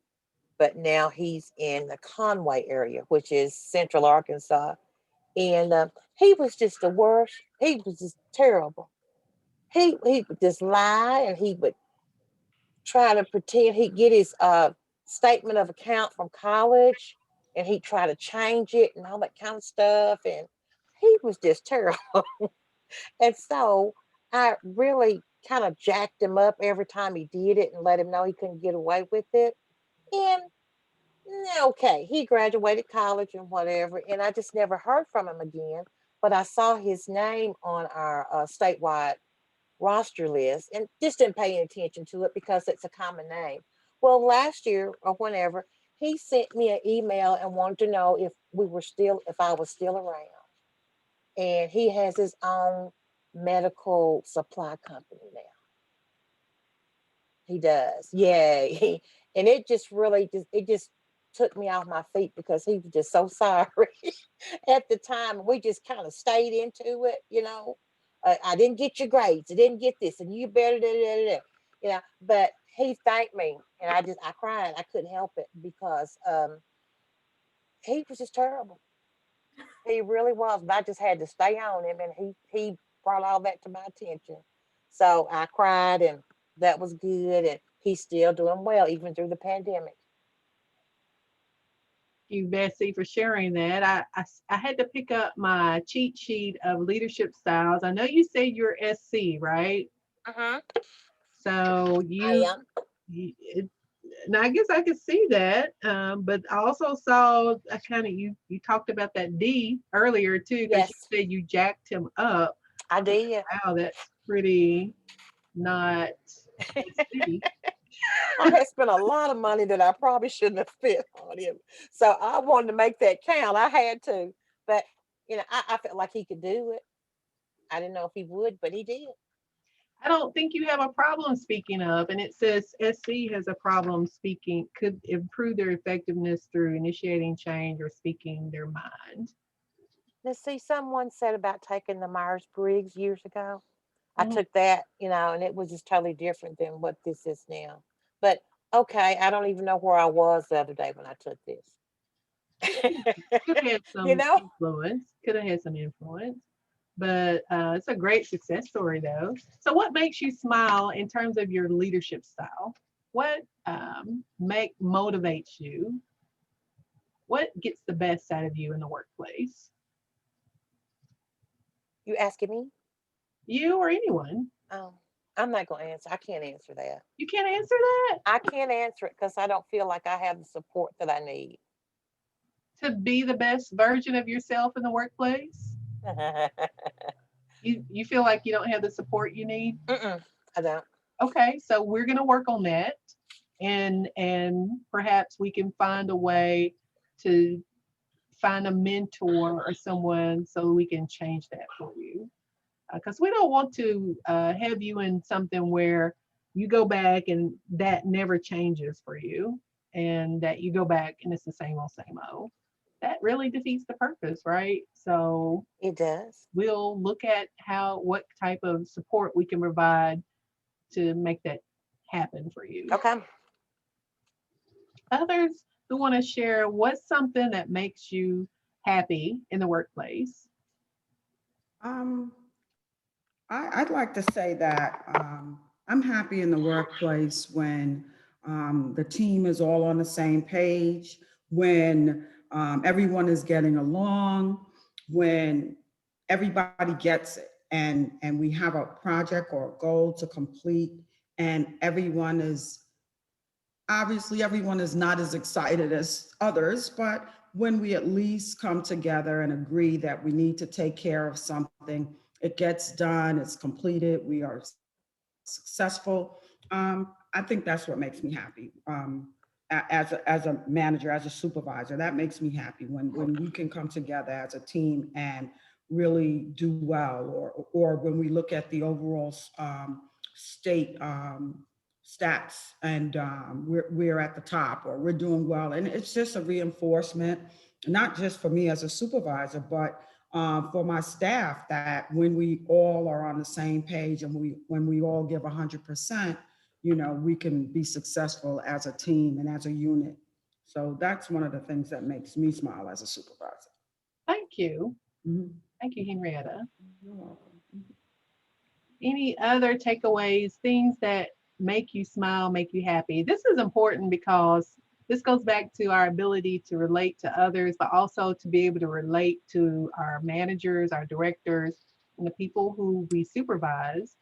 but now he's in the Conway area, which is Central Arkansas. And he was just the worst. He was just terrible. He would just lie, and he would try to pretend he'd get his statement of account from college, and he'd try to change it and all that kind of stuff. And he was just terrible. And so I really kind of jacked him up every time he did it and let him know he couldn't get away with it. And okay, he graduated college and whatever, and I just never heard from him again. But I saw his name on our statewide roster list and just didn't pay any attention to it because it's a common name. Well, last year or whenever, he sent me an email and wanted to know if I was still around. And he has his own medical supply company now. He does. Yeah. And it just really just took me off my feet because he was just so sorry at the time. We just kind of stayed into it, you know. I didn't get your grades. I didn't get this, and you better you know. But he thanked me, and I cried. I couldn't help it because he was just terrible. He really was. But I just had to stay on him, and he brought all that to my attention. So I cried, and that was good. And he's still doing well even through the pandemic. You, Bessie, for sharing that. I had to pick up my cheat sheet of leadership styles. I know you say you're SC, right? Uh-huh. So and I guess I could see that. But I also saw you talked about that D earlier too, because Yes. you said you jacked him up. I did. Wow, that's pretty not SC. I had spent a lot of money that I probably shouldn't have spent on him. So I wanted to make that count. I had to. But, you know, I felt like he could do it. I didn't know if he would, but he did. I don't think you have a problem speaking up. And it says SC has a problem speaking, could improve their effectiveness through initiating change or speaking their mind. Let's see, someone said about taking the Myers-Briggs years ago. I Mhm. took that, you know, and it was just totally different than what this is now. But okay, I don't even know where I was the other day when I took this. Could have had You some know? influence. Could have had some influence. But it's a great success story, though. So, what makes you smile in terms of your leadership style? What motivates you? What gets the best out of you in the workplace? You asking me? You or anyone? Oh, I'm not going to answer. I can't answer that. You can't answer that? I can't answer it because I don't feel like I have the support that I need. To be the best version of yourself in the workplace? You feel like you don't have the support you need? I don't. Okay, so we're going to work on that, and perhaps we can find a way to find a mentor or someone so we can change that for you, because we don't want to have you in something where you go back and that never changes for you, and that you go back and it's the same old. That really defeats the purpose, right? So it does. We'll look at what type of support we can provide to make that happen for you. Okay. Others who want to share, what's something that makes you happy in the workplace? I'd like to say that I'm happy in the workplace when the team is all on the same page, when everyone is getting along, when everybody gets it, and we have a project or a goal to complete, and everyone is not as excited as others, but when we at least come together and agree that we need to take care of something, it gets done, it's completed, we are successful. I think that's what makes me happy. As a manager, as a supervisor, that makes me happy when we can come together as a team and really do well, or when we look at the overall state stats and we're at the top or we're doing well. And it's just a reinforcement, not just for me as a supervisor, but for my staff, that when we all are on the same page and when we all give 100%, you know, we can be successful as a team and as a unit. So that's one of the things that makes me smile as a supervisor. Thank you. Thank you, Henrietta. You're welcome. Any other takeaways, things that make you smile, make you happy? This is important because this goes back to our ability to relate to others, but also to be able to relate to our managers, our directors, and the people who we supervise,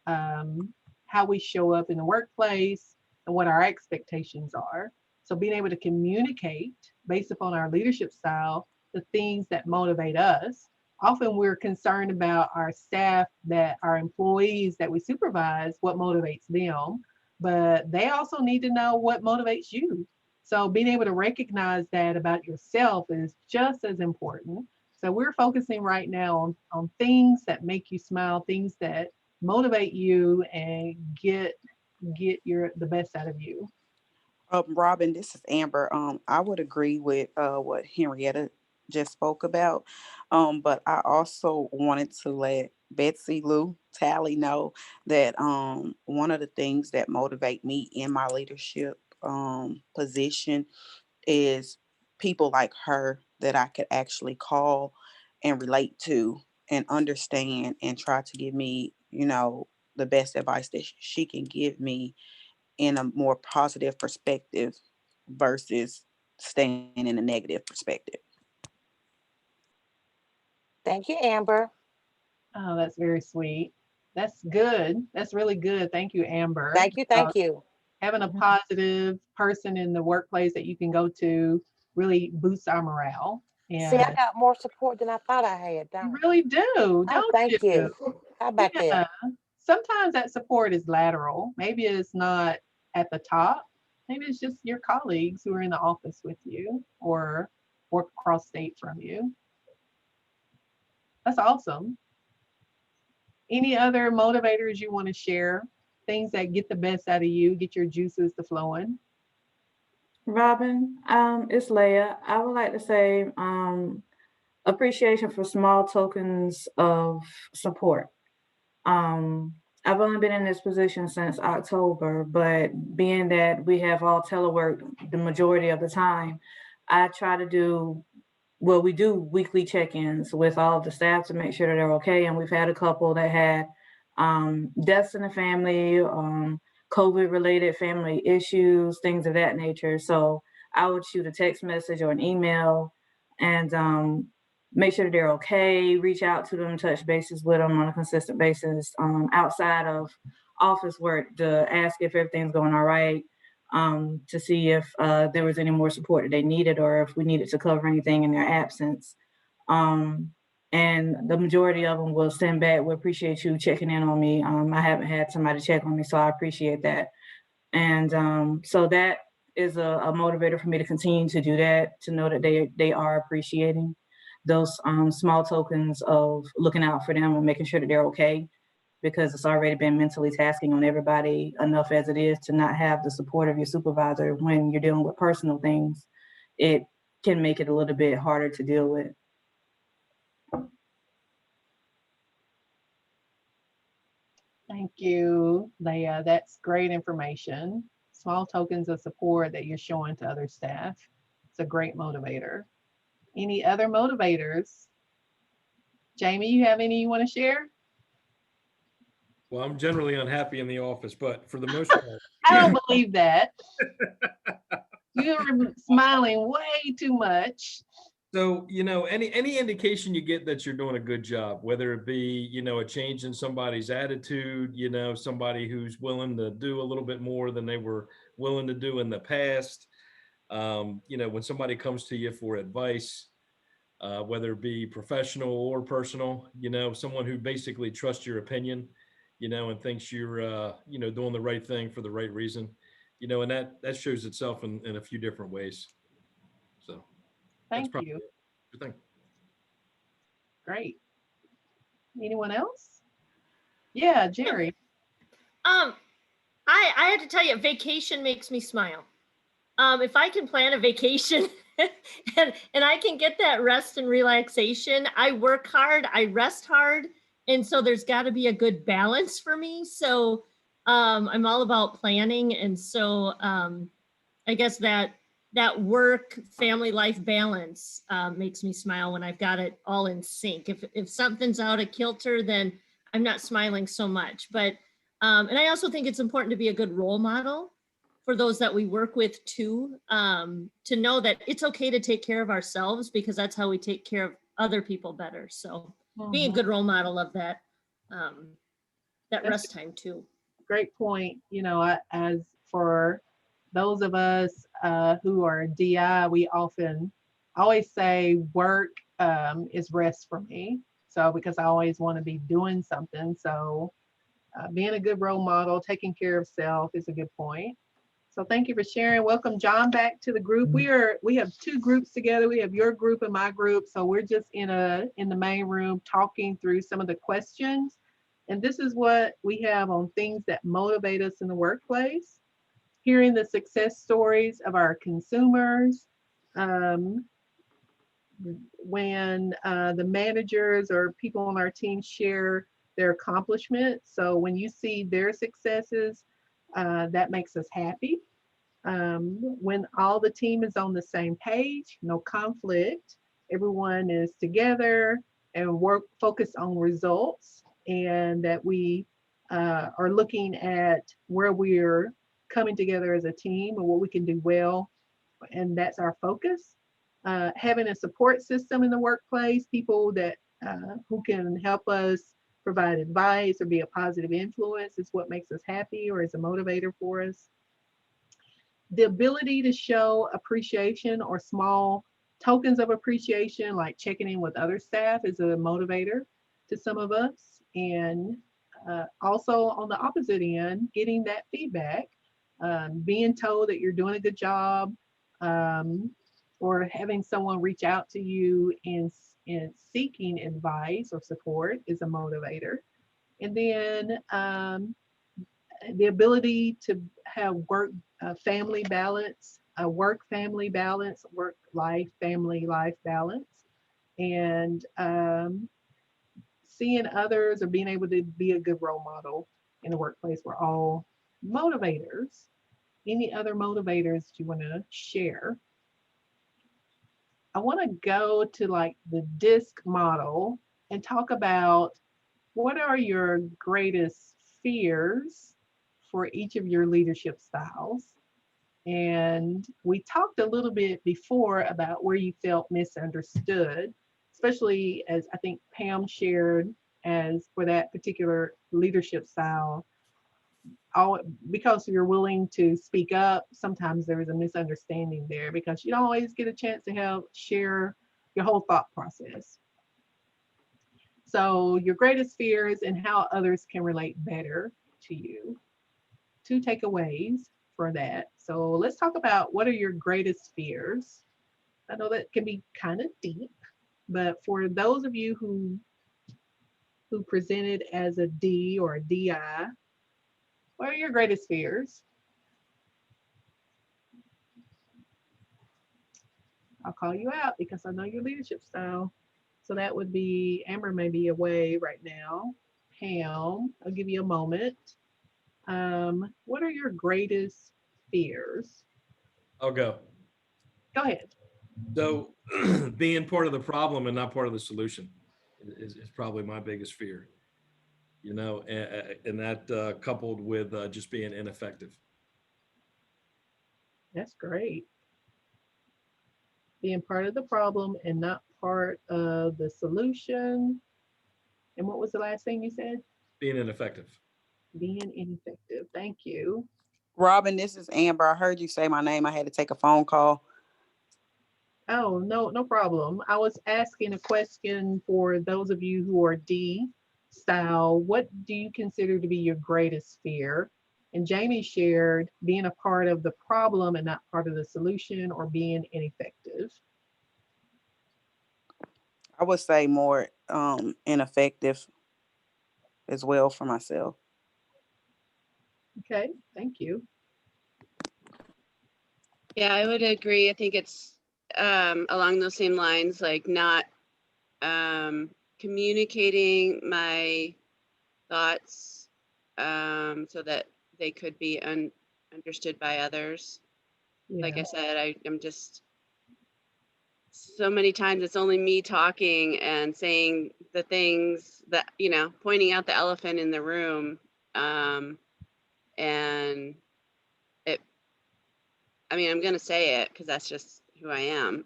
how we show up in the workplace and what our expectations are. So being able to communicate based upon our leadership style, the things that motivate us. Often we're concerned about our staff, that our employees that we supervise, what motivates them, but they also need to know what motivates you. So being able to recognize that about yourself is just as important. So we're focusing right now on things that make you smile, things that motivate you and get the best out of you. Robin, this is Amber. I would agree with what Henrietta just spoke about. But I also wanted to let Betsy Lou Tally know that one of the things that motivate me in my leadership position is people like her that I could actually call and relate to and understand and try to give me, the best advice that she can give me in a more positive perspective versus staying in a negative perspective. Thank you, Amber. Oh, that's very sweet. That's good. That's really good. Thank you, Amber. Thank you. Thank you. Having a positive person in the workplace that you can go to really boosts our morale. See, I And got more support than I thought I had, you don't I? really do, Oh, don't thank you? you. How about Yeah. that? Sometimes that support is lateral. Maybe it's not at the top. Maybe it's just your colleagues who are in the office with you or work across state from you. That's awesome. Any other motivators you want to share? Things that get the best out of you, get your juices to flowing? Robin, it's Leah. I would like to say appreciation for small tokens of support. I've only been in this position since October, but being that we have all telework the majority of the time, I try to do, well, we do weekly check-ins with all of the staff to make sure that they're okay. And we've had a couple that had deaths in the family, COVID-related family issues, things of that nature. So I would shoot a text message or an email and make sure that they're okay, reach out to them, touch bases with them on a consistent basis outside of office work to ask if everything's going all right, to see if there was any more support that they needed or if we needed to cover anything in their absence. And the majority of them will send back, we appreciate you checking in on me. I haven't had somebody check on me, so I appreciate that. And so that is a motivator for me to continue to do that, to know that they are appreciating those small tokens of looking out for them and making sure that they're okay, because it's already been mentally tasking on everybody enough as it is to not have the support of your supervisor when you're dealing with personal things. It can make it a little bit harder to deal with. Thank you, Leah. That's great information. Small tokens of support that you're showing to other staff. It's a great motivator. Any other motivators? Jamie, you have any you want to share? Well, I'm generally unhappy in the office, but for the most part, I don't believe that. You're smiling way too much. so, any indication you get that you're doing a good job, whether it be, a change in somebody's attitude, somebody who's willing to do a little bit more than they were willing to do in the past, when somebody comes to you for advice, whether it be professional or personal, someone who basically trusts your opinion, and thinks you're, doing the right thing for the right reason, and that shows itself in a few different ways. So Thank you. Good thing. Great. Anyone else? Yeah, Jerry. I had to tell you, vacation makes me smile. If I can plan a vacation and I can get that rest and relaxation, I work hard, I rest hard. And so there's got to be a good balance for me. So I'm all about planning. And so I guess that work family life balance makes me smile when I've got it all in sync. If something's out of kilter, then I'm not smiling so much. But and I also think it's important to be a good role model for those that we work with too, to know that it's okay to take care of ourselves, because that's how we take care of other people better. So being a good role model of that, that rest time too. Great point. You know, as for those of us who are DI, we always say work is rest for me. So because I always want to be doing something. So being a good role model, taking care of self is a good point. So thank you for sharing. Welcome John back to the group. We have two groups together. We have your group and my group. So we're just in the main room talking through some of the questions. And this is what we have on things that motivate us in the workplace. Hearing the success stories of our consumers. When the managers or people on our team share their accomplishments. So when you see their successes, that makes us happy. When all the team is on the same page, no conflict, everyone is together and focused on results, and that we are looking at where we're coming together as a team and what we can do well, and that's our focus. Having a support system in the workplace, people that who can help us provide advice or be a positive influence is what makes us happy or is a motivator for us. The ability to show appreciation or small tokens of appreciation, like checking in with other staff, is a motivator to some of us. And also on the opposite end, getting that feedback, being told that you're doing a good job, or having someone reach out to you in seeking advice or support is a motivator. And then the ability to have family balance, work-family balance, work-life, family-life balance, and seeing others or being able to be a good role model in the workplace were all motivators. Any other motivators you want to share? I want to go to like the DISC model and talk about what are your greatest fears for each of your leadership styles. And we talked a little bit before about where you felt misunderstood, especially as I think Pam shared as for that particular leadership style. Because you're willing to speak up, sometimes there is a misunderstanding there because you don't always get a chance to share your whole thought process. So your greatest fears and how others can relate better to you. 2 takeaways for that. So let's talk about what are your greatest fears. I know that can be kind of deep, but for those of you who presented as a D or a DI, what are your greatest fears? I'll call you out because I know your leadership style. So that would be, Amber may be away right now. Pam, I'll give you a moment. What are your greatest fears? I'll go. Go ahead. So being part of the problem and not part of the solution is probably my biggest fear, you know, and that coupled with just being ineffective. That's great. Being part of the problem and not part of the solution. And what was the last thing you said? Being ineffective. Being ineffective. Thank you. Robin, this is Amber. I heard you say my name. I had to take a phone call. Oh, no problem. I was asking a question for those of you who are D style. What do you consider to be your greatest fear? And Jamie shared being a part of the problem and not part of the solution, or being ineffective. I would say more ineffective as well for myself. Okay, thank you. Yeah, I would agree. I think it's along those same lines, like not communicating my thoughts so that they could be understood by others. Yeah. Like I said, I'm just, so many times it's only me talking and saying the things that, you know, pointing out the elephant in the room. And I mean, I'm going to say it because that's just who I am,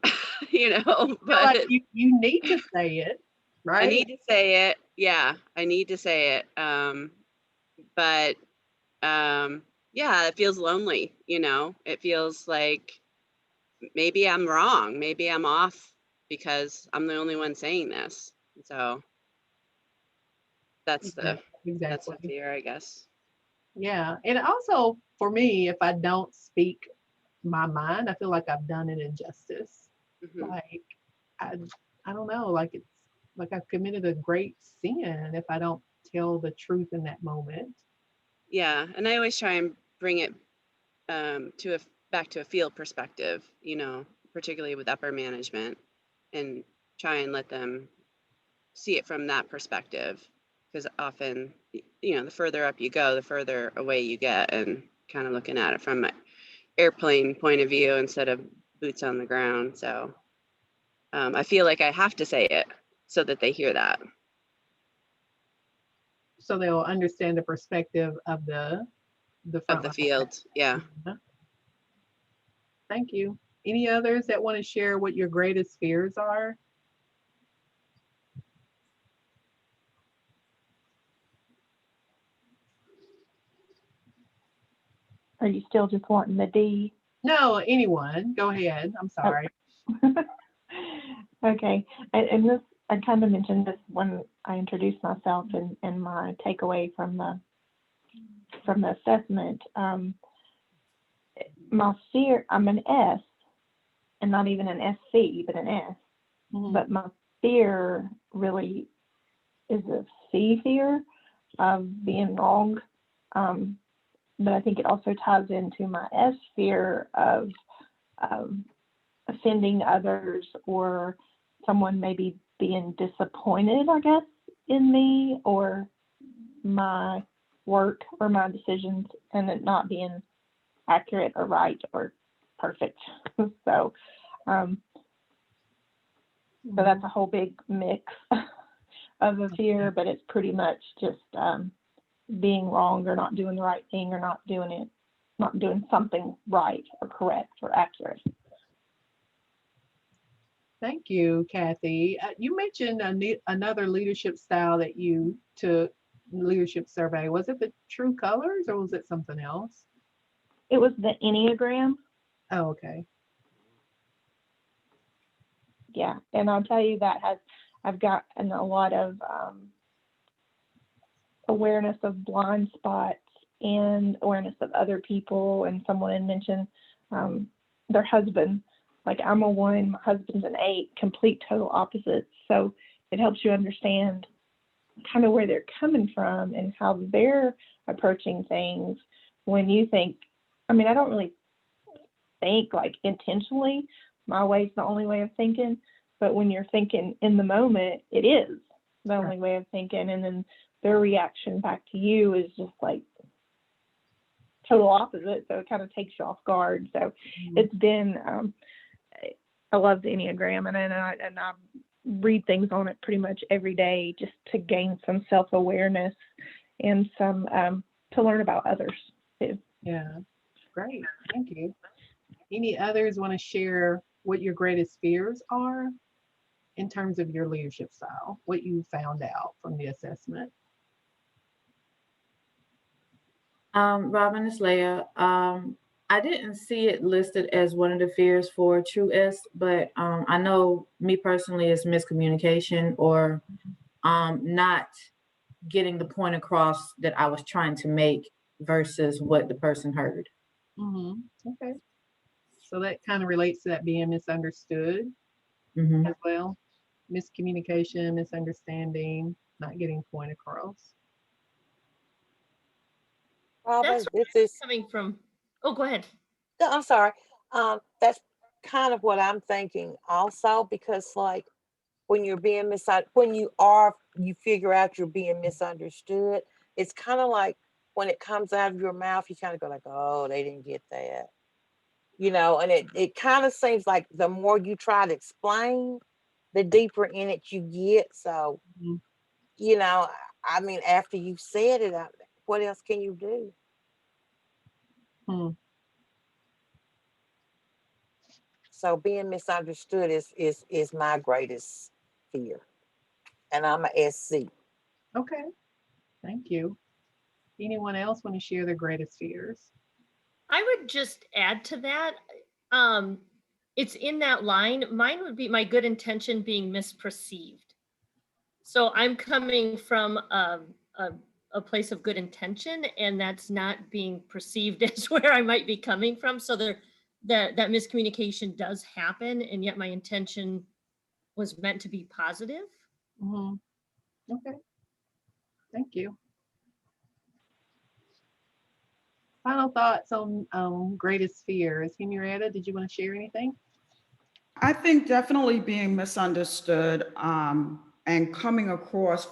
you know, I feel but like you need to say it, I right? need to say it. Yeah, I need to say it. But yeah, it feels lonely, you know, it feels like maybe I'm wrong. Maybe I'm off because I'm the only one saying this. So that's the Exactly. fear, I guess. Yeah. And also for me, if I don't speak my mind, I feel like I've done an injustice. Mhm. Like I don't know, like it's like I've committed a great sin if I don't tell the truth in that moment. Yeah, and I always try and bring it to a back to a field perspective, you know, particularly with upper management, and try and let them see it from that perspective, because often, you know, the further up you go, the further away you get, and kind of looking at it from an airplane point of view instead of boots on the ground. So I feel like I have to say it so that they hear that. So they'll understand the perspective of the Of the frontline. field. Yeah. Thank you. Any others that want to share what your greatest fears are? Are you still just wanting the D? No, anyone. Go ahead. I'm sorry. Okay. And this, I kind of mentioned this when I introduced myself and my takeaway from the assessment. My fear, I'm an S, and not even an SC, but an S. Mhm. But my fear really is a C fear of being wrong. But I think it also ties into my S fear of offending others, or someone maybe being disappointed, I guess, in me or my work or my decisions, and it not being accurate or right or perfect. So that's a whole big mix of a fear, but it's pretty much just being wrong or not doing the right thing or not doing something right or correct or accurate. Thank you, Kathy. You mentioned another leadership style that you took, leadership survey. Was it the True Colors or was it something else? It was the Enneagram. Oh, okay. Yeah, and I'll tell you that I've gotten a lot of awareness of blind spots and awareness of other people. And someone had mentioned their husband. Like, I'm a 1, my husband's an 8, complete total opposites. So it helps you understand kind of where they're coming from and how they're approaching things. When you think, I mean, I don't really think like intentionally, my way's the only way of thinking, but when you're thinking in the moment, it is the only way of thinking. And then their reaction back to you is just like total opposite. So it kind of takes you off guard. So it's been, I love the Enneagram, and I read things on it pretty much every day just to gain some self-awareness and some to learn about others too. Yeah, great. Thank you. Any others want to share what your greatest fears are in terms of your leadership style, what you found out from the assessment? Robin, it's Leah. I didn't see it listed as one of the fears for True S, but I know me personally is miscommunication or not getting the point across that I was trying to make versus what the person heard. Okay. So that kind of relates to that being misunderstood as well. Miscommunication, misunderstanding, not getting point across. Robin, That's where this is, coming from. Oh, go ahead. no, I'm sorry. That's kind of what I'm thinking also, because like when you're being you figure out you're being misunderstood, it's kind of like when it comes out of your mouth, you kind of go like, oh, they didn't get that. You know, and it kind of seems like the more you try to explain, the deeper in it you get. So, you know, I mean, after you've said it, what else can you do? Hmm. So being misunderstood is my greatest fear. And I'm a SC. Okay, thank you. Anyone else want to share their greatest fears? I would just add to that. It's in that line. Mine would be my good intention being misperceived. So I'm coming from a place of good intention, and that's not being perceived as where I might be coming from. So that miscommunication does happen, and yet my intention was meant to be positive. Mm-hmm. Okay, thank you. Final thoughts on greatest fears. Henrietta, did you want to share anything? I think definitely being misunderstood and coming across,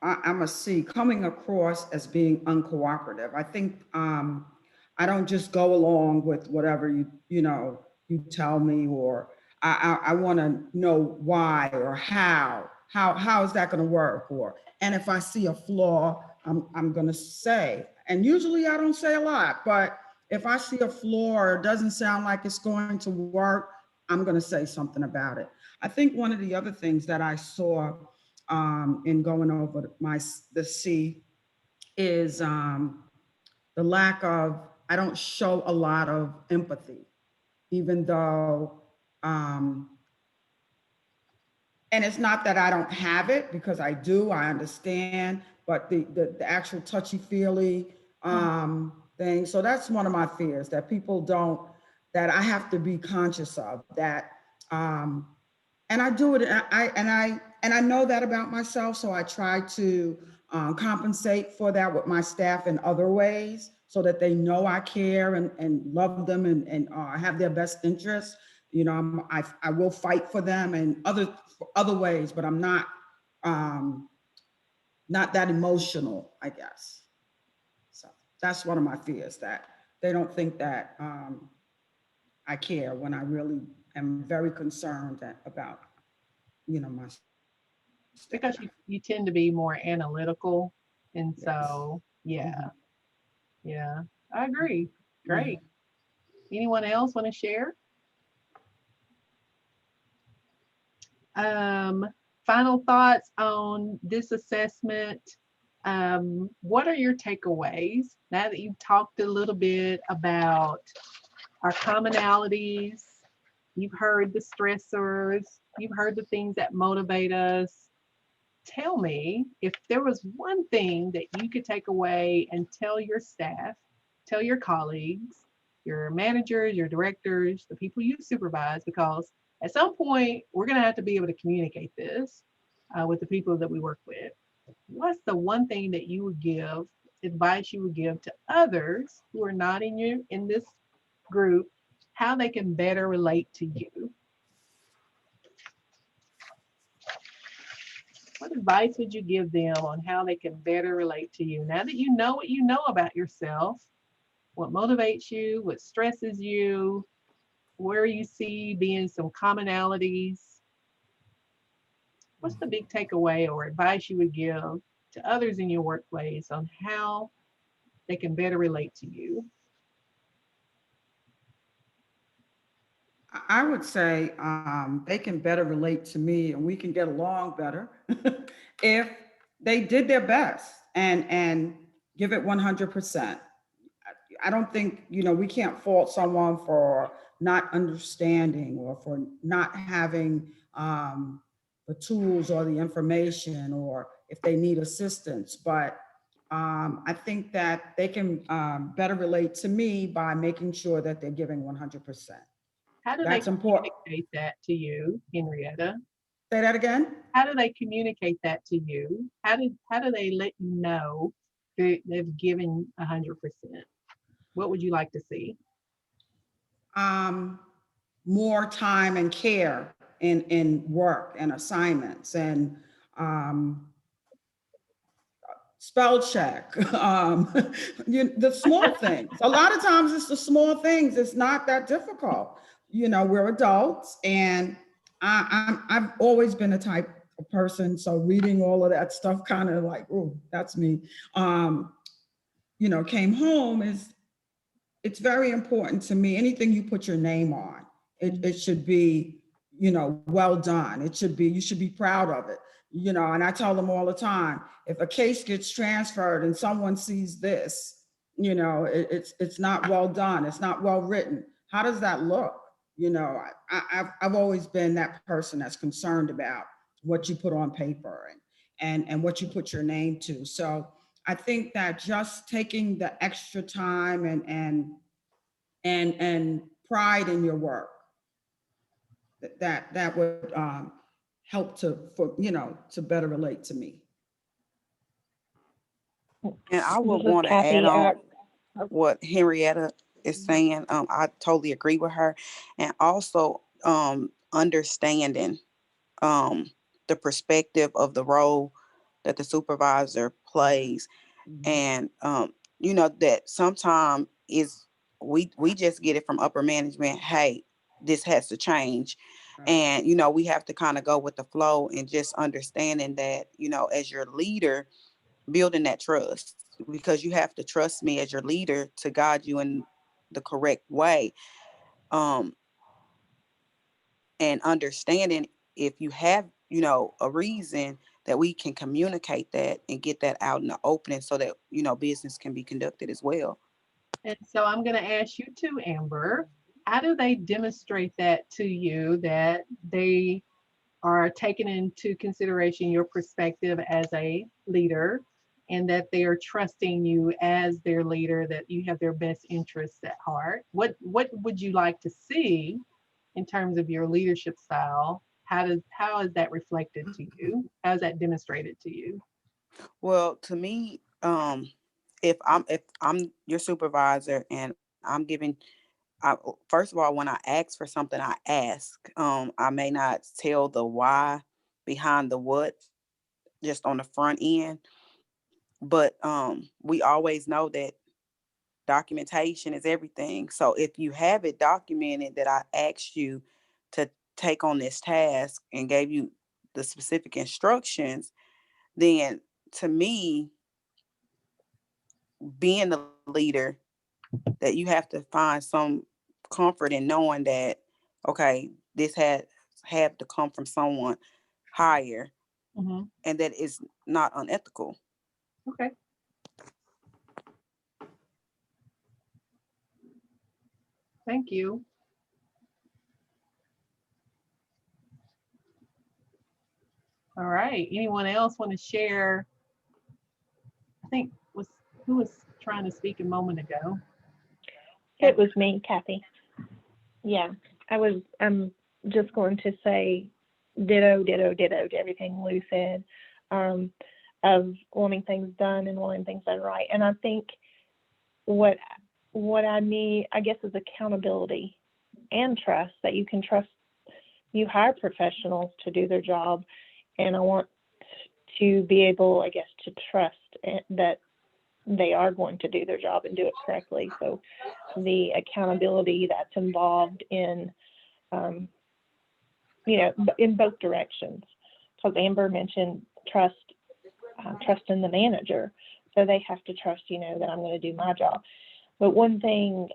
I'm a C, coming across as being uncooperative. I think I don't just go along with whatever you tell me, or I want to know why or how is that going to work, and if I see a flaw, I'm going to say, and usually I don't say a lot, but if I see a flaw or it doesn't sound like it's going to work, I'm going to say something about it. I think one of the other things that I saw in going over the C is the lack of, I don't show a lot of empathy, even though, and it's not that I don't have it, because I do, I understand, but the actual touchy-feely thing. So that's one of my fears, that people don't, that I have to be conscious of that. And I do it, and I know that about myself, so I try to compensate for that with my staff in other ways, so that they know I care and love them and have their best interests. You know, I will fight for them in other ways, but I'm not that emotional, I guess. So that's one of my fears, that they don't think that I care, when I really am very concerned about, my staff. Because you tend to be more analytical, and so yeah, yeah, I agree. Great. Anyone else want to share? Final thoughts on this assessment. What are your takeaways now that you've talked a little bit about our commonalities? You've heard the stressors, you've heard the things that motivate us. Tell me, if there was one thing that you could take away and tell your staff, tell your colleagues, your managers, your directors, the people you supervise, because at some point we're going to have to be able to communicate this with the people that we work with. What's the one thing that you would give, advice you would give to others who are not in this group, how they can better relate to you? What advice would you give them on how they can better relate to you? Now that you know what you know about yourself, what motivates you, what stresses you, where you see being some commonalities, what's the big takeaway or advice you would give to others in your workplace on how they can better relate to you? I would say they can better relate to me, and we can get along better if they did their best and give it 100%. I don't think, we can't fault someone for not understanding or for not having the tools or the information, or if they need assistance. But I think that they can better relate to me by making sure that they're giving 100%. How do That's they important. communicate that to you, Henrietta? Say that again? How do they communicate that to you? How do they let you know that they've given 100%? What would you like to see? More time and care in work and assignments, and spell check, the small things. A lot of times it's the small things. It's not that difficult. We're adults, and I've always been a type of person. So reading all of that stuff, kind of like, oh, that's me. Came home it's very important to me. Anything you put your name on, It should be, well done. You should be proud of it. And I tell them all the time, if a case gets transferred and someone sees this, it's not well done. It's not well written. How does that look? I've always been that person that's concerned about what you put on paper and what you put your name to. So I think that just taking the extra time and pride in your work, that would help to better relate to me. And I would This is want to add Kathy. on what Henrietta is saying. I totally agree with her. And also understanding the perspective of the role that the supervisor plays. And that sometimes we just get it from upper management, hey, this has to change. And we have to kind of go with the flow, and just understanding that as your leader, building that trust, because you have to trust me as your leader to guide you in the correct way. And understanding if you have a reason, that we can communicate that and get that out in the opening, so that business can be conducted as well. And so I'm going to ask you too, Amber, how do they demonstrate that to you, that they are taking into consideration your perspective as a leader, and that they are trusting you as their leader, that you have their best interests at heart? What would you like to see in terms of your leadership style? How is that reflected to you? How is that demonstrated to you? Well, to me, if I'm your supervisor and I'm giving, first of all, when I ask for something, I ask. I may not tell the why behind the what just on the front end, but we always know that documentation is everything. So if you have it documented that I asked you to take on this task and gave you the specific instructions, then to me, being the leader, that you have to find some comfort in knowing that, okay, this had to come from someone higher, and that it's not unethical. Okay. Thank you. All right. Anyone else want to share? I think who was trying to speak a moment ago? It was me, Kathy. Yeah, I'm just going to say ditto to everything Lou said, of wanting things done and wanting things done right. And I think what I need, I guess, is accountability and trust, that you can trust. You hire professionals to do their job, and I want to be able, I guess, to trust that they are going to do their job and do it correctly. So the accountability that's involved in, in both directions. Because Amber mentioned trust in the manager. So they have to trust, that I'm going to do my job. But one thing,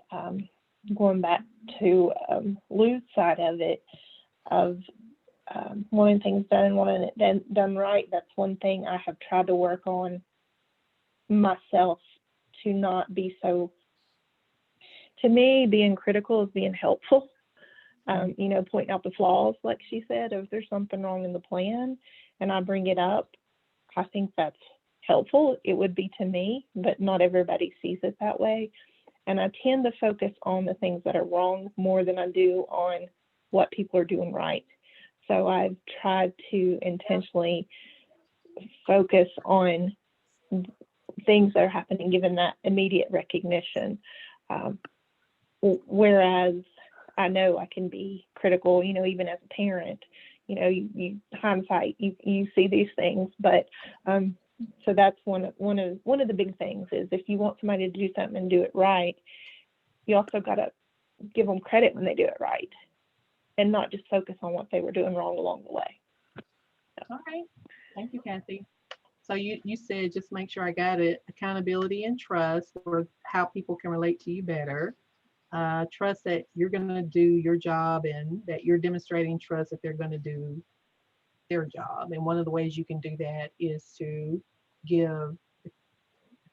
going back to Lou's side of it, of wanting things done and wanting it done right, that's one thing I have tried to work on myself, to not be so, to me, being critical is being helpful. Pointing out the flaws, like she said, if there's something wrong in the plan and I bring it up, I think that's helpful. It would be to me, but not everybody sees it that way. And I tend to focus on the things that are wrong more than I do on what people are doing right. So I've tried to intentionally focus on things that are happening, given that immediate recognition. Whereas I know I can be critical, even as a parent, you hindsight, you see these things, but so that's one of the big things is, if you want somebody to do something and do it right, you also got to give them credit when they do it right, and not just focus on what they were doing wrong along the way. All right. Thank you, Kathy. So you said, just make sure I got it, accountability and trust for how people can relate to you better. trust that you're going to do your job and that you're demonstrating trust that they're going to do their job. And one of the ways you can do that is to give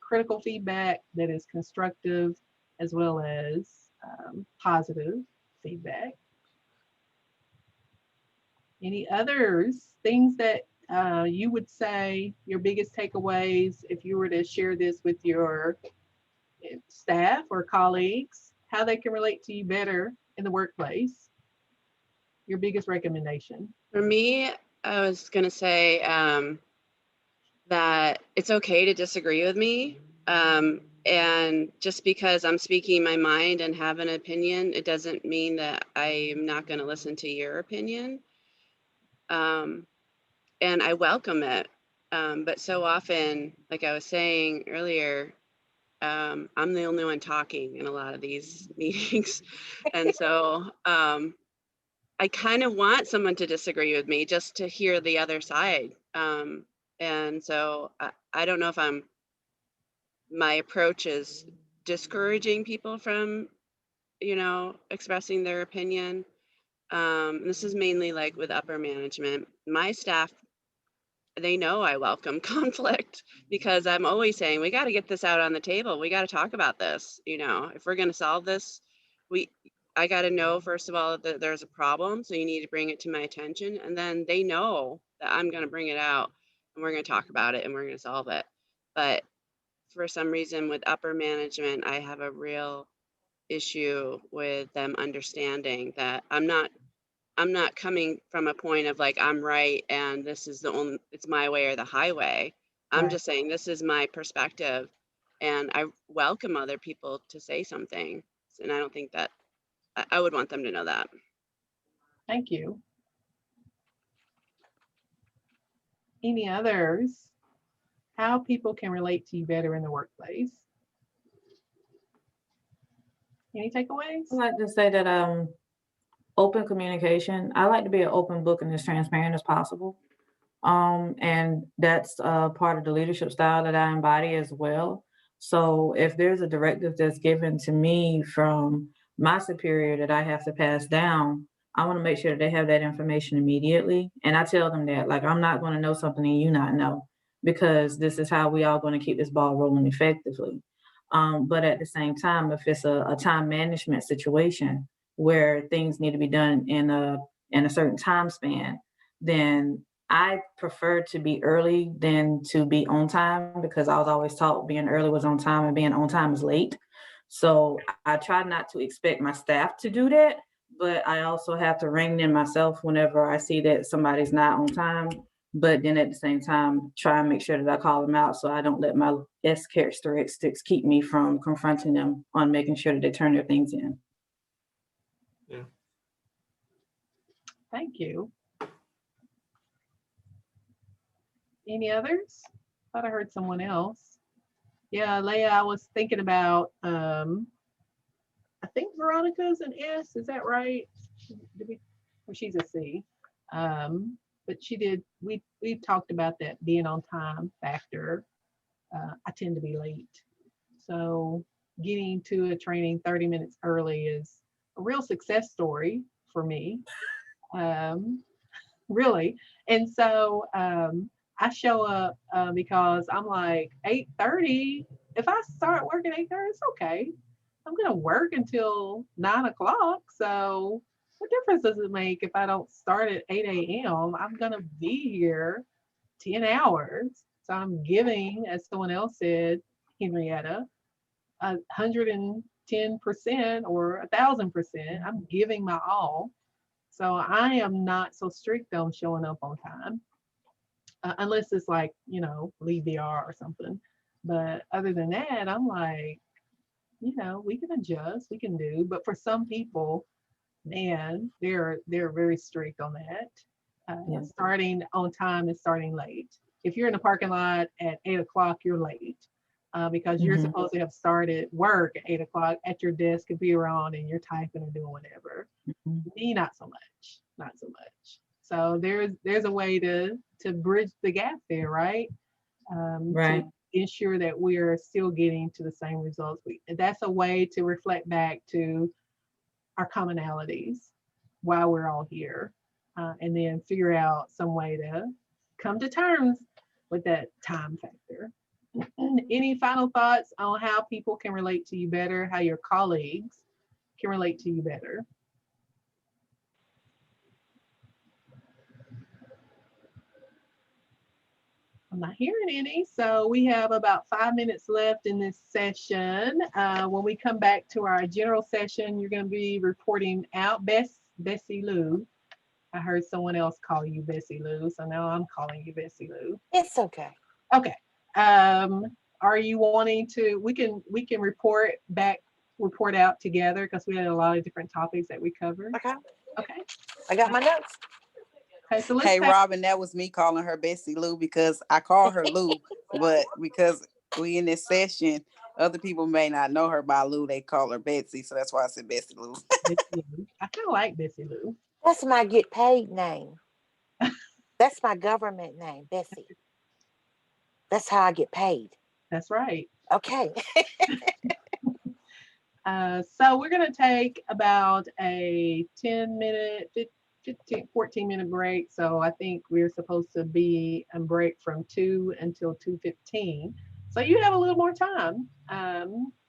critical feedback that is constructive as well as positive feedback. Any others, things that you would say your biggest takeaways if you were to share this with your staff or colleagues, how they can relate to you better in the workplace? Your biggest recommendation? For me, I was going to say that it's okay to disagree with me. And just because I'm speaking my mind and have an opinion, it doesn't mean that I'm not going to listen to your opinion. And I welcome it. But so often, like I was saying earlier, I'm the only one talking in a lot of these meetings. And so I kind of want someone to disagree with me just to hear the other side. And so I don't know if my approach is discouraging people from, expressing their opinion. This is mainly like with upper management. My staff, they know I welcome conflict because I'm always saying, we got to get this out on the table. We got to talk about this. If we're going to solve this, I got to know, first of all, that there's a problem. So you need to bring it to my attention. And then they know that I'm going to bring it out and we're going to talk about it and we're going to solve it. But for some reason with upper management, I have a real issue with them understanding that I'm not coming from a point of like, I'm right and this is it's my way or the highway. I'm just saying this is my perspective and I welcome other people to say something. And I don't think that I would want them to know that. Thank you. Any others? How people can relate to you better in the workplace? Any takeaways? I like to say that open communication. I like to be an open book and as transparent as possible. And that's part of the leadership style that I embody as well. So if there's a directive that's given to me from my superior that I have to pass down, I want to make sure that they have that information immediately. And I tell them that, like, I'm not going to know something and you not know, because this is how we all going to keep this ball rolling effectively. But at the same time, if it's a time management situation where things need to be done in a certain time span, then I prefer to be early than to be on time, because I was always taught being early was on time and being on time is late. So I try not to expect my staff to do that, but I also have to rein in myself whenever I see that somebody's not on time. But then at the same time, try and make sure that I call them out so I don't let my S characteristics keep me from confronting them on making sure that they turn their things in. Yeah. Thank you. Any others? Thought I heard someone else. Yeah, Leah, I was thinking about, I think Veronica's an S, is that right? Well, she's a C. But we've talked about that being on time factor. I tend to be late. So getting to a training 30 minutes early is a real success story for me. Really. And so I show up because I'm like 8:30. If I start working 8:30, it's okay. I'm gonna work until 9 o'clock. So what difference does it make if I don't start at 8 a.m.? I'm gonna be here 10 hours. So I'm giving, as someone else said, Henrietta, 110% or 1,000%. I'm giving my all. So I am not so strict on showing up on time, unless it's like, LeadVR or something. But other than that, I'm like, we can adjust, we can do. But for some people, man, they're very strict on that. Starting on time is starting late. If you're in the parking lot at 8 o'clock, you're late. Because you're supposed to have started work at 8 o'clock at your desk, computer on, and you're typing or doing whatever. Me, not so much. So there's a way to bridge the gap there, right? Right. ensure that we're still getting to the same results. That's a way to reflect back to our commonalities, why we're all here, and then figure out some way to come to terms with that time factor. Any final thoughts on how people can relate to you better, how your colleagues can relate to you better? I'm not hearing any, so we have about 5 minutes left in this session. When we come back to our general session, you're going to be reporting out. Bessie Lou. I heard someone else call you Bessie Lou, so now I'm calling you Bessie Lou. It's okay. Okay. Are you wanting to? We can report out together because we had a lot of different topics that we covered. Okay. Okay. I got my notes. Okay, so let's Hey, Robin, that was me calling her Bessie Lou because I call her Lou, but because we in this session, other people may not know her by Lou. They call her Betsy, so that's why I said Bessie Lou. I kind of like Bessie Lou. That's my get paid name. That's my government name, Bessie. That's how I get paid. That's right. Okay. So we're going to take about a 10-minute, 14-minute break. So I think we're supposed to be on break from 2 until 2:15. So you have a little more time.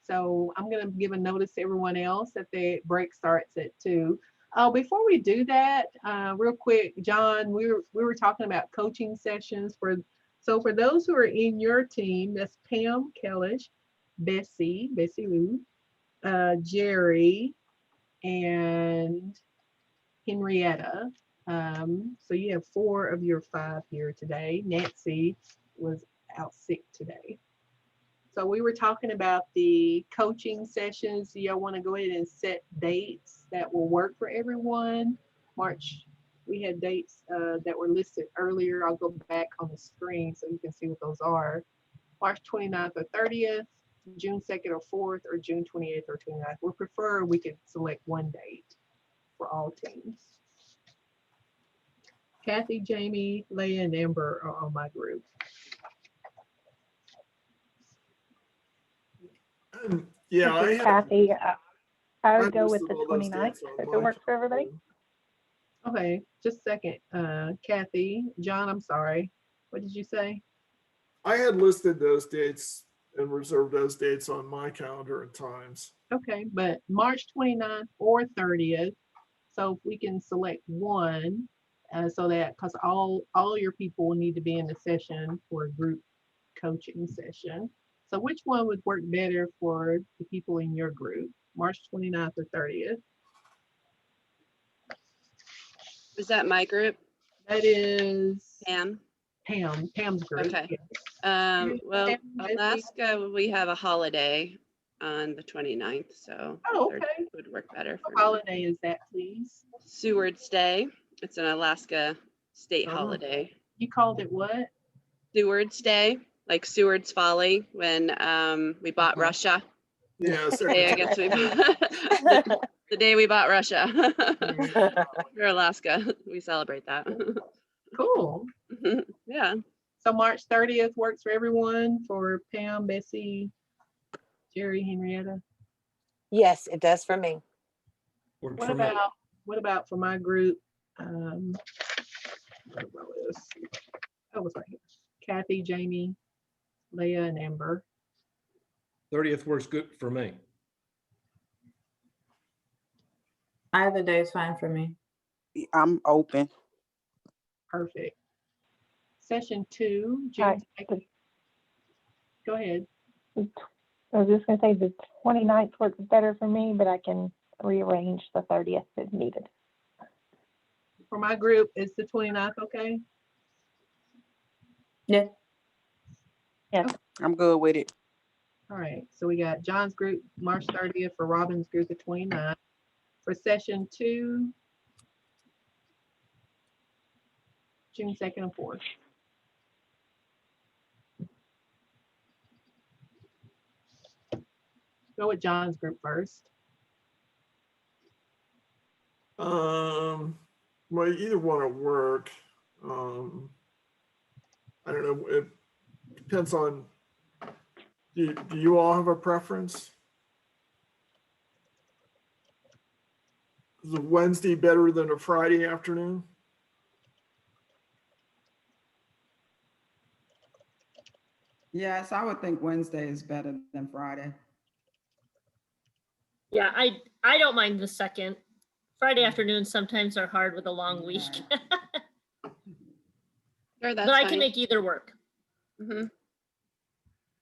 So I'm going to give a notice to everyone else that the break starts at 2. Before we do that, real quick, John, we were talking about coaching sessions for those who are in your team. That's Pam Kellish, Bessie Lou, Jerry, and Henrietta. So you have 4 of your 5 here today. Nancy was out sick today. So we were talking about the coaching sessions. Y'all want to go ahead and set dates that will work for everyone? March, we had dates that were listed earlier. I'll go back on the screen so you can see what those are. March 29th or 30th, June 2nd or 4th, or June 28th or 29th. We prefer we could select one date for all teams. Kathy, Jamie, Leah, and Amber are on my group. Yeah, This is Kathy. I would go with the 29th if it works for everybody. Okay, just a second. Kathy, John, I'm sorry. What did you say? I had listed those dates and reserved those dates on my calendar at times. Okay, but March 29th or 30th. So if we can select one, so that because all your people will need to be in the session for a group coaching session. So which one would work better for the people in your group? March 29th or 30th? Is that my group? That is Pam's group. Okay. Yeah. Well, Pam, Alaska, we have a holiday on the 29th, so okay. Would work better for What holiday is that, please? Seward's Day. It's an Alaska state holiday. You called it what? Seward's Day, like Seward's Folly when we bought Russia. Yeah, The day I guess we the day we bought Russia. For Alaska, we celebrate that. Cool. Yeah. So March 30th works for everyone, for Pam, Bessie, Jerry, Henrietta? Yes, it does for me. What about for my group? Oh, it's right here. Kathy, Jamie, Leah, and Amber. 30th works good for me. Either day is fine for me. I'm open. Perfect. Session 2, June 2nd. Go ahead. I was just going to say the 29th works better for me, but I can rearrange the 30th if needed. For my group, is the 29th okay? Yeah. Yes. I'm good with it. All right. So we got John's group, March 30th, for Robin's group, the 29th. For session 2, June 2nd and 4th. Go with John's group first. Well, either one will work. I don't know. It depends on Do you all have a preference? Is a Wednesday better than a Friday afternoon? Yes, I would think Wednesday is better than Friday. Yeah, I don't mind the second. Friday afternoons sometimes are hard with a long week. Sure, But that's I can fine. make either work. Mm-hmm.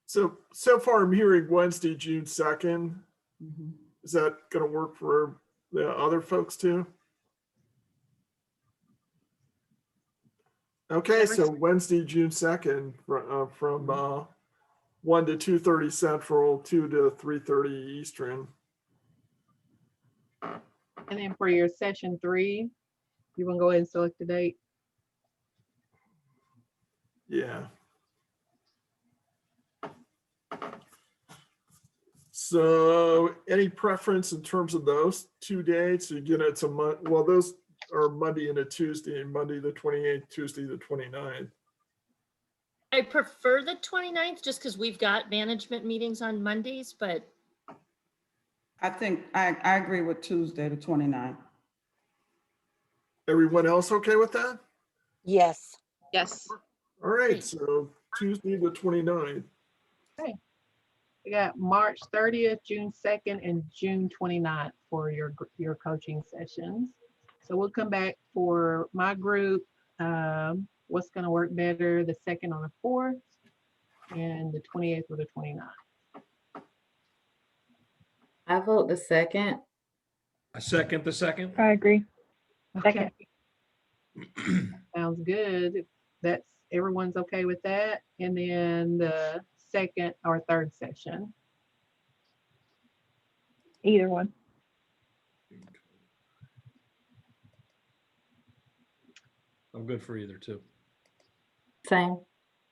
So far I'm hearing Wednesday, June 2nd. Is that going to work for the other folks too? Okay, so Wednesday, June 2nd, from 1 to 2:30 Central, 2 to 3:30 Eastern. And then for your session 3, you want to go ahead and select the date? Yeah. So any preference in terms of those 2 dates? Again, it's a month. Well, those are Monday and a Tuesday, Monday the 28th, Tuesday the 29th. I prefer the 29th just because we've got management meetings on Mondays, but I think I agree with Tuesday, the 29th. Everyone else okay with that? Yes. Yes. All right, so Tuesday the 29th. Okay. We got March 30th, June 2nd, and June 29th for your coaching sessions. So we'll come back for my group. What's going to work better, the 2nd or the 4th, and the 28th or the 29th. I vote the 2nd. I second the 2nd. I agree. Okay. Sounds good. That's everyone's okay with that. And then the 2nd or 3rd session. Either one. I'm good for either too. Same.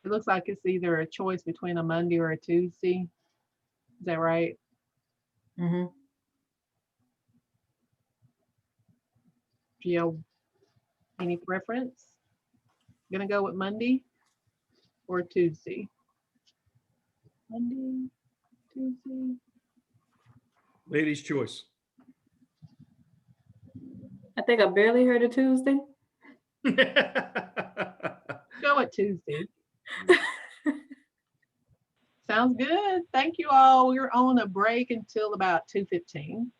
It looks like it's either a choice between a Monday or a Tuesday. Is that right? Mm-hmm. Do you have any preference? Gonna go with Monday or Tuesday? Monday, Tuesday. Ladies' choice. I think I barely heard a Tuesday. Go with Tuesday. Sounds good. Thank you all. We're on a break until about 2:15.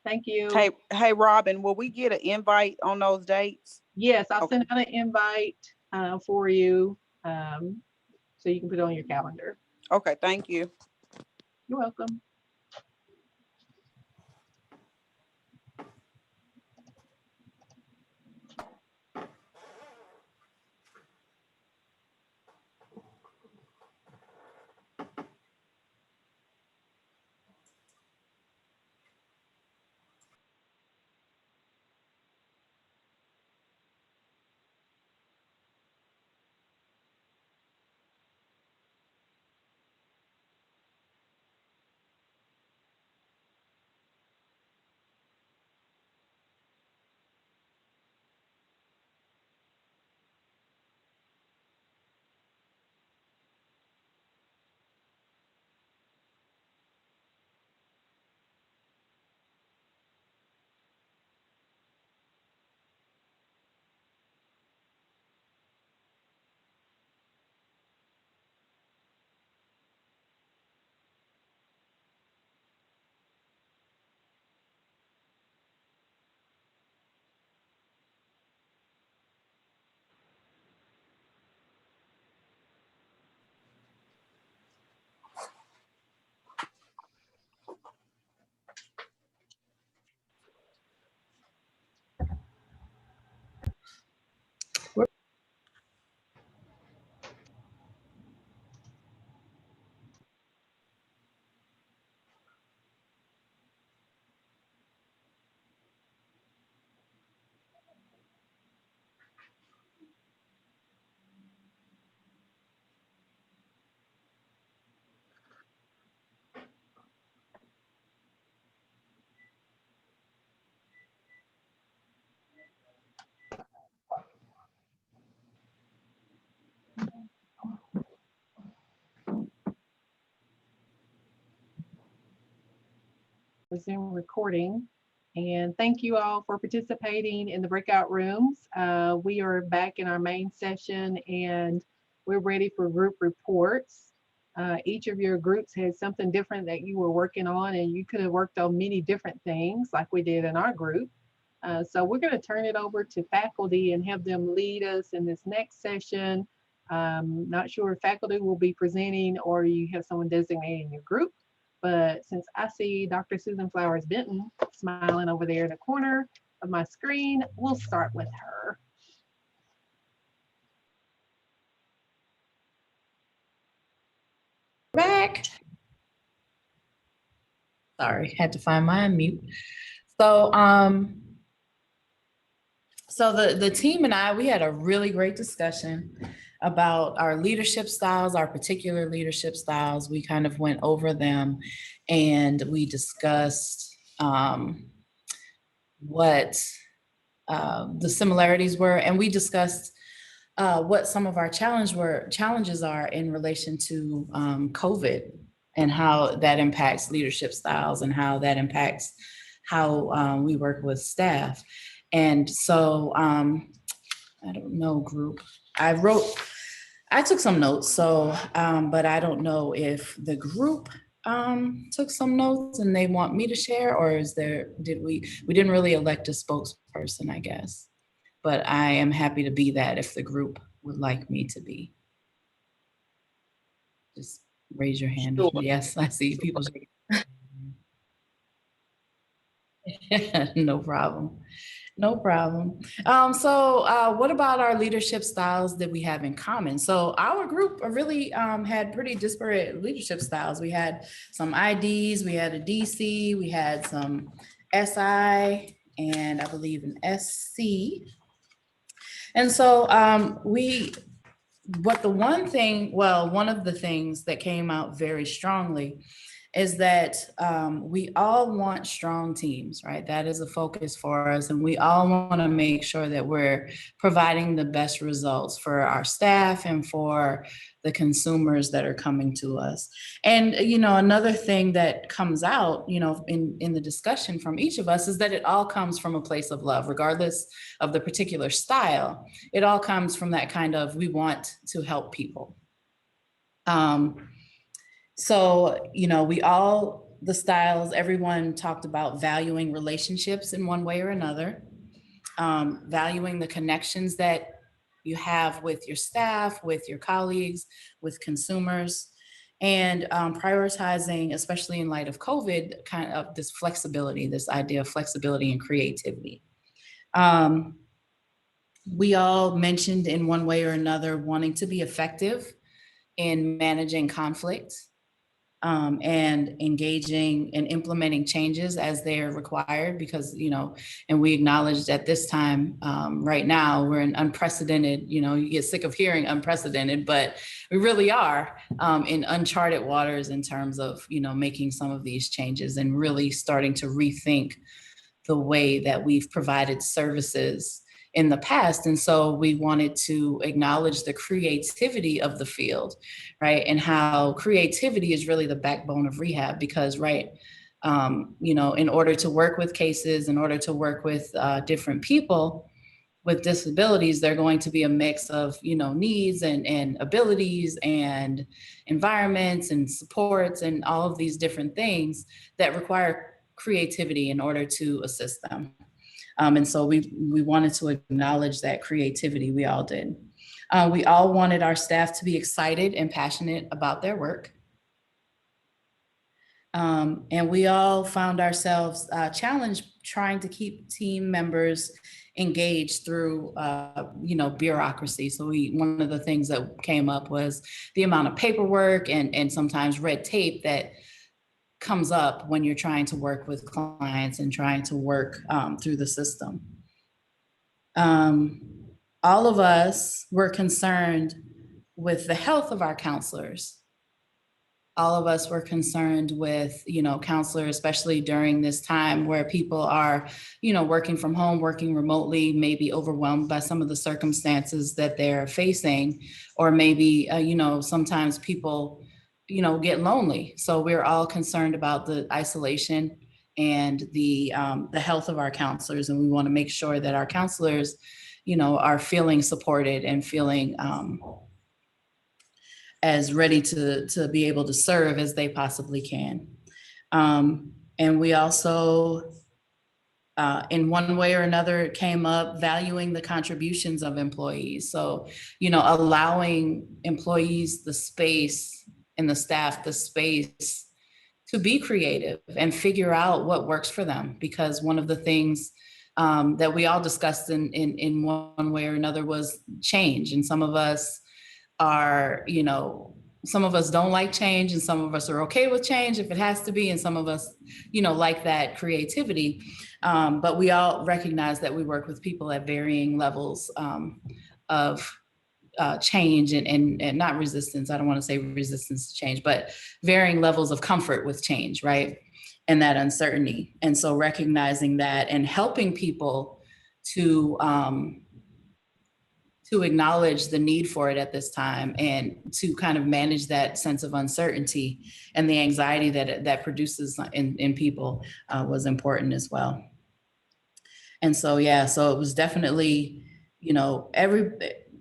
Thank you. Hey, Robin, will we get an invite on those dates? Yes, I'll Okay. send out an invite for you so you can put it on your calendar. Okay, thank you. You're welcome. resume recording. And thank you all for participating in the breakout rooms. We are back in our main session and we're ready for group reports. Each of your groups had something different that you were working on, and you could have worked on many different things like we did in our group. So we're going to turn it over to faculty and have them lead us in this next session. Not sure if faculty will be presenting or you have someone designated in your group, but since I see Dr. Susan Flowers Benton smiling over there in the corner of my screen, we'll start with her. Back. Sorry, had to find my unmute. So, the team and I, we had a really great discussion about our leadership styles, our particular leadership styles. We kind of went over them and we discussed what the similarities were, and we discussed what some of our challenges are in relation to COVID and how that impacts leadership styles and how that impacts how we work with staff. And so, I don't know, group. I took some notes, so, but I don't know if the group took some notes and they want me to share, or we didn't really elect a spokesperson, I guess. But I am happy to be that if the group would like me to be. Just raise your hand. Sure. Yes, I see people. No problem. No problem. So what about our leadership styles that we have in common? So our group really had pretty disparate leadership styles. We had some IDs, we had a DC, we had some SI, and I believe an SC. And so one of the things that came out very strongly is that we all want strong teams, right? That is a focus for us. And we all want to make sure that we're providing the best results for our staff and for the consumers that are coming to us. And, another thing that comes out, in the discussion from each of us is that it all comes from a place of love, regardless of the particular style. It all comes from that kind of, we want to help people. So, the styles, everyone talked about valuing relationships in one way or another, valuing the connections that you have with your staff, with your colleagues, with consumers, and prioritizing, especially in light of COVID, kind of this flexibility, this idea of flexibility and creativity. We all mentioned in one way or another wanting to be effective in managing conflict. And engaging and implementing changes as they are required, because, and we acknowledged at this time, right now, we're in unprecedented, you get sick of hearing unprecedented, but we really are in uncharted waters in terms of, making some of these changes and really starting to rethink the way that we've provided services in the past. And so we wanted to acknowledge the creativity of the field, right? And how creativity is really the backbone of rehab, because, right, in order to work with cases, in order to work with different people with disabilities, they're going to be a mix of, needs and abilities and environments and supports and all of these different things that require creativity in order to assist them. And so we wanted to acknowledge that creativity. We all did. We all wanted our staff to be excited and passionate about their work. And we all found ourselves challenged trying to keep team members engaged through, bureaucracy. So one of the things that came up was the amount of paperwork and sometimes red tape that comes up when you're trying to work with clients and trying to work through the system. All of us were concerned with the health of our counselors. All of us were concerned with, counselors, especially during this time where people are, working from home, working remotely, maybe overwhelmed by some of the circumstances that they're facing, or maybe, sometimes people get lonely. So we're all concerned about the isolation and the health of our counselors. And we want to make sure that our counselors, you know, are feeling supported and feeling as ready to be able to serve as they possibly can. And we also, in one way or another, it came up valuing the contributions of employees. So, you know, allowing employees the space and the staff the space to be creative and figure out what works for them. Because one of the things that we all discussed in one way or another was change. And some of us are, you know, some of us don't like change, and some of us are okay with change if it has to be, and some of us, you know, like that creativity. But we all recognize that we work with people at varying levels of change and not resistance. I don't want to say resistance to change, but varying levels of comfort with change, right? And that uncertainty. And so recognizing that and helping people to acknowledge the need for it at this time, and to kind of manage that sense of uncertainty and the anxiety that produces in people was important as well. And so, yeah, so it was definitely, you know,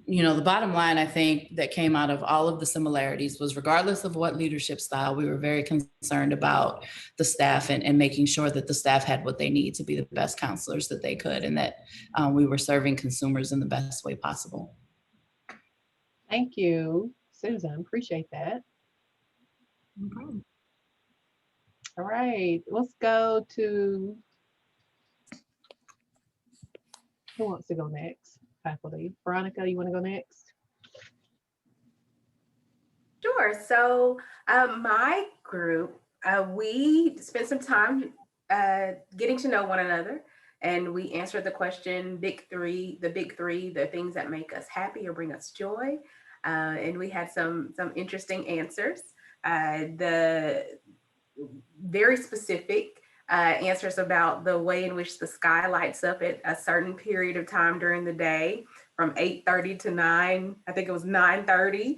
the bottom line, I think, that came out of all of the similarities was, regardless of what leadership style, we were very concerned about the staff and making sure that the staff had what they need to be the best counselors that they could, and that we were serving consumers in the best way possible. Thank you, Susan. Appreciate that. All right, let's go to, who wants to go next? Faculty. Veronica, you want to go next? Sure. So my group, we spent some time getting to know one another, and we answered the question, the big three, the things that make us happy or bring us joy. And we had some interesting answers. The very specific answers about the way in which the sky lights up at a certain period of time during the day, from 8:30 to 9, I think it was 9:30.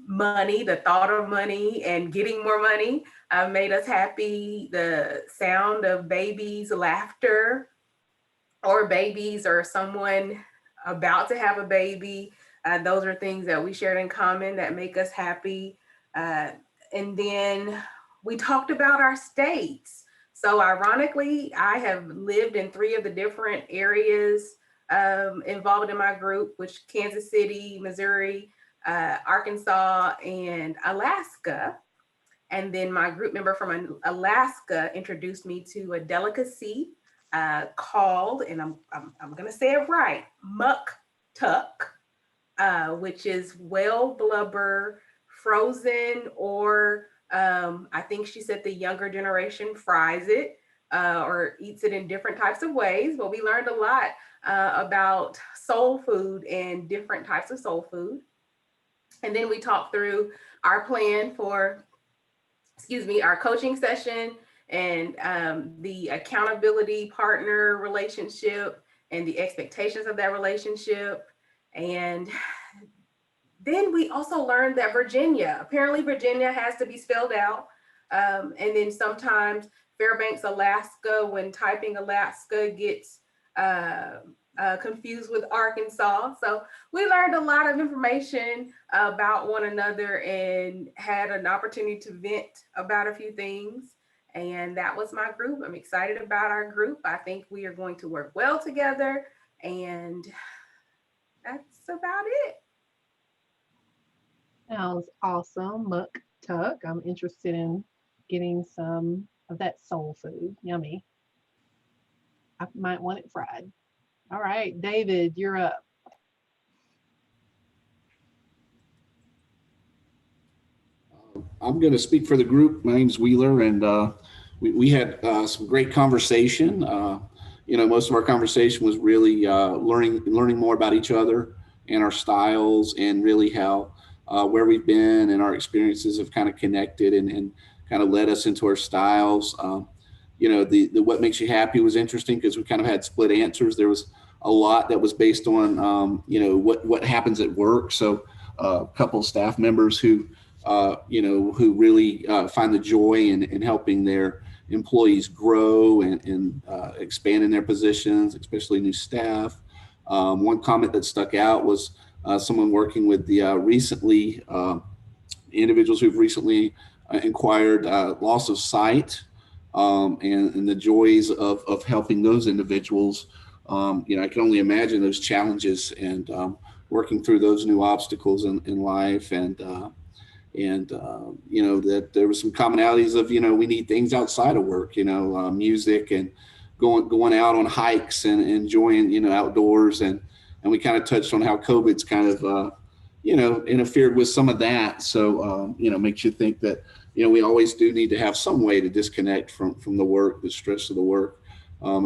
Money, the thought of money and getting more money made us happy. The sound of babies' laughter, or babies, or someone about to have a baby. Those are things that we shared in common that make us happy. And then we talked about our states. So ironically, I have lived in 3 of the different areas involved in my group, which Kansas City, Missouri, Arkansas, and Alaska. And then my group member from Alaska introduced me to a delicacy called, and I'm gonna say it right, muck tuck, which is whale blubber frozen, or I think she said the younger generation fries it or eats it in different types of ways. But we learned a lot about soul food and different types of soul food. And then we talked through our plan for, our coaching session, and the accountability partner relationship and the expectations of that relationship. And then we also learned that apparently Virginia has to be spelled out. And then sometimes Fairbanks, Alaska, when typing Alaska, gets confused with Arkansas. So we learned a lot of information about one another and had an opportunity to vent about a few things. And that was my group. I'm excited about our group. I think we are going to work well together, and that's about it. Sounds awesome. Muck tuck. I'm interested in getting some of that soul food. Yummy. I might want it fried. All right, David, you're up. I'm going to speak for the group. My name's Wheeler, and we had some great conversation. Most of our conversation was really learning more about each other and our styles, and really how where we've been and our experiences have kind of connected and kind of led us into our styles. The what makes you happy was interesting because we kind of had split answers. There was a lot that was based on what happens at work. So a couple of staff members who really find the joy in helping their employees grow and expand in their positions, especially new staff. One comment that stuck out was someone working with the individuals who've recently acquired loss of sight, and the joys of helping those individuals. I can only imagine those challenges and working through those new obstacles in life, and that there was some commonalities of, we need things outside of work, music and going out on hikes and enjoying, outdoors. And we kind of touched on how COVID's kind of, interfered with some of that. So, makes you think that, we always do need to have some way to disconnect from the work, the stress of the work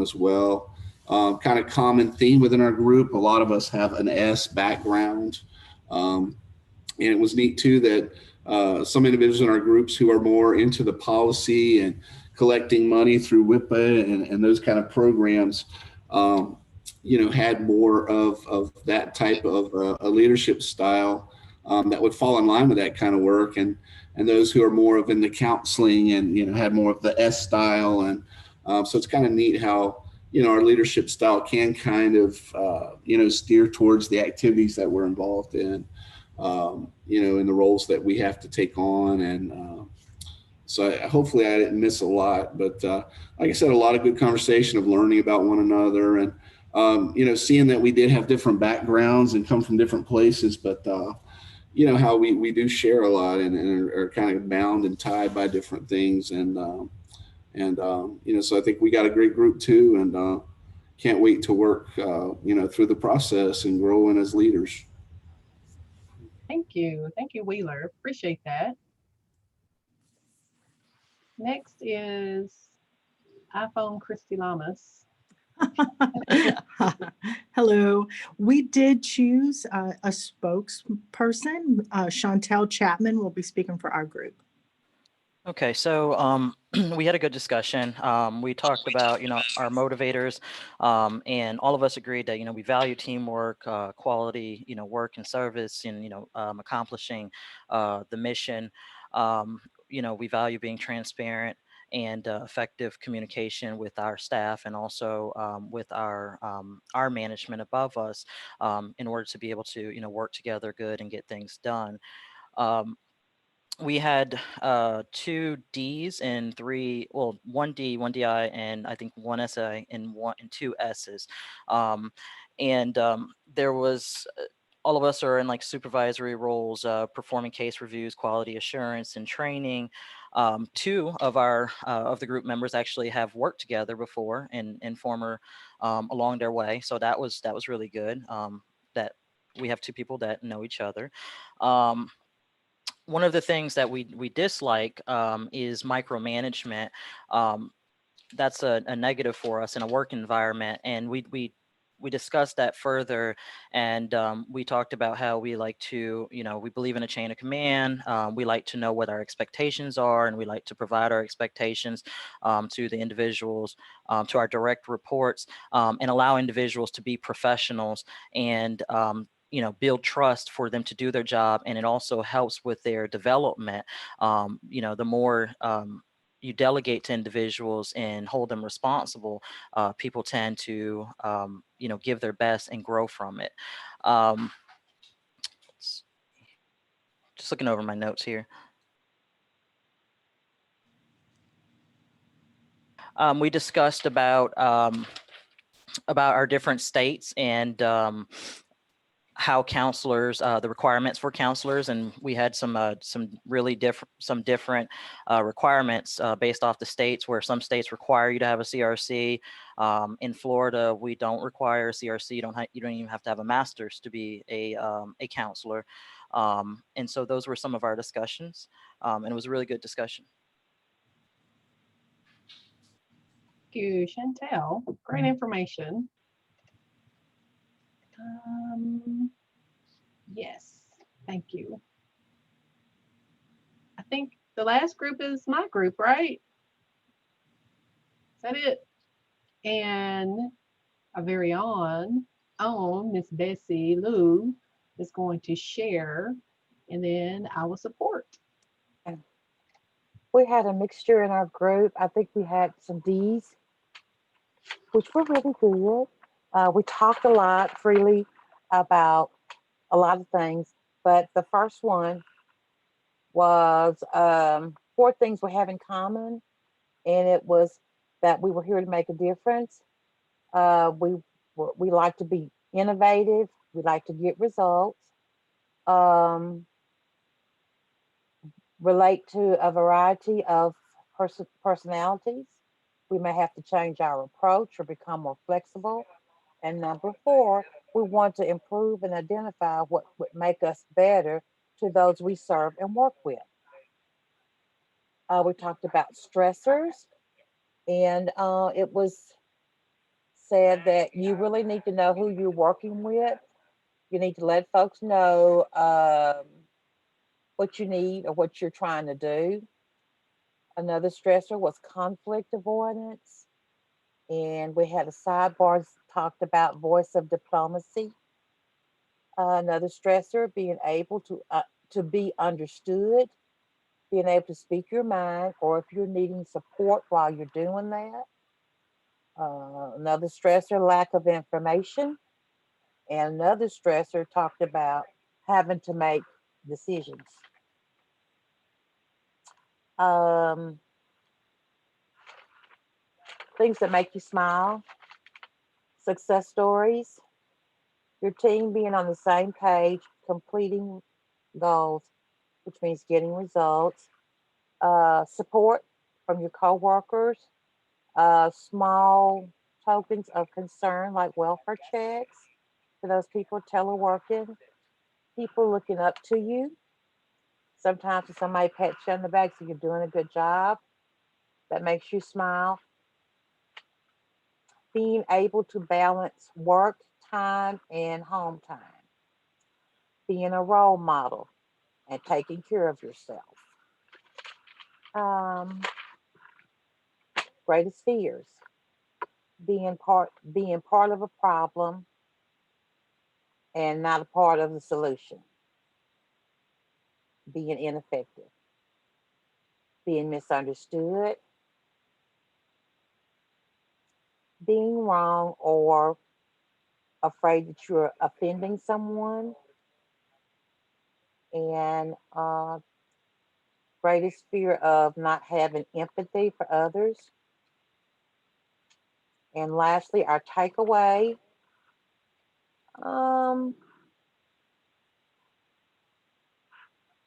as well. Kind of common theme within our group. A lot of us have an S background. And it was neat too that some individuals in our groups who are more into the policy and collecting money through WIPA and those kind of programs, had more of that type of a leadership style that would fall in line with that kind of work. And those who are more of in the counseling and, had more of the S style. And so it's kind of neat how, our leadership style can kind of, steer towards the activities that we're involved in. In the roles that we have to take on. And so hopefully I didn't miss a lot, but like I said, a lot of good conversation of learning about one another and, seeing that we did have different backgrounds and come from different places, but how we do share a lot and are kind of bound and tied by different things. And so I think we got a great group too, and can't wait to work, through the process and growing as leaders. Thank you. Thank you, Wheeler. Appreciate that. Next is iPhone Christy Lamas. Hello. We did choose a spokesperson. Chantel Chapman will be speaking for our group. Okay, so we had a good discussion. We talked about, our motivators, and all of us agreed that, we value teamwork, quality, work and service, and, accomplishing the mission. We value being transparent and effective communication with our staff and also with our management above us in order to be able to, work together good and get things done. We had 2 Ds and 3, well, 1 D, 1 DI, and I think 1 SI and 2 S's. There was, all of us are in like supervisory roles, performing case reviews, quality assurance, and training. 2 of of the group members actually have worked together before in former along their way, so that was really good. That we have 2 people that know each other. One of the things that we dislike is micromanagement. That's a negative for us in a work environment, and we discussed that further, and we talked about how we like to, we believe in a chain of command. We like to know what our expectations are, and we like to provide our expectations to the individuals, to our direct reports, and allow individuals to be professionals and build trust for them to do their job. And it also helps with their development. The more you delegate to individuals and hold them responsible, people tend to, give their best and grow from it. Just looking over my notes here. We discussed about our different states and how counselors, the requirements for counselors, and we had some really different requirements based off the states, where some states require you to have a CRC. In Florida, we don't require a CRC. You don't even have to have a master's to be a counselor. And so those were some of our discussions, and it was a really good discussion. Thank you, Chantel. Great information. Yes, thank you. I think the last group is my group, right? Is that it? And our very own Miss Bessie Lou is going to share, and then I will support. We had a mixture in our group. I think we had some D's, which were really good. We talked a lot freely about a lot of things, but the first one was 4 things we have in common, and it was that we were here to make a difference. We like to be innovative. We like to get results. Relate to a variety of personalities. We may have to change our approach or become more flexible. And number 4, we want to improve and identify what would make us better to those we serve and work with. We talked about stressors, and it was said that you really need to know who you're working with. You need to let folks know what you need or what you're trying to do. Another stressor was conflict avoidance. And we had a sidebar talked about voice of diplomacy. Another stressor, being able to be understood, being able to speak your mind, or if you're needing support while you're doing that. Another stressor, lack of information. And another stressor talked about having to make decisions. Things that make you smile, success stories, your team being on the same page, completing goals, which means getting results, support from your coworkers, small tokens of concern like welfare checks for those people teleworking, people looking up to you. Sometimes if somebody pats you on the back, so you're doing a good job, that makes you smile. Being able to balance work time and home time. Being a role model and taking care of yourself. Greatest fears. Being part of a problem and not a part of the solution. Being ineffective. Being misunderstood. Being wrong or afraid that you're offending someone. And greatest fear of not having empathy for others. And lastly, our takeaway.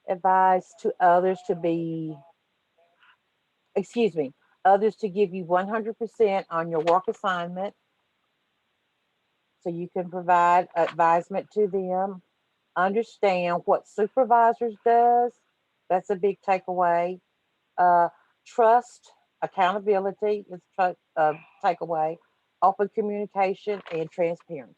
Advise to others to be, others to give you 100% on your work assignment so you can provide advisement to them. Understand what supervisors does. That's a big takeaway. Trust, accountability is takeaway. Open communication and transparency.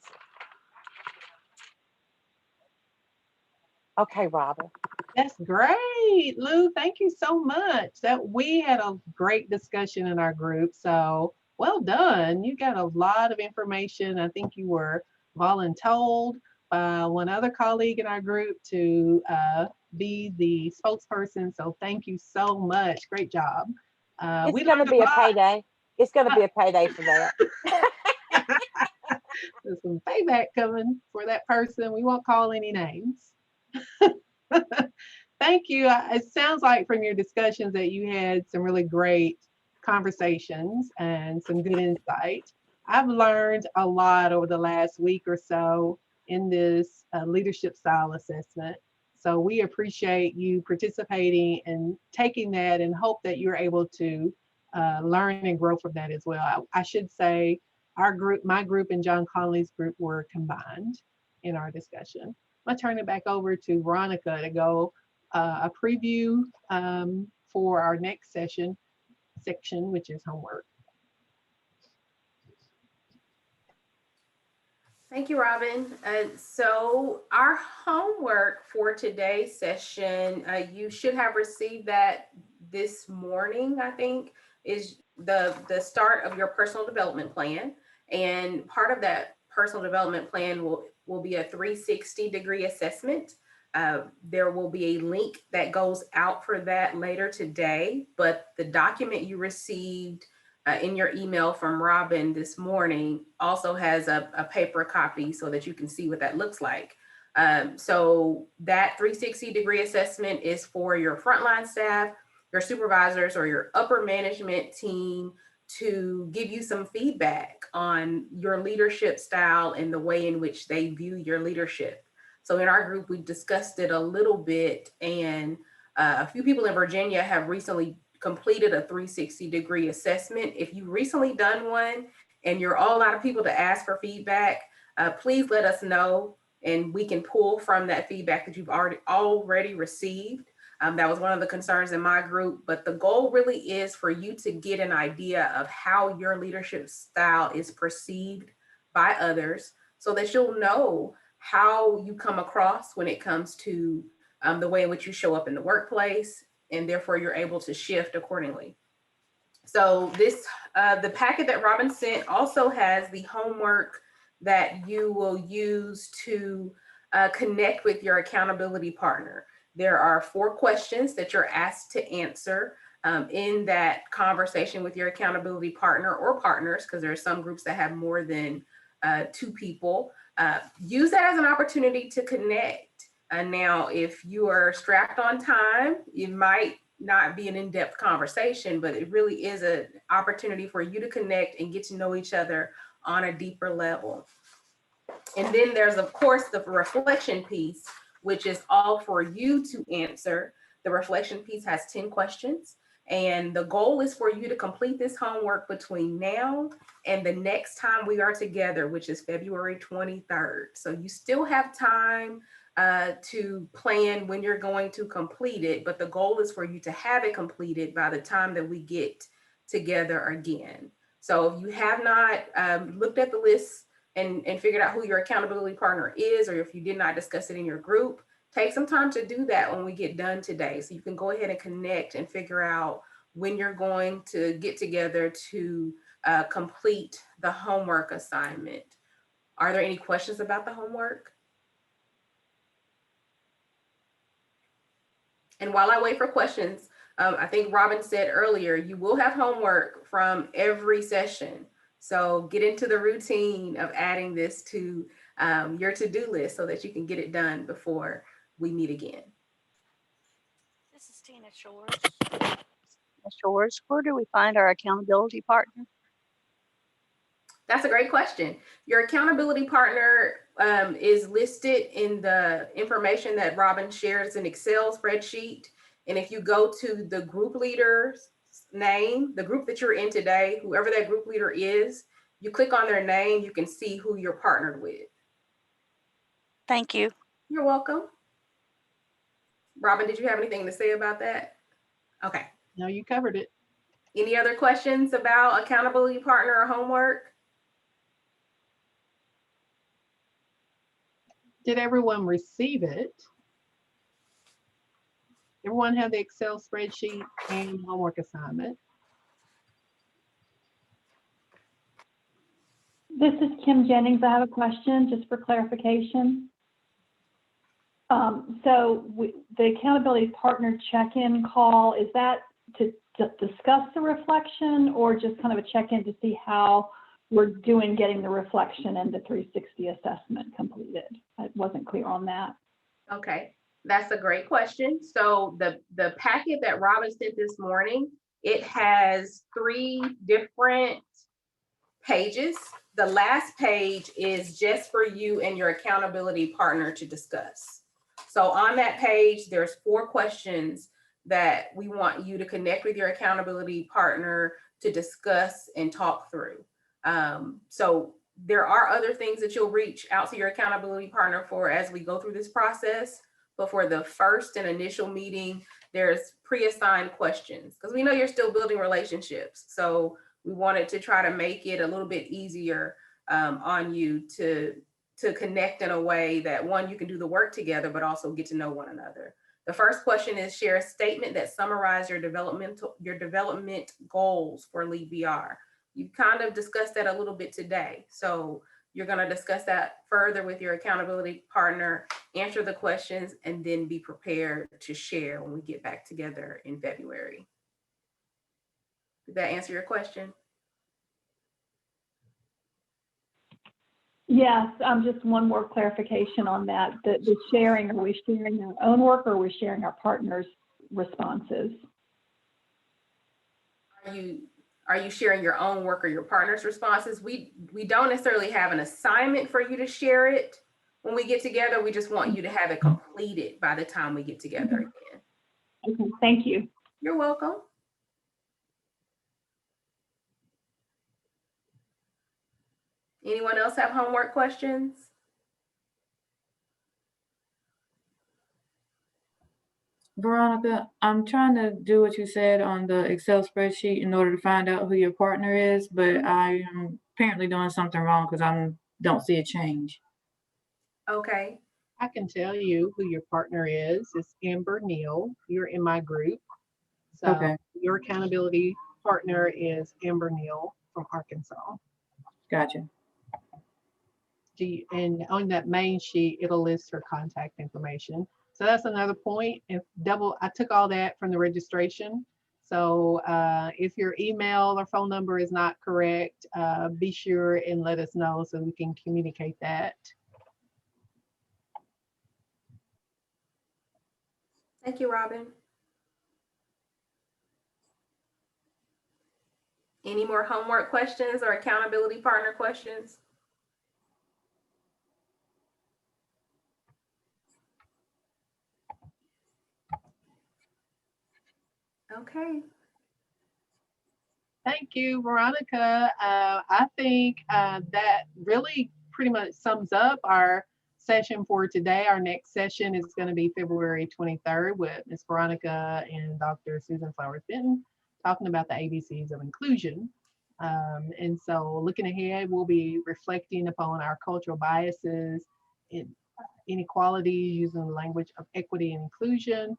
Okay, Robin. That's great, Lou. Thank you so much. That we had a great discussion in our group. So well done. You got a lot of information. I think you were voluntold by one other colleague in our group to be the spokesperson. So thank you so much. Great job. It's going to be a payday. It's going to be a payday for that. There's some payback coming for that person. We won't call any names. Thank you. It sounds like from your discussions that you had some really great conversations and some good insight. I've learned a lot over the last week or so in this leadership style assessment. So we appreciate you participating and taking that and hope that you're able to learn and grow from that as well. I should say our group, my group and John Conley's group were combined in our discussion. I'm gonna turn it back over to Veronica to go a preview for our next section, which is homework. Thank you, Robin. So our homework for today's session, you should have received that this morning, I think, is the start of your personal development plan. And part of that personal development plan will be a 360-degree assessment. There will be a link that goes out for that later today, but the document you received in your email from Robin this morning also has a paper copy so that you can see what that looks like. So that 360-degree assessment is for your frontline staff, your supervisors, or your upper management team to give you some feedback on your leadership style and the way in which they view your leadership. So in our group, we discussed it a little bit, and a few people in Virginia have recently completed a 360-degree assessment. If you've recently done one and you're all out of people to ask for feedback, please let us know, and we can pull from that feedback that you've already received. That was one of the concerns in my group, but the goal really is for you to get an idea of how your leadership style is perceived by others so that you'll know how you come across when it comes to the way in which you show up in the workplace, and therefore you're able to shift accordingly. So this, the packet that Robin sent also has the homework that you will use to connect with your accountability partner. There are 4 questions that you're asked to answer in that conversation with your accountability partner or partners, because there are some groups that have more than 2 people. Use that as an opportunity to connect. Now, if you are strapped on time, it might not be an in-depth conversation, but it really is an opportunity for you to connect and get to know each other on a deeper level. And then there's, of course, the reflection piece, which is all for you to answer. The reflection piece has 10 questions. And the goal is for you to complete this homework between now and the next time we are together, which is February 23rd. So you still have time to plan when you're going to complete it, but the goal is for you to have it completed by the time that we get together again. So if you have not looked at the list and figured out who your accountability partner is, or if you did not discuss it in your group, take some time to do that when we get done today. So you can go ahead and connect and figure out when you're going to get together to complete the homework assignment. Are there any questions about the homework? And while I wait for questions, I think Robin said earlier, you will have homework from every session. So get into the routine of adding this to your to-do list so that you can get it done before we meet again. This is Tina Shores. Shores, where do we find our accountability partner? That's a great question. Your accountability partner is listed in the information that Robin shares, an Excel spreadsheet. And if you go to the group leader's name, the group that you're in today, whoever that group leader is, you click on their name, you can see who you're partnered with. Thank you. You're welcome. Robin, did you have anything to say about that? Okay. No, you covered it. Any other questions about accountability partner or homework? Did everyone receive it? Everyone have the Excel spreadsheet and homework assignment? This is Kim Jennings. I have a question just for clarification. The accountability partner check-in call, is that to discuss the reflection or just kind of a check-in to see how we're doing getting the reflection and the 360 assessment completed? I wasn't clear on that. Okay, that's a great question. So the packet that Robin sent this morning, it has 3 different pages. The last page is just for you and your accountability partner to discuss. So on that page, there's 4 questions that we want you to connect with your accountability partner to discuss and talk through. So there are other things that you'll reach out to your accountability partner for as we go through this process. But for the first and initial meeting, there's pre-assigned questions because we know you're still building relationships. So we wanted to try to make it a little bit easier on you to connect in a way that, one, you can do the work together, but also get to know one another. The first question is share a statement that summarizes your development goals for LeadVR. You kind of discussed that a little bit today. So You're going to discuss that further with your accountability partner, answer the questions, and then be prepared to share when we get back together in February. Did that answer your question? Yes, just one more clarification on that. The sharing, are we sharing our own work or are we sharing our partners' responses? Are you sharing your own work or your partner's responses? We don't necessarily have an assignment for you to share it when we get together. We just want you to have it completed by the time we get together again. Okay, thank you. You're welcome. Anyone else have homework questions? Veronica, I'm trying to do what you said on the Excel spreadsheet in order to find out who your partner is, but I am apparently doing something wrong because I don't see a change. Okay. I can tell you who your partner is. It's Amber Neal. You're in my group. So Okay. your accountability partner is Amber Neal from Arkansas. Gotcha. And on that main sheet, it'll list her contact information. So that's another point. I took all that from the registration. So if your email or phone number is not correct, be sure and let us know so we can communicate that. Thank you, Robin. Any more homework questions or accountability partner questions? Okay. Thank you, Veronica. I think that really pretty much sums up our session for today. Our next session is going to be February 23rd with Ms. Veronica and Dr. Susan Flowers-Benton talking about the ABCs of inclusion. And so looking ahead, we'll be reflecting upon our cultural biases, inequality, using the language of equity and inclusion,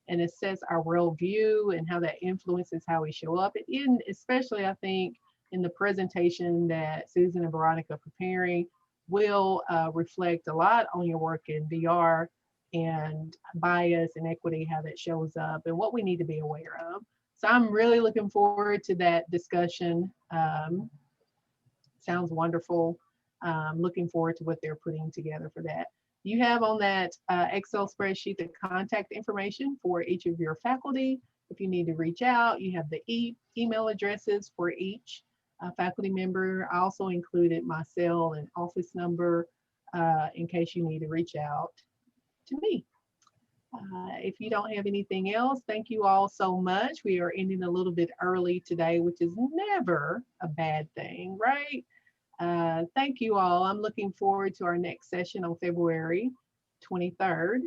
and assess our worldview and how that influences how we show up. And especially, I think, in the presentation that Susan and Veronica are preparing will reflect a lot on your work in VR and bias and equity, how that shows up and what we need to be aware of. So I'm really looking forward to that discussion. Sounds wonderful. Looking forward to what they're putting together for that. You have on that Excel spreadsheet the contact information for each of your faculty. If you need to reach out, you have the email addresses for each faculty member. I also included my cell and office number in case you need to reach out to me. If you don't have anything else, thank you all so much. We are ending a little bit early today, which is never a bad thing, right? Thank you all. I'm looking forward to our next session on February 23rd.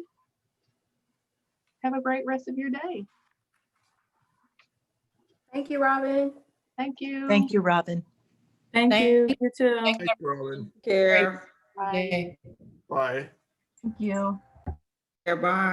Have a great rest of your day. Thank you, Robin. Thank you. Thank you, Robin. Thank you. You too. Thank you, Robin. Care. Bye. Bye. Thank you. Bye.